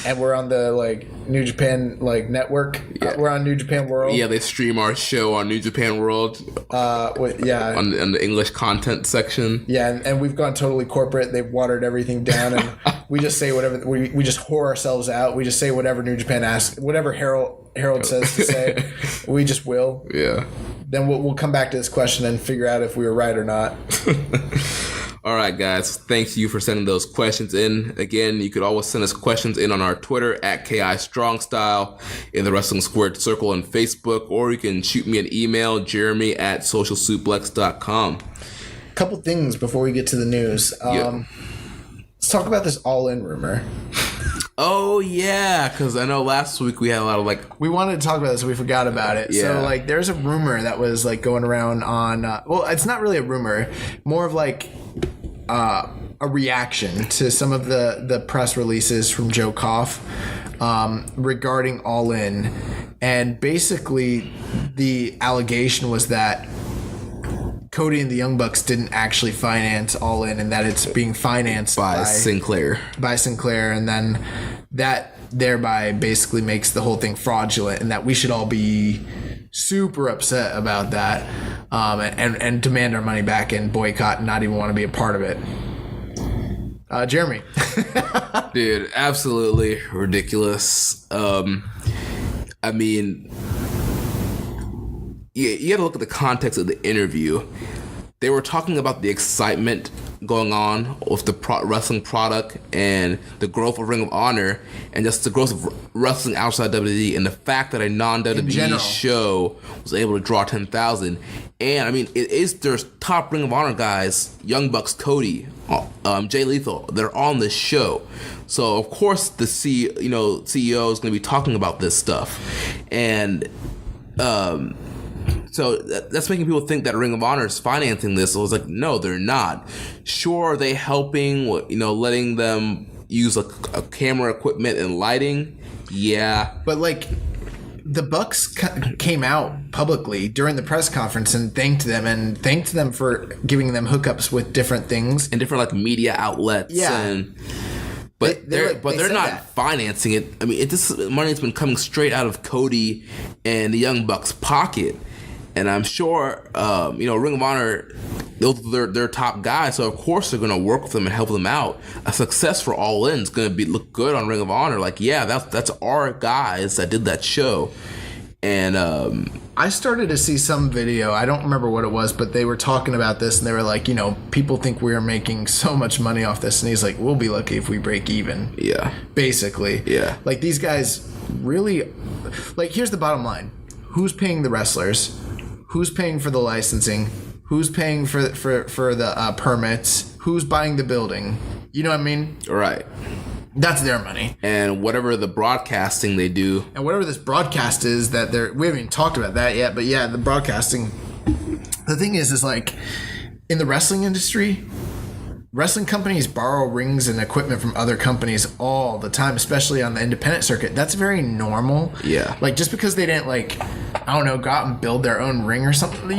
Speaker 5: And we're on the New Japan network.
Speaker 4: Yeah.
Speaker 5: We're on New Japan World.
Speaker 4: Yeah, they stream our show on New Japan World. On the English content section.
Speaker 5: Yeah, and we've gone totally corporate. They've watered everything down, and we just say whatever. We just whore ourselves out. We just say whatever New Japan asks, whatever Harold says to say. We just will.
Speaker 4: Yeah.
Speaker 5: Then we'll come back to this question and figure out if we were right or not.
Speaker 4: All right, guys. Thanks you for sending those questions in. Again, you could always send us questions in on our Twitter @KI Strong Style, in the Wrestling Squared Circle on Facebook, or you can shoot me an email, jeremy@socialsuplex.com.
Speaker 5: Couple things before we get to the news. Let's talk about this All In rumor.
Speaker 4: Oh, yeah, because I know last week we had a lot of
Speaker 5: we wanted to talk about this, so we forgot about it.
Speaker 4: Yeah.
Speaker 5: So, there's a rumor that was, going around on... it's not really a rumor. More of, a reaction to some of the press releases from Joe Koff regarding All In. And basically, the allegation was that Cody and the Young Bucks didn't actually finance All In, and that it's being financed
Speaker 4: by Sinclair.
Speaker 5: By Sinclair, and then that thereby basically makes the whole thing fraudulent, and that we should all be super upset about that, and demand our money back and boycott and not even want to be a part of it. Jeremy.
Speaker 4: Dude, absolutely ridiculous. I mean, you got to look at the context of the interview. They were talking about the excitement going on with the wrestling product and the growth of Ring of Honor and just the growth of wrestling outside WWE and the fact that a non-WWE show was able to draw 10,000. And I mean, it is their top Ring of Honor guys, Young Bucks, Cody, Jay Lethal. They're on the show. So of course the CEO is going to be talking about this stuff. And so that's making people think that Ring of Honor is financing this. So I was like, no, they're not. Sure, are they helping, letting them use a camera equipment and lighting? Yeah.
Speaker 5: But the Bucks came out publicly during the press conference and thanked them for giving them hookups with different things.
Speaker 4: And different media outlets.
Speaker 5: Yeah.
Speaker 4: But they're not financing it. I mean, this money's been coming straight out of Cody and the Young Bucks' pocket. And I'm sure, Ring of Honor those are their top guys, so of course they're gonna work with them and help them out. A success for All In is gonna look good on Ring of Honor. Like, yeah, that's our guys that did that show. And
Speaker 5: I started to see some video, I don't remember what it was, but they were talking about this and they were like, people think we're making so much money off this, and he's like, we'll be lucky if we break even.
Speaker 4: Yeah.
Speaker 5: Basically. Yeah. Like, these guys really, like, here's the bottom line. Who's paying the wrestlers? Who's paying for the licensing? Who's paying for the permits? Who's buying the building? You know what I mean?
Speaker 4: Right.
Speaker 5: That's their money.
Speaker 4: And whatever the broadcasting they do.
Speaker 5: And whatever this broadcast is that we haven't even talked about that yet, but yeah, the broadcasting. The thing is like, in the wrestling industry, wrestling companies borrow rings and equipment from other companies all the time, especially on the independent circuit. That's very normal.
Speaker 4: Yeah.
Speaker 5: Like, just because they didn't, like, I don't know, go out and build their own ring or something.
Speaker 4: They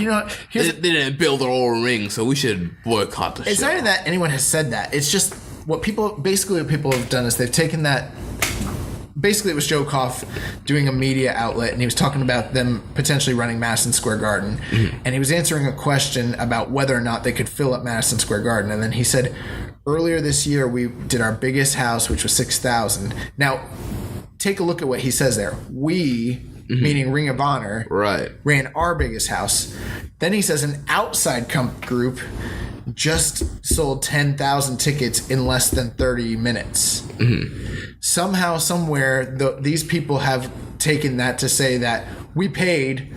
Speaker 4: didn't build their own ring, so we should boycott the show.
Speaker 5: It's not even that anyone has said that. It's just what people have done is they've taken that. Basically, it was Joe Koff doing a media outlet, and he was talking about them potentially running Madison Square Garden. Mm-hmm. And he was answering a question about whether or not they could fill up Madison Square Garden. And then he said, earlier this year, we did our biggest house, which was 6,000. Now, take a look at what he says there. We, meaning Ring of Honor, ran our biggest house. Then he says an outside group just sold 10,000 tickets in less than 30 minutes. Mm-hmm. Somehow, somewhere, these people have taken that to say that we paid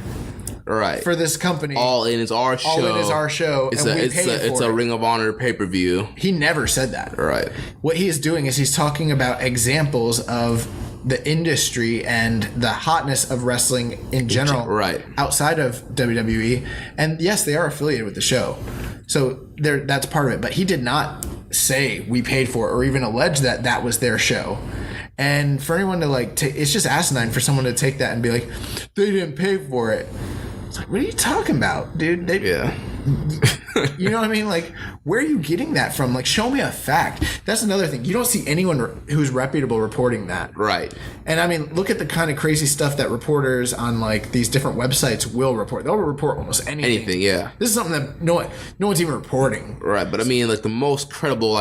Speaker 5: for this company. All In is our show. All In is our show,
Speaker 4: It's a Ring of Honor pay-per-view.
Speaker 5: He never said that.
Speaker 4: Right.
Speaker 5: What he is doing is he's talking about examples of the industry and the hotness of wrestling in general outside of WWE. And yes, they are affiliated with the show. So that's part of it. But he did not say we paid for it or even allege that that was their show. And for anyone to it's just asinine for someone to take that and be like, they didn't pay for it. It's like, what are you talking about, dude? You know what I mean? Like, where are you getting that from? Like, show me a fact. That's another thing. You don't see anyone who's reputable reporting that. Right. And I mean, look at the kind of crazy stuff that reporters on these different websites will report. They'll report almost anything. Anything, yeah. This is something that no one's even reporting.
Speaker 4: Right. But I mean, the most credible,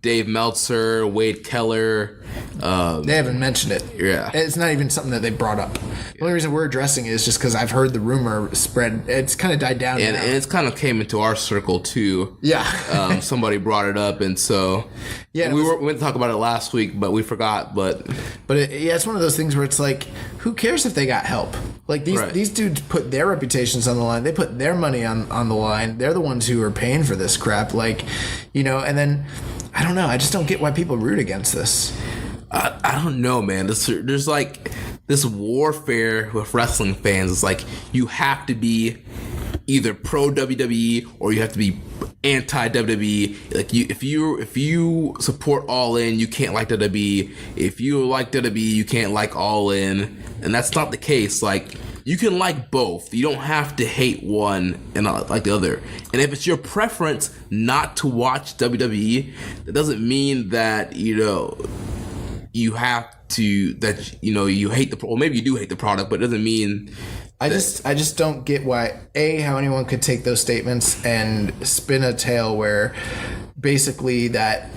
Speaker 4: Dave Meltzer, Wade Keller.
Speaker 5: They haven't mentioned it. Yeah. It's not even something that they brought up. The only reason we're addressing it is just because I've heard the rumor spread. It's kind of died down
Speaker 4: and it's kind of came into our circle, too. Yeah. Somebody brought it up, and so... Yeah, we went to talk about it last week, but we forgot, but...
Speaker 5: it's one of those things where it's like, who cares if they got help? These dudes put their reputations on the line. They put their money on the line. They're the ones who are paying for this crap. And then... I don't know. I just don't get why people root against this.
Speaker 4: I don't know, man. There's this warfare with wrestling fans. It's like you have to be either pro WWE or you have to be anti WWE. Like if you support All In, you can't like WWE. If you like WWE, you can't like All In, and that's not the case. You can like both. You don't have to hate one and not like the other. And if it's your preference not to watch WWE, that doesn't mean that, you have to, you hate the, or maybe you do hate the product, but it doesn't mean...
Speaker 5: I just don't get why, how anyone could take those statements and spin a tale where basically that...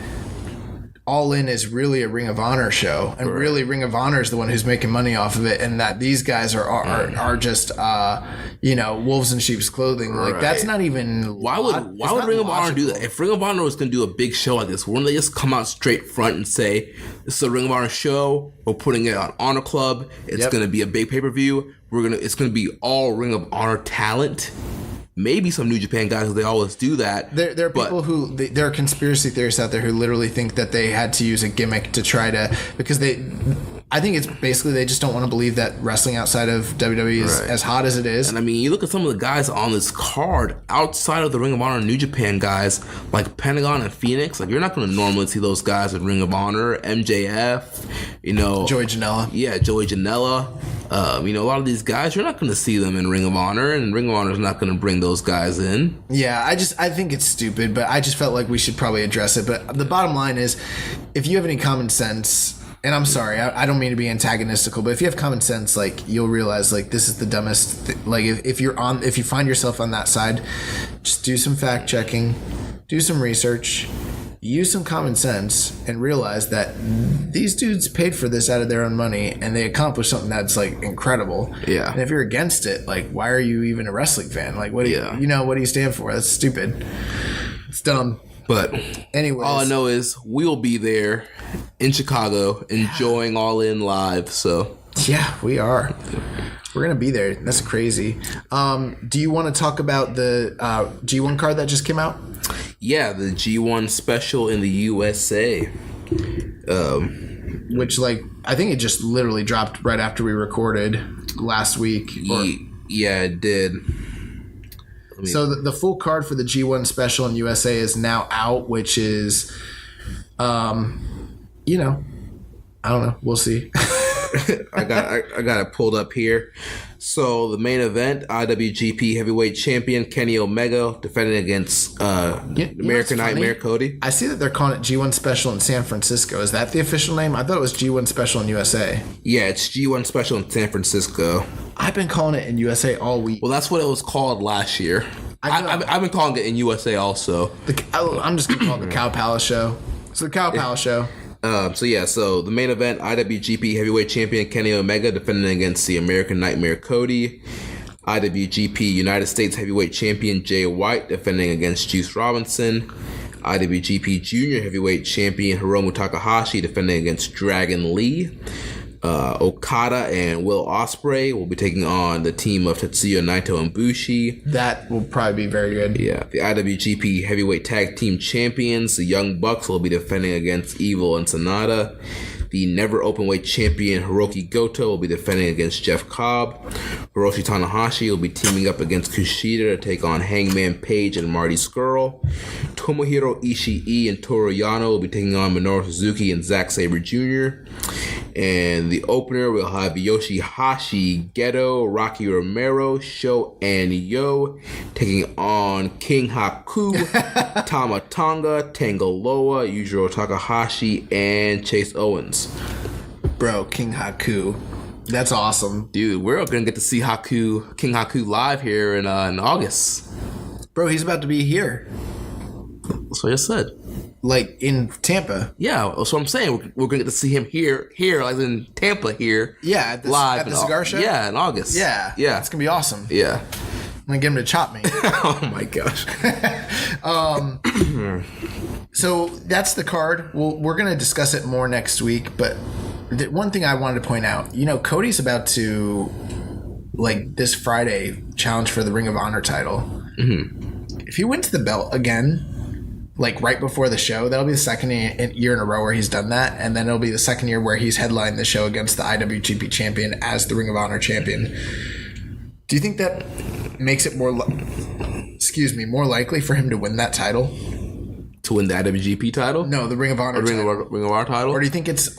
Speaker 5: All In is really a Ring of Honor show, and really Ring of Honor is the one who's making money off of it, and that these guys are just wolves in sheep's clothing. That's not even.
Speaker 4: Why would Ring of Honor do that? If Ring of Honor was going to do a big show like this, wouldn't they just come out straight front and say, "This is a Ring of Honor show. We're putting it on Honor Club. It's going to be a big pay-per-view. It's going to be all Ring of Honor talent." Maybe some New Japan guys, because they always do that.
Speaker 5: There are people who... There are conspiracy theorists out there who literally think that they had to use a gimmick to try to... Because I think it's basically they just don't want to believe that wrestling outside of WWE is as hot as it is.
Speaker 4: And I mean, you look at some of the guys on this card outside of the Ring of Honor New Japan guys, like Pentagon and Phoenix. You're not going to normally see those guys in Ring of Honor. MJF,
Speaker 5: Joey Janela.
Speaker 4: Yeah, Joey Janela. A lot of these guys, you're not going to see them in Ring of Honor, and Ring of Honor is not going to bring those guys in.
Speaker 5: Yeah, I think it's stupid, but I just felt like we should probably address it. But the bottom line is, if you have any common sense, And I'm sorry, I don't mean to be antagonistical, but if you have common sense, like, you'll realize, like, this is the dumbest like, if you find yourself on that side, just do some fact checking, do some research, use some common sense, and realize that these dudes paid for this out of their own money, and they accomplished something that's, like, incredible.
Speaker 4: Yeah.
Speaker 5: And if you're against it, like, why are you even a wrestling fan? Like, what do what do you stand for? That's stupid. It's dumb.
Speaker 4: But
Speaker 5: anyways,
Speaker 4: all I know is we'll be there in Chicago enjoying All In live. So
Speaker 5: yeah, we are. We're going to be there. That's crazy. Do you want to talk about the G1 card that just came out?
Speaker 4: Yeah, the G1 special in the USA.
Speaker 5: Which, like, I think it just literally dropped right after we recorded last week.
Speaker 4: Yeah, it did.
Speaker 5: So the full card for the G1 special in USA is now out, which is, I don't know. We'll see.
Speaker 4: I got it pulled up here. So the main event, IWGP Heavyweight Champion Kenny Omega defending against American Nightmare Cody.
Speaker 5: I see that they're calling it G1 Special in San Francisco. Is that the official name? I thought it was G1 Special in USA.
Speaker 4: Yeah, it's G1 Special in San Francisco.
Speaker 5: I've been calling it in USA all week.
Speaker 4: Well, that's what it was called last year. I've been calling it in USA also.
Speaker 5: I'm just going to call it the Cow Palace Show. It's the Cow Palace Show.
Speaker 4: So the main event, IWGP Heavyweight Champion Kenny Omega defending against the American Nightmare Cody. IWGP United States Heavyweight Champion Jay White defending against Juice Robinson. IWGP Junior Heavyweight Champion Hiromu Takahashi defending against Dragon Lee. Okada and Will Ospreay will be taking on the team of Tetsuya Naito and Bushi.
Speaker 5: That will probably be very good.
Speaker 4: Yeah. The IWGP Heavyweight Tag Team Champions, the Young Bucks, will be defending against Evil and Sonata. The Never Openweight Champion Hiroki Goto will be defending against Jeff Cobb. Hiroshi Tanahashi will be teaming up against Kushida to take on Hangman Page and Marty Scurll. Tomohiro Ishii and Toru Yano will be taking on Minoru Suzuki and Zack Sabre Jr. And the opener will have Yoshihashi, Geto, Rocky Romero, Sho, and Yo taking on King Haku, Tama Tonga, Tangaloa, Yujiro Takahashi, and Chase Owens.
Speaker 5: Bro, King Haku. That's awesome.
Speaker 4: Dude, we're going to get to see King Haku live here in August.
Speaker 5: Bro, he's about to be here.
Speaker 4: That's what I just said.
Speaker 5: Like, in Tampa.
Speaker 4: Yeah, that's what I'm saying. We're going to get to see him here, like in Tampa here.
Speaker 5: Yeah,
Speaker 4: live
Speaker 5: at the cigar show?
Speaker 4: Yeah, in August.
Speaker 5: Yeah. It's going to be awesome.
Speaker 4: Yeah.
Speaker 5: I'm going to get him to chop me.
Speaker 4: Oh, my gosh.
Speaker 5: So, that's the card. We're going to discuss it more next week, but the one thing I wanted to point out, Cody's about to, like, this Friday, challenge for the Ring of Honor title.
Speaker 4: Mm-hmm.
Speaker 5: If he wins the belt again, like right before the show, that'll be the second year in a row where he's done that, and then it'll be the second year where he's headlined the show against the IWGP champion as the Ring of Honor champion. Do you think that makes it more likely for him to win that title?
Speaker 4: To win the IWGP title?
Speaker 5: No, the Ring of Honor
Speaker 4: title. Ring of Honor title?
Speaker 5: Or do you think it's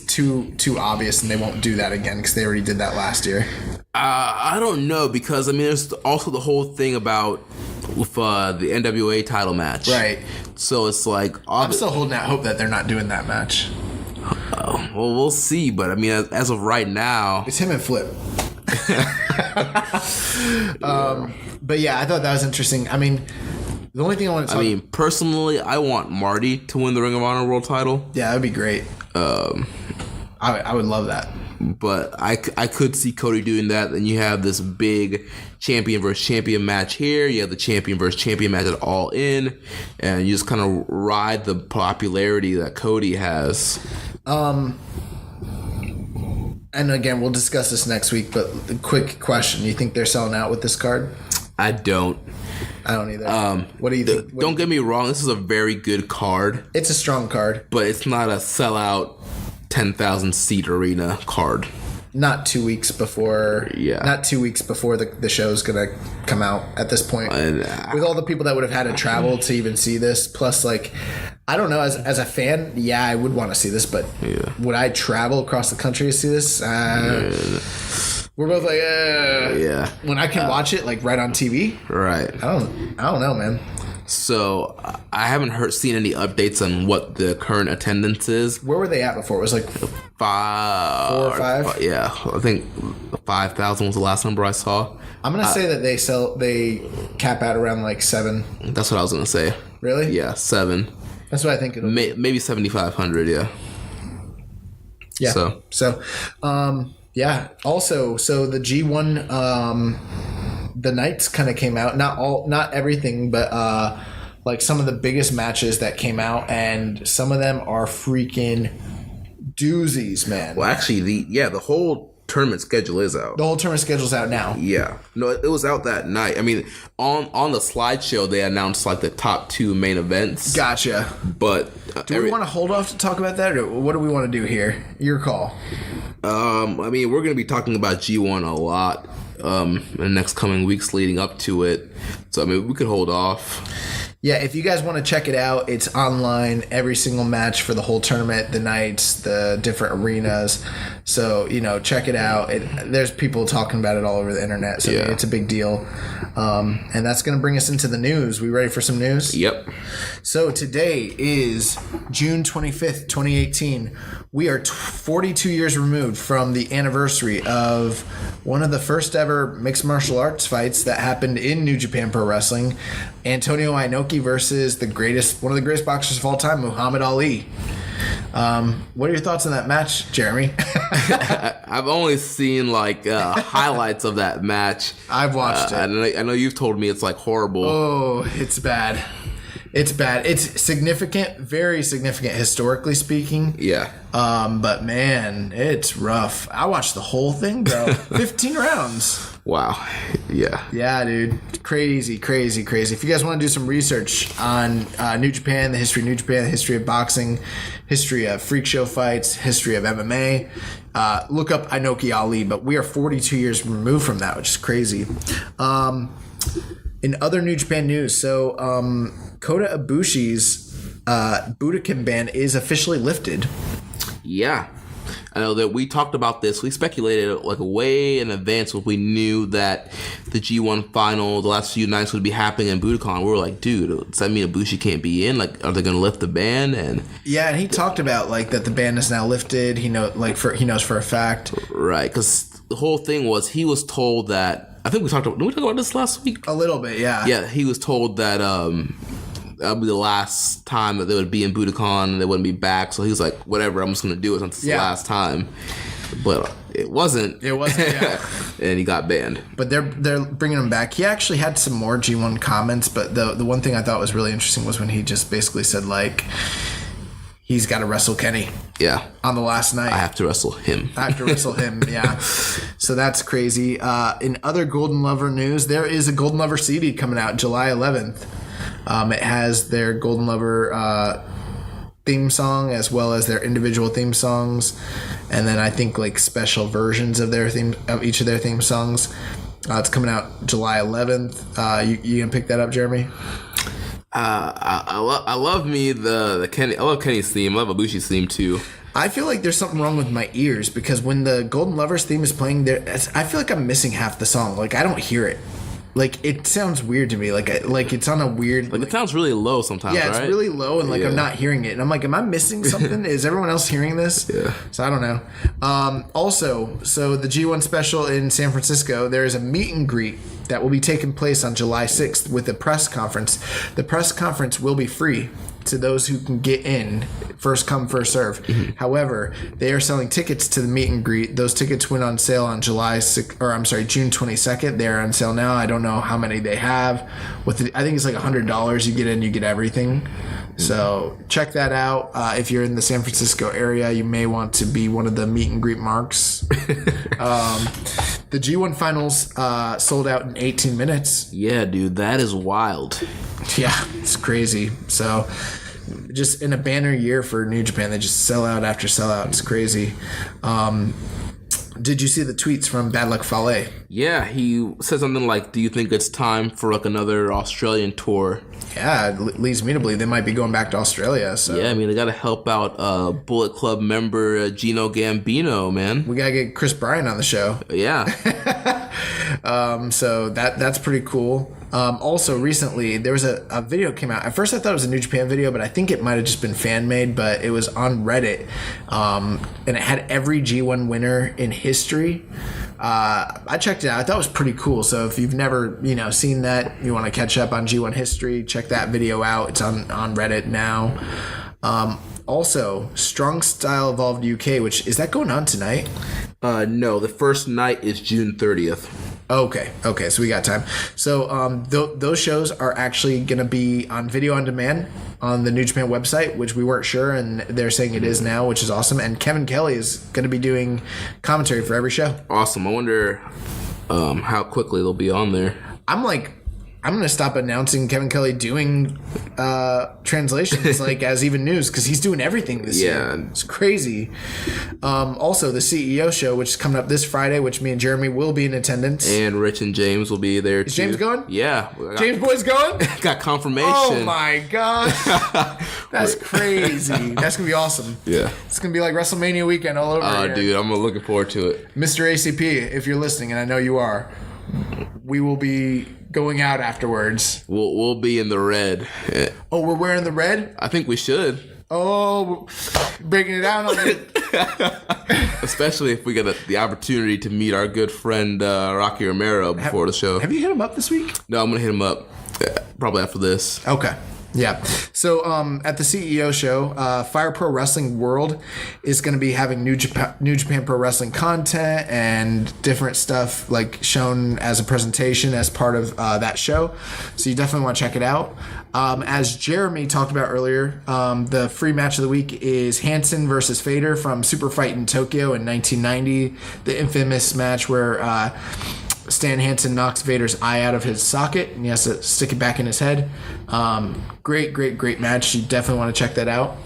Speaker 5: too obvious and they won't do that again because they already did that last year?
Speaker 4: I don't know, because there's also the whole thing about with the NWA title match,
Speaker 5: right? So
Speaker 4: it's like
Speaker 5: I'm still holding out hope that they're not doing that match.
Speaker 4: Well, we'll see, but as of right now,
Speaker 5: it's him and Flip. But yeah, I thought that was interesting. The only thing I want to talk...
Speaker 4: personally, I want Marty to win the Ring of Honor World title.
Speaker 5: Yeah, that'd be great. I would love that.
Speaker 4: But I could see Cody doing that. Then you have this big champion versus champion match here. You have the champion versus champion match at All In. And you just kind of ride the popularity that Cody has.
Speaker 5: And again, we'll discuss this next week. But the quick question. You think they're selling out with this card?
Speaker 4: I don't.
Speaker 5: I don't either. What do you think?
Speaker 4: Don't get me wrong. This is a very good card.
Speaker 5: It's a strong card.
Speaker 4: But it's not a sellout 10,000 seat arena card.
Speaker 5: Not 2 weeks before.
Speaker 4: Yeah.
Speaker 5: Not 2 weeks before the show's gonna come out at this point. With all the people that would have had to travel to even see this, plus I don't know, as a fan, yeah, I would want to see this, but would I travel across the country to see this? We're both like,
Speaker 4: yeah.
Speaker 5: When I can watch it right on TV,
Speaker 4: right?
Speaker 5: I don't know, man.
Speaker 4: So I haven't seen any updates on what the current attendance is.
Speaker 5: Where were they at before? It was like
Speaker 4: 4
Speaker 5: or 5?
Speaker 4: Yeah, I think 5,000 was the last number I saw.
Speaker 5: I'm gonna say that they cap out around like 7.
Speaker 4: That's what I was gonna say.
Speaker 5: Really?
Speaker 4: Yeah, 7.
Speaker 5: That's what I think it'll be.
Speaker 4: Maybe 7,500. Yeah.
Speaker 5: Yeah. So, yeah. Also, so the G1, the nights kind of came out. Not everything, but like some of the biggest matches that came out, and some of them are freaking doozies, man.
Speaker 4: Well, actually, the whole tournament schedule is out.
Speaker 5: The whole tournament schedule's out now.
Speaker 4: Yeah. No, it was out that night. I mean, on the slideshow, they announced like the top 2 main events.
Speaker 5: Gotcha.
Speaker 4: But
Speaker 5: do we want to hold off to talk about that, or what do we want to do here? Your call.
Speaker 4: I mean, we're going to be talking about G1 a lot in the next coming weeks leading up to it. So, I mean, we could hold off.
Speaker 5: Yeah, if you guys want to check it out, it's online, every single match for the whole tournament, the nights, the different arenas. So, check it out. There's people talking about it all over the internet, so I mean, it's a big deal. And that's going to bring us into the news. We ready for some news?
Speaker 4: Yep.
Speaker 5: So today is June 25th, 2018. We are 42 years removed from the anniversary of one of the first ever mixed martial arts fights that happened in New Japan Pro Wrestling. Antonio Inoki versus one of the greatest boxers of all time, Muhammad Ali. What are your thoughts on that match, Jeremy?
Speaker 4: I've only seen like highlights of that match.
Speaker 5: I've watched it.
Speaker 4: I know you've told me it's like horrible.
Speaker 5: Oh, it's bad. It's bad. It's significant, very significant historically speaking.
Speaker 4: Yeah.
Speaker 5: But man, it's rough. I watched the whole thing, bro. 15 rounds.
Speaker 4: Wow. Yeah.
Speaker 5: Yeah, dude. Crazy, crazy, crazy. If you guys want to do some research on New Japan, the history of New Japan, the history of boxing, history of freak show fights, history of MMA, look up Inoki Ali. But we are 42 years removed from that, which is crazy. In other New Japan news, so Kota Ibushi's Budokan ban is officially lifted.
Speaker 4: Yeah. I know that we talked about this. We speculated like way in advance when we knew that the G1 final, the last few nights would be happening in Budokan. We were like, dude, does that mean Ibushi can't be in? Like, are they going to lift the ban? And
Speaker 5: yeah, and he talked about like that the ban is now lifted. He knows for a fact.
Speaker 4: Right, because the whole thing was he was told that. I think did we talk about this last week?
Speaker 5: A little bit, yeah.
Speaker 4: Yeah, he was told that that would be the last time that they would be in Budokan and they wouldn't be back. So he was like, whatever, I'm just going to do it since it's the last time. But it wasn't.
Speaker 5: It wasn't, yeah.
Speaker 4: And he got banned.
Speaker 5: But they're bringing him back. He actually had some more G1 comments, but the one thing I thought was really interesting was when he just basically said, like, he's got to wrestle Kenny.
Speaker 4: Yeah.
Speaker 5: On the last night.
Speaker 4: I have to wrestle him.
Speaker 5: Yeah. So that's crazy. In other Golden Lover news, there is a Golden Lover CD coming out July 11th. It has their Golden Lover theme song as well as their individual theme songs, and then I think like special versions of each of their theme songs. It's coming out July 11th. You gonna pick that up, Jeremy?
Speaker 4: I love the Kenny. I love Kenny's theme. I love Ibushi's theme too.
Speaker 5: I feel like there's something wrong with my ears because when the Golden Lovers theme is playing there, I feel like I'm missing half the song. Like I don't hear it. Like it sounds weird to me. Like it's on a weird.
Speaker 4: Like it sounds really low sometimes.
Speaker 5: Yeah, it's
Speaker 4: right?
Speaker 5: really low, and like I'm not hearing it. And I'm like, am I missing something? Is everyone else hearing this?
Speaker 4: Yeah.
Speaker 5: So I don't know. Also, so the G1 special in San Francisco, there is a meet and greet that will be taking place on July 6th with a press conference. The press conference will be free to those who can get in. First come, first serve. Mm-hmm. However, they are selling tickets to the meet and greet. Those tickets went on sale on June 22nd. They are on sale now. I don't know how many they have. I think it's like $100. You get in, you get everything. So check that out. If you're in the San Francisco area, you may want to be one of the meet and greet marks. The G1 finals sold out in 18 minutes.
Speaker 4: Yeah, dude, that is wild.
Speaker 5: Yeah, it's crazy. So just in a banner year for New Japan, they just sell out after sell out. It's crazy. Did you see the tweets from Bad Luck Fale?
Speaker 4: Yeah, he said something like, do you think it's time for like another Australian tour?
Speaker 5: Yeah, it leads me to believe they might be going back to Australia. So
Speaker 4: yeah, I mean, they got to help out Bullet Club member Gino Gambino, man.
Speaker 5: We got to get Chris Bryan on the show.
Speaker 4: Yeah.
Speaker 5: So that's pretty cool. Also, recently, there was a video came out. At first, I thought it was a New Japan video, but I think it might have just been fan-made, but it was on Reddit, and it had every G1 winner in history. I checked it out. I thought it was pretty cool. So if you've never, seen that, you want to catch up on G1 history, check that video out. It's on Reddit now. Also, Strong Style Evolved UK, which, is that going on tonight?
Speaker 4: No, the first night is June 30th.
Speaker 5: Okay, so we got time. So those shows are actually going to be on video on demand on the New Japan website, which we weren't sure, and they're saying it is now, which is awesome. And Kevin Kelly is going to be doing commentary for every show.
Speaker 4: Awesome. I wonder how quickly they'll be on there.
Speaker 5: I'm going to stop announcing Kevin Kelly doing translations as even news, because he's doing everything this year. It's crazy. Also, the CEO show, which is coming up this Friday, which me and Jeremy will be in attendance.
Speaker 4: And Rich and James will be there, too.
Speaker 5: Is James going?
Speaker 4: Yeah.
Speaker 5: James Boy's going?
Speaker 4: Got confirmation.
Speaker 5: Oh, my gosh. That's crazy. That's going to be awesome.
Speaker 4: Yeah.
Speaker 5: It's going to be like WrestleMania weekend all over again.
Speaker 4: Dude, I'm looking forward to it.
Speaker 5: Mr. ACP, if you're listening, and I know you are, we will be going out afterwards.
Speaker 4: We'll be in the red.
Speaker 5: Oh, we're wearing the red?
Speaker 4: I think we should.
Speaker 5: Oh, breaking it down on it.
Speaker 4: Especially if we get the opportunity to meet our good friend Rocky Romero before the show.
Speaker 5: Have you hit him up this week?
Speaker 4: No, I'm going to hit him up probably after this.
Speaker 5: Okay. Yeah. So at the CEO show, Fire Pro Wrestling World is going to be having New Japan Pro Wrestling content and different stuff shown as a presentation as part of that show. So you definitely want to check it out. As Jeremy talked about earlier, the free match of the week is Hansen versus Vader from Super Fight in Tokyo in 1990. The infamous match where Stan Hansen knocks Vader's eye out of his socket and he has to stick it back in his head. Great match. You definitely want to check that out.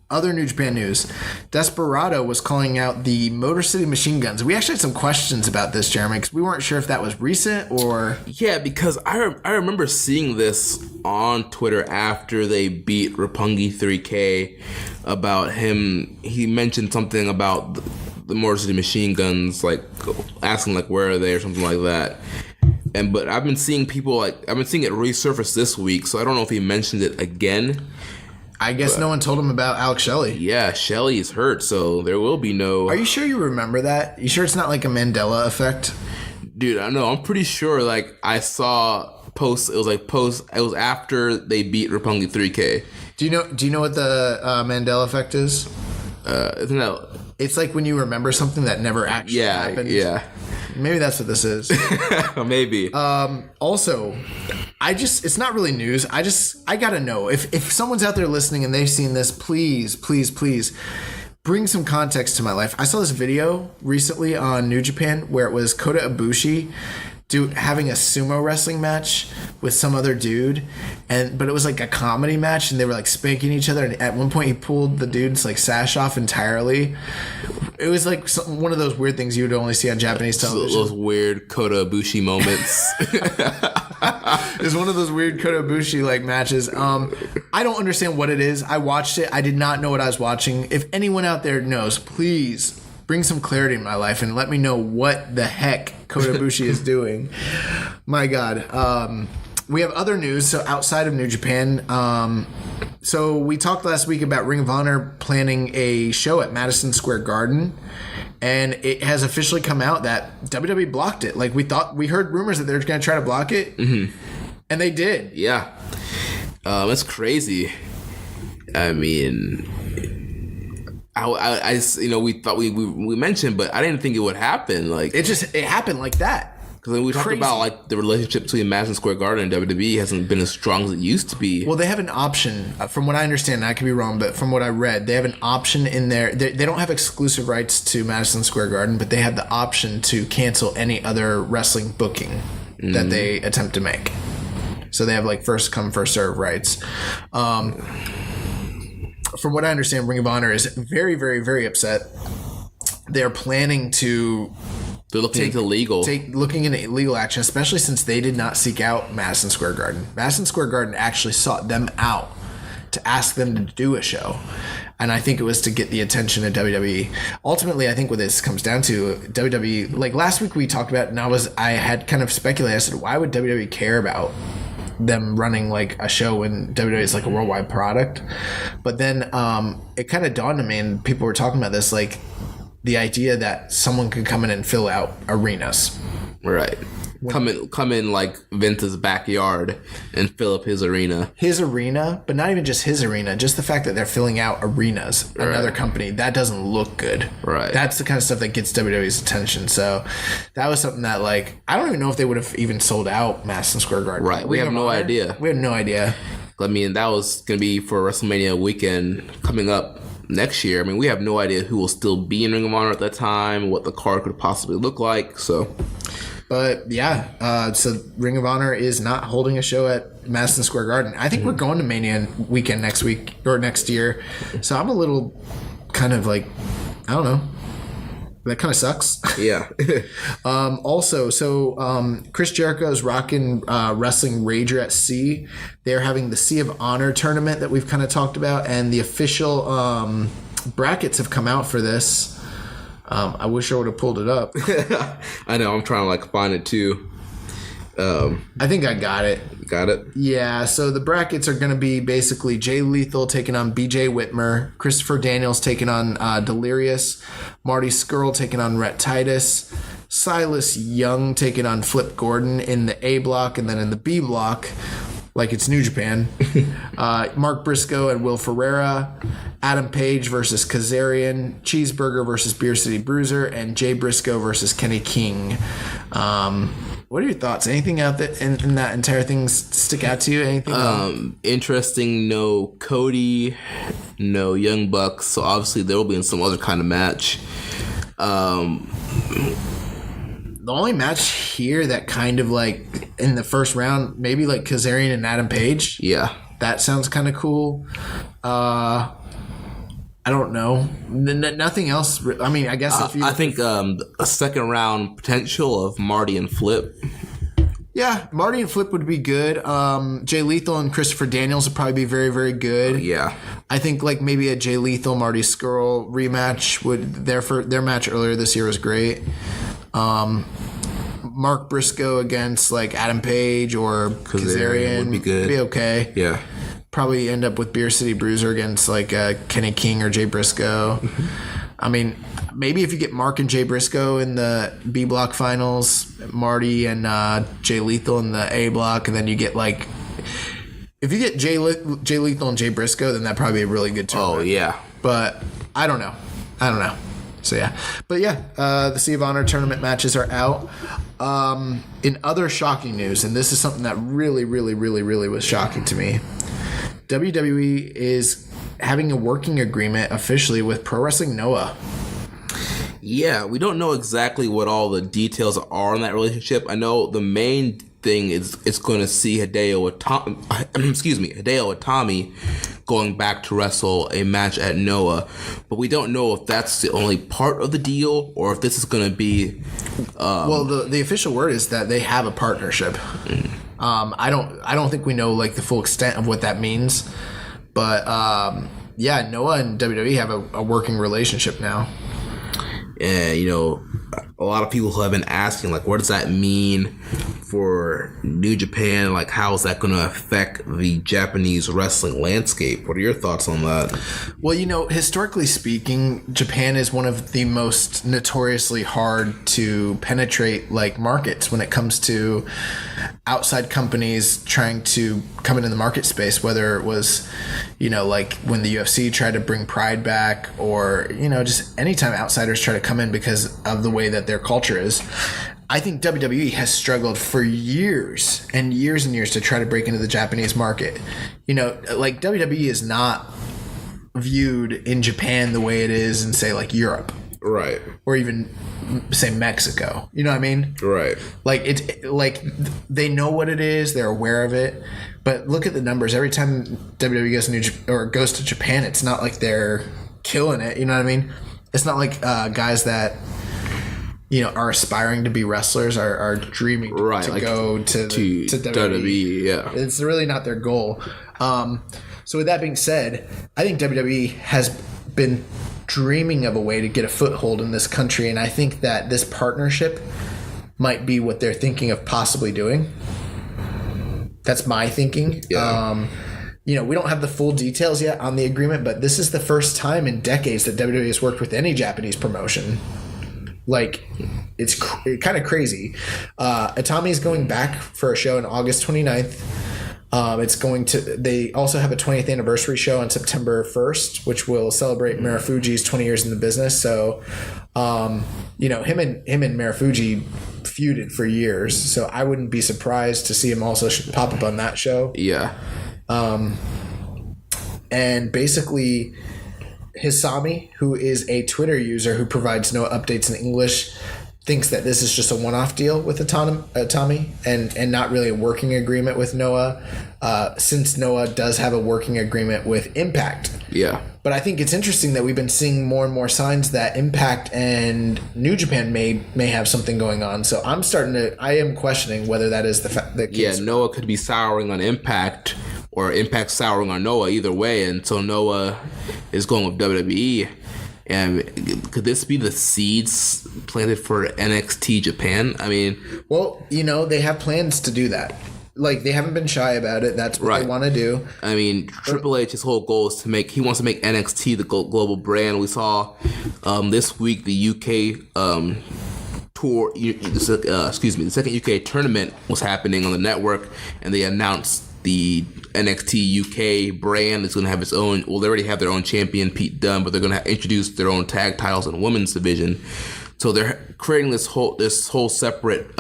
Speaker 5: Other New Japan news. Desperado was calling out the Motor City Machine Guns. We actually had some questions about this, Jeremy, because we weren't sure if that was recent or...
Speaker 4: Yeah, because I remember seeing this on Twitter after they beat Roppongi 3K about him. He mentioned something about the Motor City Machine Guns, asking where are they or something like that. But I've been seeing people I've been seeing it resurface this week, so I don't know if he mentioned it again.
Speaker 5: I guess no one told him about Alex Shelley.
Speaker 4: Yeah, Shelley is hurt, so there will be no...
Speaker 5: Are you sure you remember that? You sure it's not like a Mandela effect?
Speaker 4: Dude, I know. I'm pretty sure I saw posts. It was after they beat Roppongi 3K.
Speaker 5: Do you know what the Mandela effect is?
Speaker 4: Isn't that...
Speaker 5: It's like when you remember something that never actually happened.
Speaker 4: Yeah.
Speaker 5: Maybe that's what this is.
Speaker 4: Maybe.
Speaker 5: Also, it's not really news. I gotta know. If someone's out there listening and they've seen this, please bring some context to my life. I saw this video recently on New Japan where it was Kota Ibushi having a sumo wrestling match with some other dude, but it was a comedy match and they were spanking each other, and at one point he pulled the dude's sash off entirely. It was one of those weird things you would only see on Japanese television.
Speaker 4: Those weird Kota Ibushi moments.
Speaker 5: It's one of those weird Kota Ibushi matches. I don't understand what it is. I watched it. I did not know what I was watching. If anyone out there knows, please bring some clarity in my life and let me know what the heck Kota Ibushi is doing. My God. We have other news. So outside of New Japan, so we talked last week about Ring of Honor planning a show at Madison Square Garden, and it has officially come out that WWE blocked it. We heard rumors that they're going to try to block it, and they did.
Speaker 4: Yeah, that's crazy. I mean, we thought we mentioned, but I didn't think it would happen.
Speaker 5: It happened like that.
Speaker 4: Because we talked about the relationship between Madison Square Garden and WWE hasn't been as strong as it used to be.
Speaker 5: Well, they have an option, from what I understand. I could be wrong, but from what I read, they have an option in there. They don't have exclusive rights to Madison Square Garden, but they have the option to cancel any other wrestling booking that they attempt to make. So they have first come, first serve rights. From what I understand, Ring of Honor is very, very, very upset. They're planning to...
Speaker 4: They're looking into
Speaker 5: legal action, especially since they did not seek out Madison Square Garden. Madison Square Garden actually sought them out to ask them to do a show. And I think it was to get the attention of WWE. Ultimately, I think what this comes down to, WWE, like last week we talked about, and I had kind of speculated, I said, why would WWE care about them running like a show when WWE is like a worldwide product? But then it kind of dawned on me, and people were talking about this, like the idea that someone could come in and fill out arenas.
Speaker 4: Right. Come in like Vince's backyard and fill up his arena.
Speaker 5: His arena, but not even just his arena, just the fact that they're filling out arenas. Right. Another company, that doesn't look good.
Speaker 4: Right.
Speaker 5: That's the kind of stuff that gets WWE's attention. So that was something that, like, I don't even know if they would have even sold out Madison Square Garden.
Speaker 4: Right. We have no idea.
Speaker 5: We have no idea.
Speaker 4: I mean, that was going to be for WrestleMania weekend coming up next year. I mean, we have no idea who will still be in Ring of Honor at that time, what the card could possibly look like. So...
Speaker 5: But yeah, so Ring of Honor is not holding a show at Madison Square Garden. I think we're going to Mania weekend next week or next year. So I'm a little kind of like, I don't know. That kind of sucks.
Speaker 4: Yeah.
Speaker 5: Also, Chris Jericho is rocking Wrestling Rager at Sea. They're having the Sea of Honor tournament that we've kind of talked about, and the official brackets have come out for this. I wish I would have pulled it up.
Speaker 4: I know. I'm trying to like find it too.
Speaker 5: I think I got it.
Speaker 4: Got it?
Speaker 5: Yeah. So the brackets are going to be basically Jay Lethal taking on BJ Whitmer, Christopher Daniels taking on Delirious, Marty Scurll taking on Rhett Titus, Silas Young taking on Flip Gordon in the A block, and then in the B block, like it's New Japan, Mark Briscoe and Will Ferreira, Adam Page versus Kazarian, Cheeseburger versus Beer City Bruiser, and Jay Briscoe versus Kenny King. What are your thoughts? Anything out there in that entire thing stick out to you? Anything?
Speaker 4: Interesting. No Cody, no Young Bucks. So obviously there will be in some other kind of match.
Speaker 5: The only match here that kind of like in the first round, maybe like Kazarian and Adam Page.
Speaker 4: Yeah.
Speaker 5: That sounds kind of cool. I don't know. Nothing else. I mean, I guess if you...
Speaker 4: I think a second round potential of Marty and Flip.
Speaker 5: Yeah, Marty and Flip would be good. Jay Lethal and Christopher Daniels would probably be very, very good.
Speaker 4: Yeah.
Speaker 5: I think like maybe a Jay Lethal, Marty Scurll rematch would... Their match earlier this year was great. Mark Briscoe against like Adam Page or Kazarian
Speaker 4: would be good.
Speaker 5: Be okay.
Speaker 4: Yeah.
Speaker 5: Probably end up with Beer City Bruiser against like Kenny King or Jay Briscoe. I mean, maybe if you get Mark and Jay Briscoe in the B block finals, Marty and Jay Lethal in the A block, and then you get like, if you get Jay Lethal and Jay Briscoe, then that'd probably be a really good tournament.
Speaker 4: Oh yeah.
Speaker 5: But I don't know. So yeah, but yeah, the Sea of Honor tournament matches are out. In other shocking news, and this is something that really, really, really, really was shocking to me, WWE is having a working agreement officially with Pro Wrestling Noah.
Speaker 4: Yeah, we don't know exactly what all the details are in that relationship. I know the main thing is it's going to see Hideo Itami going back to wrestle a match at Noah, but we don't know if that's the only part of the deal or if this is going to be.
Speaker 5: Well, the official word is that they have a partnership. I don't think we know like the full extent of what that means, but yeah, Noah and WWE have a working relationship now.
Speaker 4: And, you know, a lot of people have been asking, like, what does that mean for New Japan? Like, how is that going to affect the Japanese wrestling landscape? What are your thoughts on that?
Speaker 5: Well, you know, historically speaking, Japan is one of the most notoriously hard to penetrate, like, markets when it comes to outside companies trying to come into the market space, whether it was, you know, like when the UFC tried to bring Pride back, or, you know, just anytime outsiders try to come in because of the way that their culture is. I think WWE has struggled for years and years and years to try to break into the Japanese market. You know, like WWE is not viewed in Japan the way it is in, say, like Europe.
Speaker 4: Right.
Speaker 5: Or even, say, Mexico. You know what I mean?
Speaker 4: Right.
Speaker 5: Like, they know what it is. They're aware of it. But look at the numbers. Every time WWE goes to Japan, it's not like they're killing it. You know what I mean? It's not like guys that are aspiring to be wrestlers, are dreaming to go to WWE.
Speaker 4: Yeah,
Speaker 5: it's really not their goal. So with that being said, I think WWE has been dreaming of a way to get a foothold in this country, and I think that this partnership might be what they're thinking of possibly doing. That's my thinking.
Speaker 4: Yeah.
Speaker 5: We don't have the full details yet on the agreement, but this is the first time in decades that WWE has worked with any Japanese promotion. Like, it's kind of crazy. Atami is going back for a show on August 29th. They also have a 20th anniversary show on September 1st, which will celebrate Marufuji's 20 years in the business. So, him and Marufuji feuded for years. So I wouldn't be surprised to see him also pop up on that show.
Speaker 4: Yeah.
Speaker 5: And basically, Hisami, who is a Twitter user who provides no updates in English, thinks that this is just a one-off deal with Atami and not really a working agreement with Noah, since Noah does have a working agreement with Impact.
Speaker 4: Yeah.
Speaker 5: But I think it's interesting that we've been seeing more and more signs that Impact and New Japan may have something going on. So I am questioning whether that is the case.
Speaker 4: Yeah, Noah could be souring on Impact or Impact souring on Noah, either way. And so Noah is going with WWE. And could this be the seeds planted for NXT Japan? I mean...
Speaker 5: Well, they have plans to do that. Like, they haven't been shy about it. That's what they want to do.
Speaker 4: I mean, Triple H's whole goal is he wants to make NXT the global brand. We saw this week the UK tour, the second UK tournament was happening on the network, and they announced the NXT UK brand is going to have its own. Well, they already have their own champion, Pete Dunne, but they're going to introduce their own tag titles in the women's division. So they're creating this whole separate,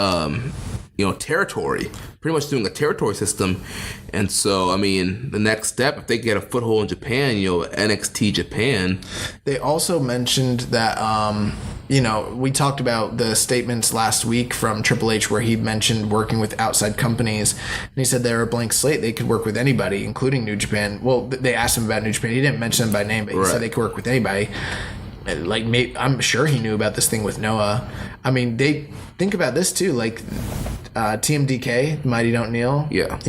Speaker 4: territory. Pretty much doing a territory system. And so, I mean, the next step, if they get a foothold in Japan, NXT Japan. They
Speaker 5: also mentioned that, we talked about the statements last week from Triple H where he mentioned working with outside companies. And he said they're a blank slate. They could work with anybody, including New Japan. Well, they asked him about New Japan. He didn't mention them by name, but he said they could work with anybody. Like, I'm sure he knew about this thing with Noah. I mean, they think about this too. Like, TMDK, Mighty Don't Kneel.
Speaker 4: Yeah.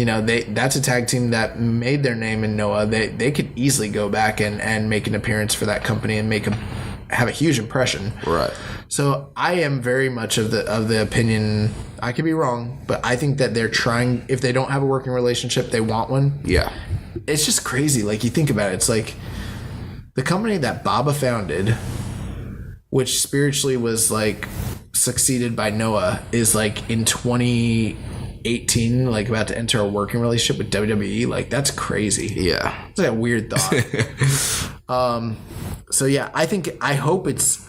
Speaker 5: That's a tag team that made their name in Noah. They could easily go back and make an appearance for that company and have a huge impression.
Speaker 4: Right.
Speaker 5: So I am very much of the opinion, I could be wrong, but I think that they're trying, if they don't have a working relationship, they want one.
Speaker 4: Yeah.
Speaker 5: It's just crazy. Like, you think about it, it's like the company that Baba founded, which spiritually was like succeeded by Noah, is like in 2018 like about to enter a working relationship with WWE. Like, that's crazy.
Speaker 4: Yeah.
Speaker 5: It's like a weird thought. So yeah, I kind of hope it's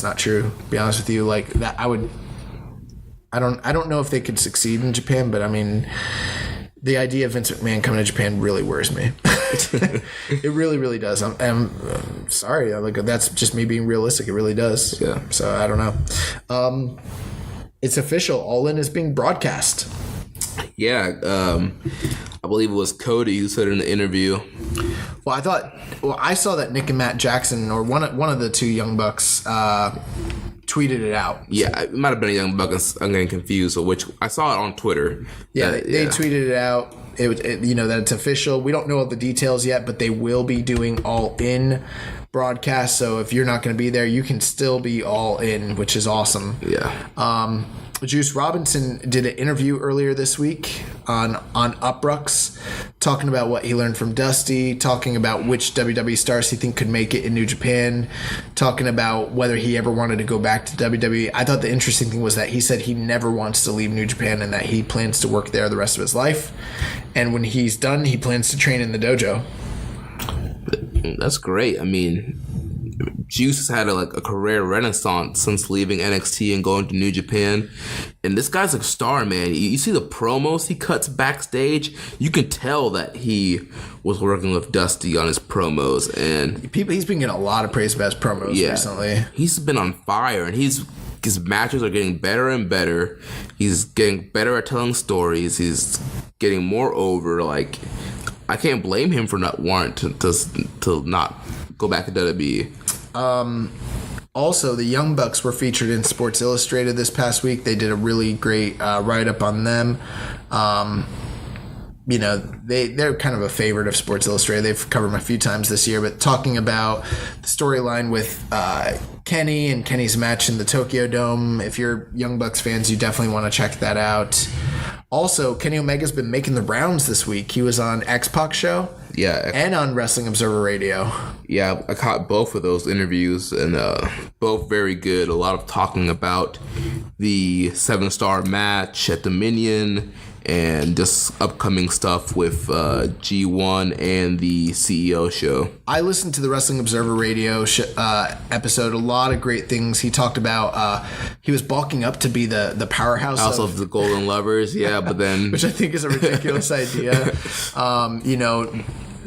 Speaker 5: not true, to be honest with you. Like, that I don't know if they could succeed in Japan, but I mean, the idea of Vince McMahon coming to Japan really worries me. It really, really does. I'm sorry. Like, that's just me being realistic. It really does.
Speaker 4: Yeah.
Speaker 5: So I don't know. It's official. All In is being broadcast.
Speaker 4: Yeah. I believe it was Cody who said in the interview.
Speaker 5: Well, I saw that Nick and Matt Jackson, or one of the two Young Bucks, tweeted it out.
Speaker 4: Yeah, it might have been a Young Buck. I'm getting confused. Which I saw it on Twitter.
Speaker 5: Yeah, they tweeted it out. That it's official. We don't know all the details yet, but they will be doing All In broadcast. So if you're not going to be there, you can still be All In, which is awesome.
Speaker 4: Yeah.
Speaker 5: Juice Robinson did an interview earlier this week on Uprux, talking about what he learned from Dusty, talking about which WWE stars he think could make it in New Japan, talking about whether he ever wanted to go back to WWE. I thought the interesting thing was that he said he never wants to leave New Japan and that he plans to work there the rest of his life. And when he's done, he plans to train in the dojo.
Speaker 4: That's great. I mean, Juice has had a career renaissance since leaving NXT and going to New Japan. And this guy's a star, man. You see the promos he cuts backstage. You can tell that he was working with Dusty on his promos. And
Speaker 5: he's been getting a lot of praise about his promos recently.
Speaker 4: He's been on fire, and his matches are getting better and better. He's getting better at telling stories. He's getting more over. Like, I can't blame him for not wanting to not go back to WWE.
Speaker 5: Also, the Young Bucks were featured in Sports Illustrated this past week. They did a really great write-up on them. They're kind of a favorite of Sports Illustrated. They've covered them a few times this year, but talking about the storyline with Kenny and Kenny's match in the Tokyo Dome. If you're Young Bucks fans, you definitely want to check that out. Also, Kenny Omega's been making the rounds this week. He was on X-Pac show.
Speaker 4: Yeah.
Speaker 5: And on Wrestling Observer Radio.
Speaker 4: Yeah, I caught both of those interviews, and both very good. A lot of talking about the 7-star match at Dominion and just upcoming stuff with G1 and the CEO show.
Speaker 5: I listened to the Wrestling Observer Radio episode. A lot of great things. He talked about he was bulking up to be the powerhouse
Speaker 4: of the Golden Lovers, yeah, but then...
Speaker 5: which I think is a ridiculous idea.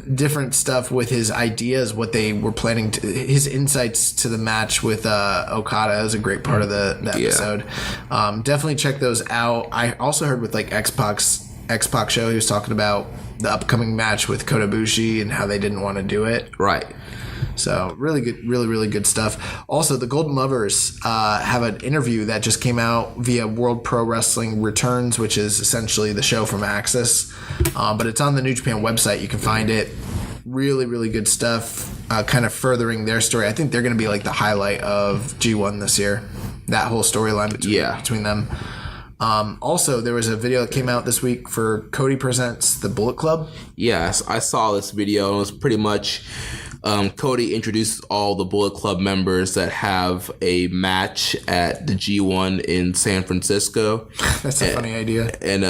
Speaker 5: Different stuff with his ideas, what they were planning to, his insights to the match with Okada is a great part of the episode. Definitely check those out. I also heard with like X-Pac show, he was talking about the upcoming match with Kota Ibushi and how they didn't want to do it.
Speaker 4: Right.
Speaker 5: So really good, really good stuff. Also, the Golden Lovers have an interview that just came out via World Pro Wrestling Returns, which is essentially the show from Axis. But it's on the New Japan website. You can find it. Really, really good stuff. Kind of furthering their story. I think they're going to be like the highlight of G1 this year. That whole storyline between them. Also, there was a video that came out this week for Cody Presents the Bullet Club.
Speaker 4: Yes, I saw this video. It was pretty much... Cody introduces all the Bullet Club members that have a match at the G1 in San Francisco.
Speaker 5: That's a funny idea.
Speaker 4: And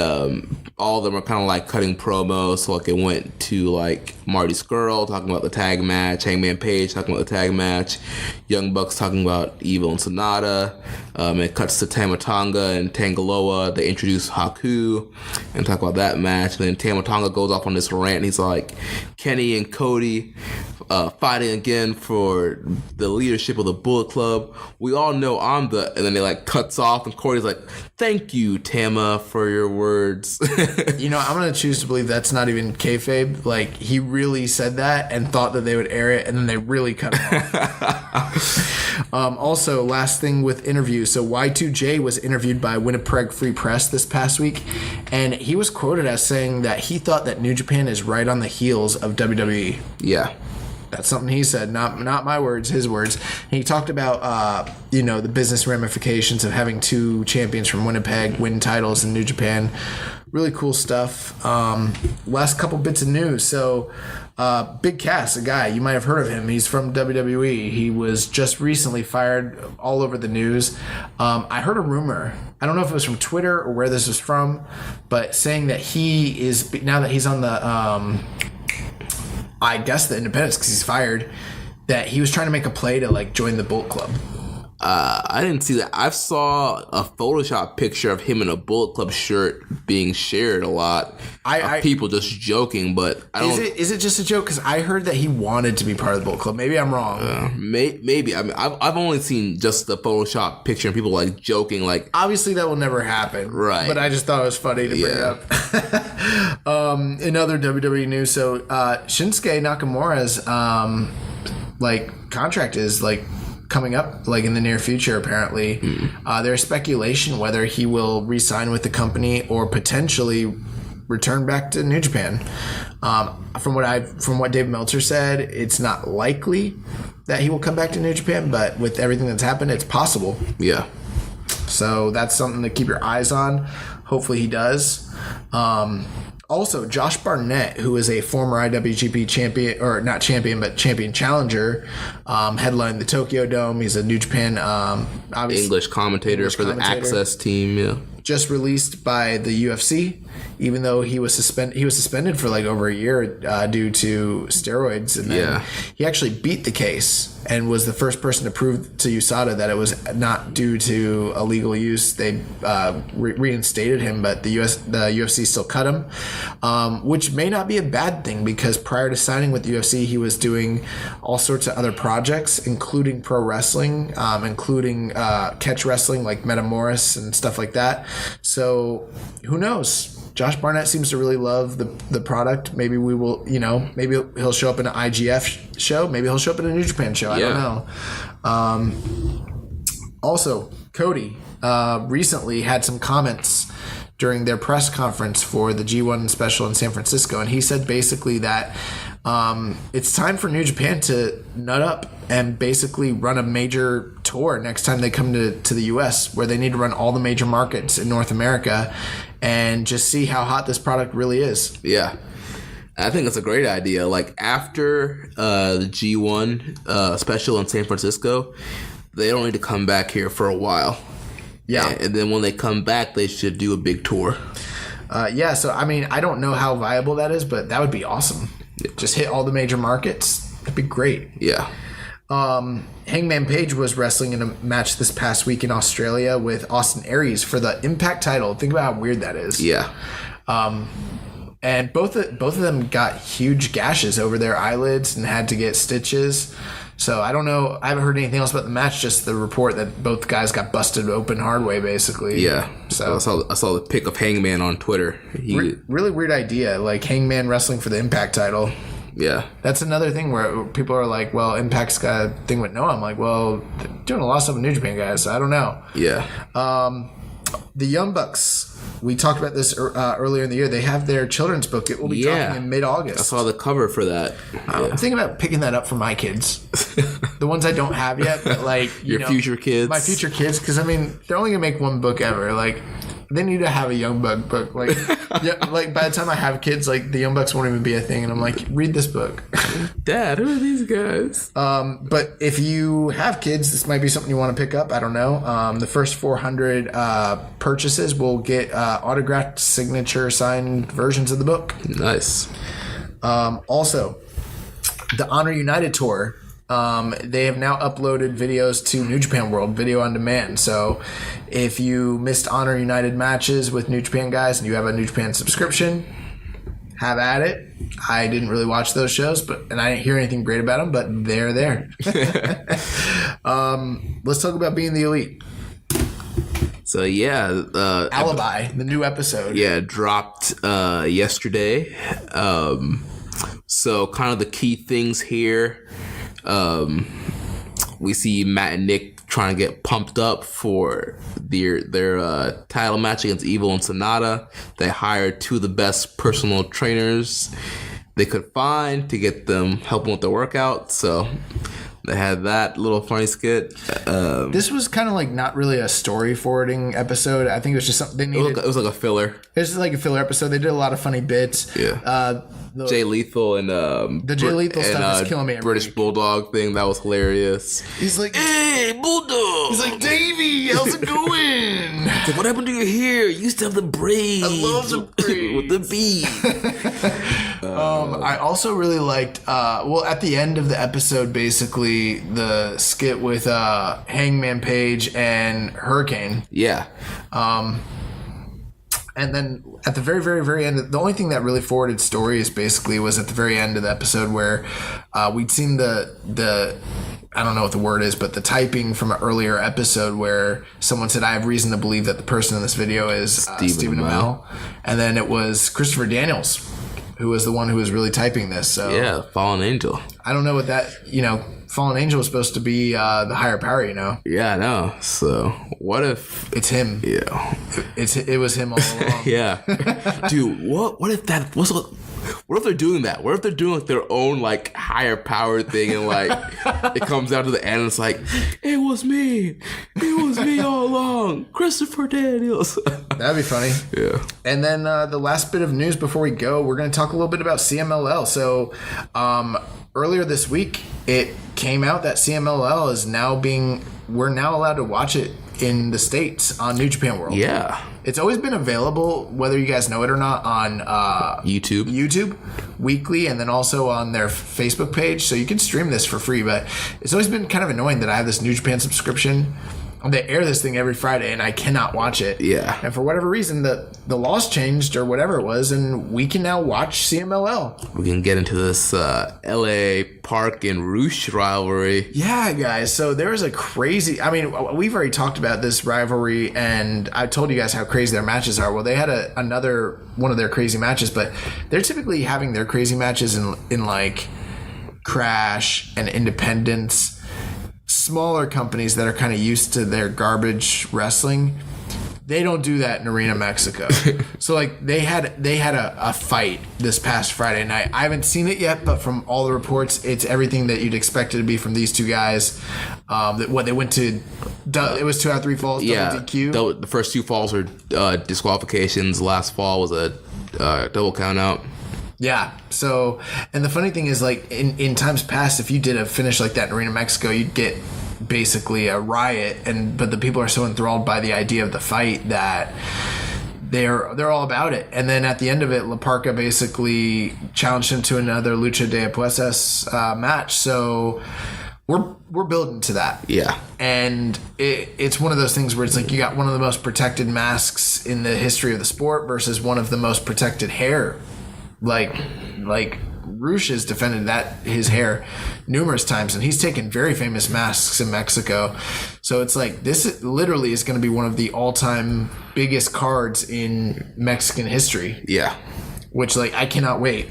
Speaker 4: all of them are kind of like cutting promos. So like it went to like Marty Scurll talking about the tag match, Hangman Page talking about the tag match, Young Bucks talking about Evil and Sonata. It cuts to Tama Tonga and Tangaloa. They introduce Haku and talk about that match. And then Tama Tonga goes off on this rant. And he's like, Kenny and Cody fighting again for the leadership of the Bullet Club. We all know I'm the... And then they like cuts off and Cody's like, thank you, Tama, for your words.
Speaker 5: I'm going to choose to believe that's not even kayfabe. Like, he really said that and thought that they would air it, and then they really cut it off. Also, last thing with interviews. So Y2J was interviewed by Winnipeg Free Press this past week, and he was quoted as saying that he thought that New Japan is right on the heels of WWE.
Speaker 4: Yeah.
Speaker 5: That's something he said, not my words, his words. And he talked about, the business ramifications of having two champions from Winnipeg win titles in New Japan. Really cool stuff. Last couple bits of news. So, Big Cass, a guy, you might have heard of him. He's from WWE. He was just recently fired, all over the news. I heard a rumor. I don't know if it was from Twitter or where this was from, but saying that he is, now that he's on the... I guess the Independents, because he's fired, that he was trying to make a play to like join the Bullet Club.
Speaker 4: I didn't see that. I saw a Photoshop picture of him in a Bullet Club shirt being shared a lot. People just joking, but I don't...
Speaker 5: Is it just a joke? Because I heard that he wanted to be part of the Bullet Club. Maybe I'm wrong.
Speaker 4: Maybe. I mean, I've only seen just the Photoshop picture and people like joking. Like,
Speaker 5: obviously, that will never happen.
Speaker 4: Right.
Speaker 5: But I just thought it was funny to bring up. In other WWE news, so Shinsuke Nakamura's contract is coming up in the near future. Apparently, there's speculation whether he will re-sign with the company or potentially return back to New Japan. From what Dave Meltzer said, it's not likely that he will come back to New Japan, but with everything that's happened, it's possible.
Speaker 4: Yeah.
Speaker 5: So that's something to keep your eyes on. Hopefully he does. Also, Josh Barnett, who is a former IWGP champion, or not champion, but champion challenger, headlined the Tokyo Dome. He's a New Japan
Speaker 4: English commentator for the Access team. Yeah.
Speaker 5: Just released by the UFC, even though he was suspended for over a year due to steroids, and then he actually beat the case and was the first person to prove to USADA that it was not due to illegal use. They reinstated him, but the UFC still cut him, which may not be a bad thing, because prior to signing with the UFC, he was doing all sorts of other projects, including pro wrestling, including catch wrestling like Metamoris and stuff like that. So who knows? Josh Barnett seems to really love the product. Maybe we will, maybe he'll show up in an IGF show. Maybe he'll show up in a New Japan show. I don't Also, Cody recently had some comments during their press conference for the G1 special in San Francisco, and he said basically that it's time for New Japan to nut up and basically run a major tour next time they come to the U.S., where they need to run all the major markets in North America and just see how hot this product really is.
Speaker 4: Yeah. I think it's a great idea. Like, after the G1 special in San Francisco, they don't need to come back here for a while.
Speaker 5: Yeah.
Speaker 4: And then when they come back, they should do a big tour.
Speaker 5: Yeah, so, I mean, I don't know how viable that is, but that would be awesome. Just hit all the major markets. That'd be great.
Speaker 4: Yeah.
Speaker 5: Hangman Page was wrestling in a match this past week in Australia with Austin Aries for the Impact title. Think about how weird that is.
Speaker 4: Yeah.
Speaker 5: And both of them got huge gashes over their eyelids and had to get stitches. So I don't know. I haven't heard anything else about the match. Just the report that both guys got busted open hard way, basically.
Speaker 4: Yeah.
Speaker 5: So
Speaker 4: I saw the pic of Hangman on Twitter.
Speaker 5: Really weird idea, like Hangman wrestling for the Impact title.
Speaker 4: Yeah.
Speaker 5: That's another thing where people are like, well, Impact's got a thing with Noah. I'm like, well, they're doing a lot of stuff with New Japan guys, so I don't know.
Speaker 4: Yeah.
Speaker 5: The Young Bucks, we talked about this earlier in the year. They have their children's book. It will be dropping in mid-August.
Speaker 4: I saw the cover for that.
Speaker 5: I'm thinking about picking that up for my kids. The ones I don't have yet, but like
Speaker 4: Your future kids.
Speaker 5: My future kids, because I mean, they're only gonna make one book ever. Like, they need to have a Young Buck book. Like, yeah, like by the time I have kids, like the Young Bucks won't even be a thing. And I'm like, read this book.
Speaker 4: Dad, who are these guys?
Speaker 5: But if you have kids, this might be something you want to pick up. I don't know. The first 400 purchases will get autographed, signature, signed versions of the book.
Speaker 4: Nice.
Speaker 5: Also, the Honor United Tour. They have now uploaded videos to New Japan World Video on Demand. So if you missed Honor United matches with New Japan guys and you have a New Japan subscription, have at it. I didn't really watch those shows, and I didn't hear anything great about them, but they're there. Let's talk about Being the Elite.
Speaker 4: So yeah,
Speaker 5: Alibi, the new episode.
Speaker 4: Yeah, dropped yesterday. So kind of the key things here. We see Matt and Nick trying to get pumped up for their title match against Evil and Sonata. They hired two of the best personal trainers they could find to get them helping with the workout. So they had that little funny skit.
Speaker 5: This was kind of like not really a story forwarding episode. I think it was just something they needed.
Speaker 4: It was like a filler.
Speaker 5: It was like a filler episode. They did a lot of funny bits.
Speaker 4: Yeah. Jay Lethal and
Speaker 5: the Jay Lethal stuff is killing me.
Speaker 4: British Bulldog thing, that was hilarious.
Speaker 5: He's like,
Speaker 4: "Hey, Bulldog!"
Speaker 5: He's like, "Davey, how's it going?"
Speaker 4: Like, what happened to your hair? You used to have the braids.
Speaker 5: I love the braids
Speaker 4: with the bead.
Speaker 5: I also really liked. At the end of the episode, basically the skit with Hangman Page and Hurricane.
Speaker 4: Yeah.
Speaker 5: And then at the very, very, very end, the only thing that really forwarded stories basically was at the very end of the episode where we'd seen the I don't know what the word is, but the typing from an earlier episode where someone said, "I have reason to believe that the person in this video is Stephen Amell." And then it was Christopher Daniels, who was the one who was really typing this. So
Speaker 4: yeah, Fallen Angel.
Speaker 5: I don't know what that, Fallen Angel was supposed to be the higher power,
Speaker 4: Yeah, I know. So what if
Speaker 5: it's him?
Speaker 4: Yeah,
Speaker 5: it was him all along.
Speaker 4: Yeah, dude. What if that was? What if they're doing that? What if they're doing like their own like higher power thing and like it comes down to the end and it's like, it was me all along, Christopher Daniels.
Speaker 5: That'd be funny.
Speaker 4: Yeah.
Speaker 5: And then the last bit of news before we go, we're going to talk a little bit about CMLL. So earlier this week, it came out that CMLL is we're now allowed to watch it in the States on New Japan World.
Speaker 4: Yeah.
Speaker 5: It's always been available, whether you guys know it or not, on YouTube weekly, and then also on their Facebook page. So you can stream this for free, but it's always been kind of annoying that I have this New Japan subscription. They air this thing every Friday, and I cannot watch it.
Speaker 4: Yeah.
Speaker 5: And for whatever reason, the laws changed or whatever it was, and we can now watch CMLL.
Speaker 4: We can get into this LA Park and Roosh rivalry.
Speaker 5: Yeah, guys. So there is a crazy... I mean, we've already talked about this rivalry, and I told you guys how crazy their matches are. Well, they had another one of their crazy matches, but they're typically having their crazy matches in like Crash and Independence. smaller companies that are kind of used to their garbage wrestling, they don't do that in Arena Mexico. So like they had a fight this past Friday night. I haven't seen it yet, but from all the reports, it's everything that you'd expect it to be from these two guys. They went to, it was 2 out of 3 falls.
Speaker 4: Yeah,
Speaker 5: DQ.
Speaker 4: The first 2 falls were disqualifications. The last fall was a double count out.
Speaker 5: Yeah. So, and the funny thing is, like in times past, if you did a finish like that in Arena Mexico, you'd get basically a riot, but the people are so enthralled by the idea of the fight that they're all about it. And then at the end of it, La Parka basically challenged him to another Lucha de Apuestas match. So we're building to that.
Speaker 4: Yeah. And
Speaker 5: it's one of those things where it's like you got one of the most protected masks in the history of the sport versus one of the most protected hair. Like Rush has defended his hair numerous times, and he's taken very famous masks in Mexico. So it's like this literally is going to be one of the all-time biggest cards in Mexican history.
Speaker 4: Yeah.
Speaker 5: Which, like, I cannot wait.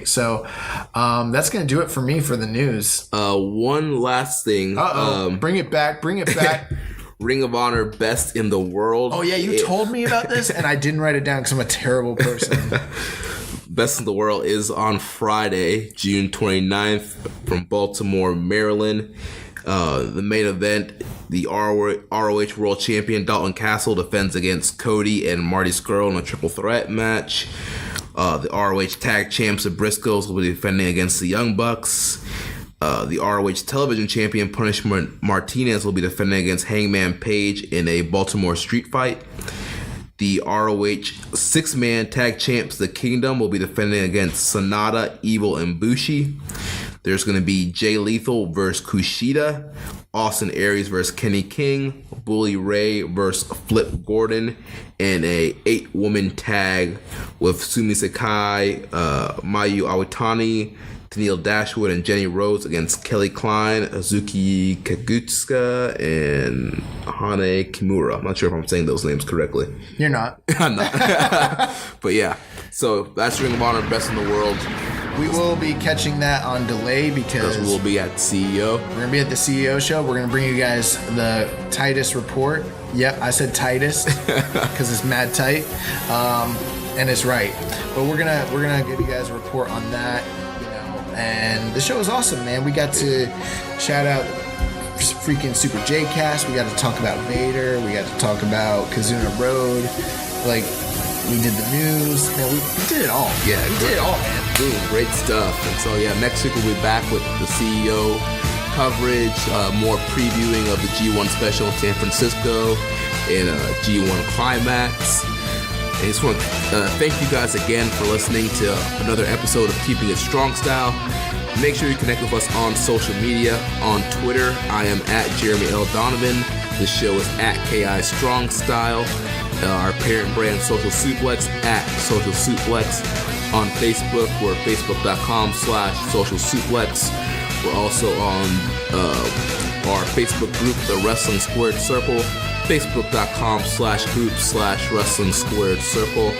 Speaker 5: So that's going to do it for me for the news.
Speaker 4: One last thing.
Speaker 5: Bring it back.
Speaker 4: Ring of Honor Best in the World.
Speaker 5: Oh, yeah, you told me about this, and I didn't write it down because I'm a terrible person.
Speaker 4: Best in the World is on Friday, June 29th from Baltimore, Maryland. The main event, the ROH World Champion Dalton Castle defends against Cody and Marty Scurll in a triple threat match. The ROH Tag Champs, the Briscoes, will be defending against the Young Bucks. The ROH Television Champion Punishment Martinez will be defending against Hangman Page in a Baltimore street fight. The ROH 6-man Tag Champs, The Kingdom, will be defending against Sonata, Evil, and Bushi. There's going to be Jay Lethal versus Kushida, Austin Aries versus Kenny King, Bully Ray versus Flip Gordon, and a 8-woman tag with Sumi Sakai, Mayu Awatani, Tennille Dashwood, and Jenny Rose against Kelly Klein, Azuki Kagutsuka, and Hane Kimura. I'm not sure if I'm saying those names correctly.
Speaker 5: You're not.
Speaker 4: I'm not. But yeah, so that's Ring of Honor Best in the World.
Speaker 5: We will be catching that on delay because
Speaker 4: we'll be at CEO.
Speaker 5: We're going to be at the CEO show. We're going to bring you guys the Titus report. Yep, I said Titus because it's mad tight. And it's right. But we're gonna give you guys a report on that. And the show was awesome, man. We got to shout out freaking Super J Cast. We got to talk about Vader. We got to talk about Kizuna Road. Like, we did the news. Man, we did it all.
Speaker 4: Yeah,
Speaker 5: we did it all, man.
Speaker 4: Dude, great stuff. And so, yeah, next week we'll be back with the CEO coverage, more previewing of the G1 special in San Francisco and G1 Climax. I just want to thank you guys again for listening to another episode of Keeping It Strong Style. Make sure you connect with us on social media. On Twitter, I am at Jeremy L. Donovan. The show is at KI Strong Style. Our parent brand, Social Suplex, at Social Suplex. On Facebook, we're facebook.com/Social Suplex. We're also on our Facebook group, The Wrestling Squared Circle. Facebook.com/group/Wrestling Squared Circle.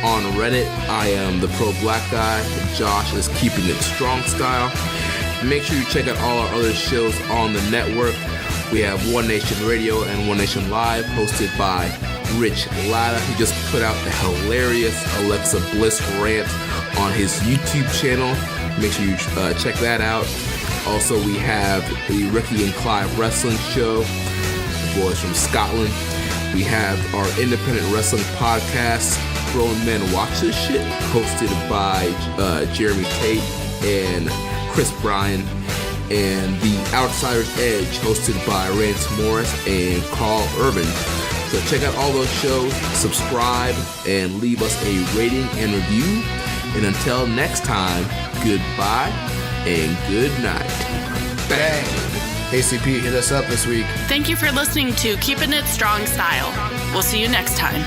Speaker 4: On Reddit, I am the Pro Black Guy. Josh is Keeping It Strong Style. Make sure you check out all our other shows on the network. We have One Nation Radio and One Nation Live, hosted by Rich Latta. He just put out the hilarious Alexa Bliss rant on his YouTube channel. Make sure you check that out. Also, we have the Ricky and Clive Wrestling Show. Boys from Scotland. We have our independent wrestling podcast, Grown Men Watch This Shit, hosted by Jeremy Tate and Chris Bryan, and The Outsider's Edge, hosted by Rance Morris and Carl Urban. So check out all those shows, subscribe, and leave us a rating and review. And until next time, goodbye and good night. Bang!
Speaker 5: ACP, hit us up this week.
Speaker 1: Thank you for listening to Keepin' It Strong Style. We'll see you next time.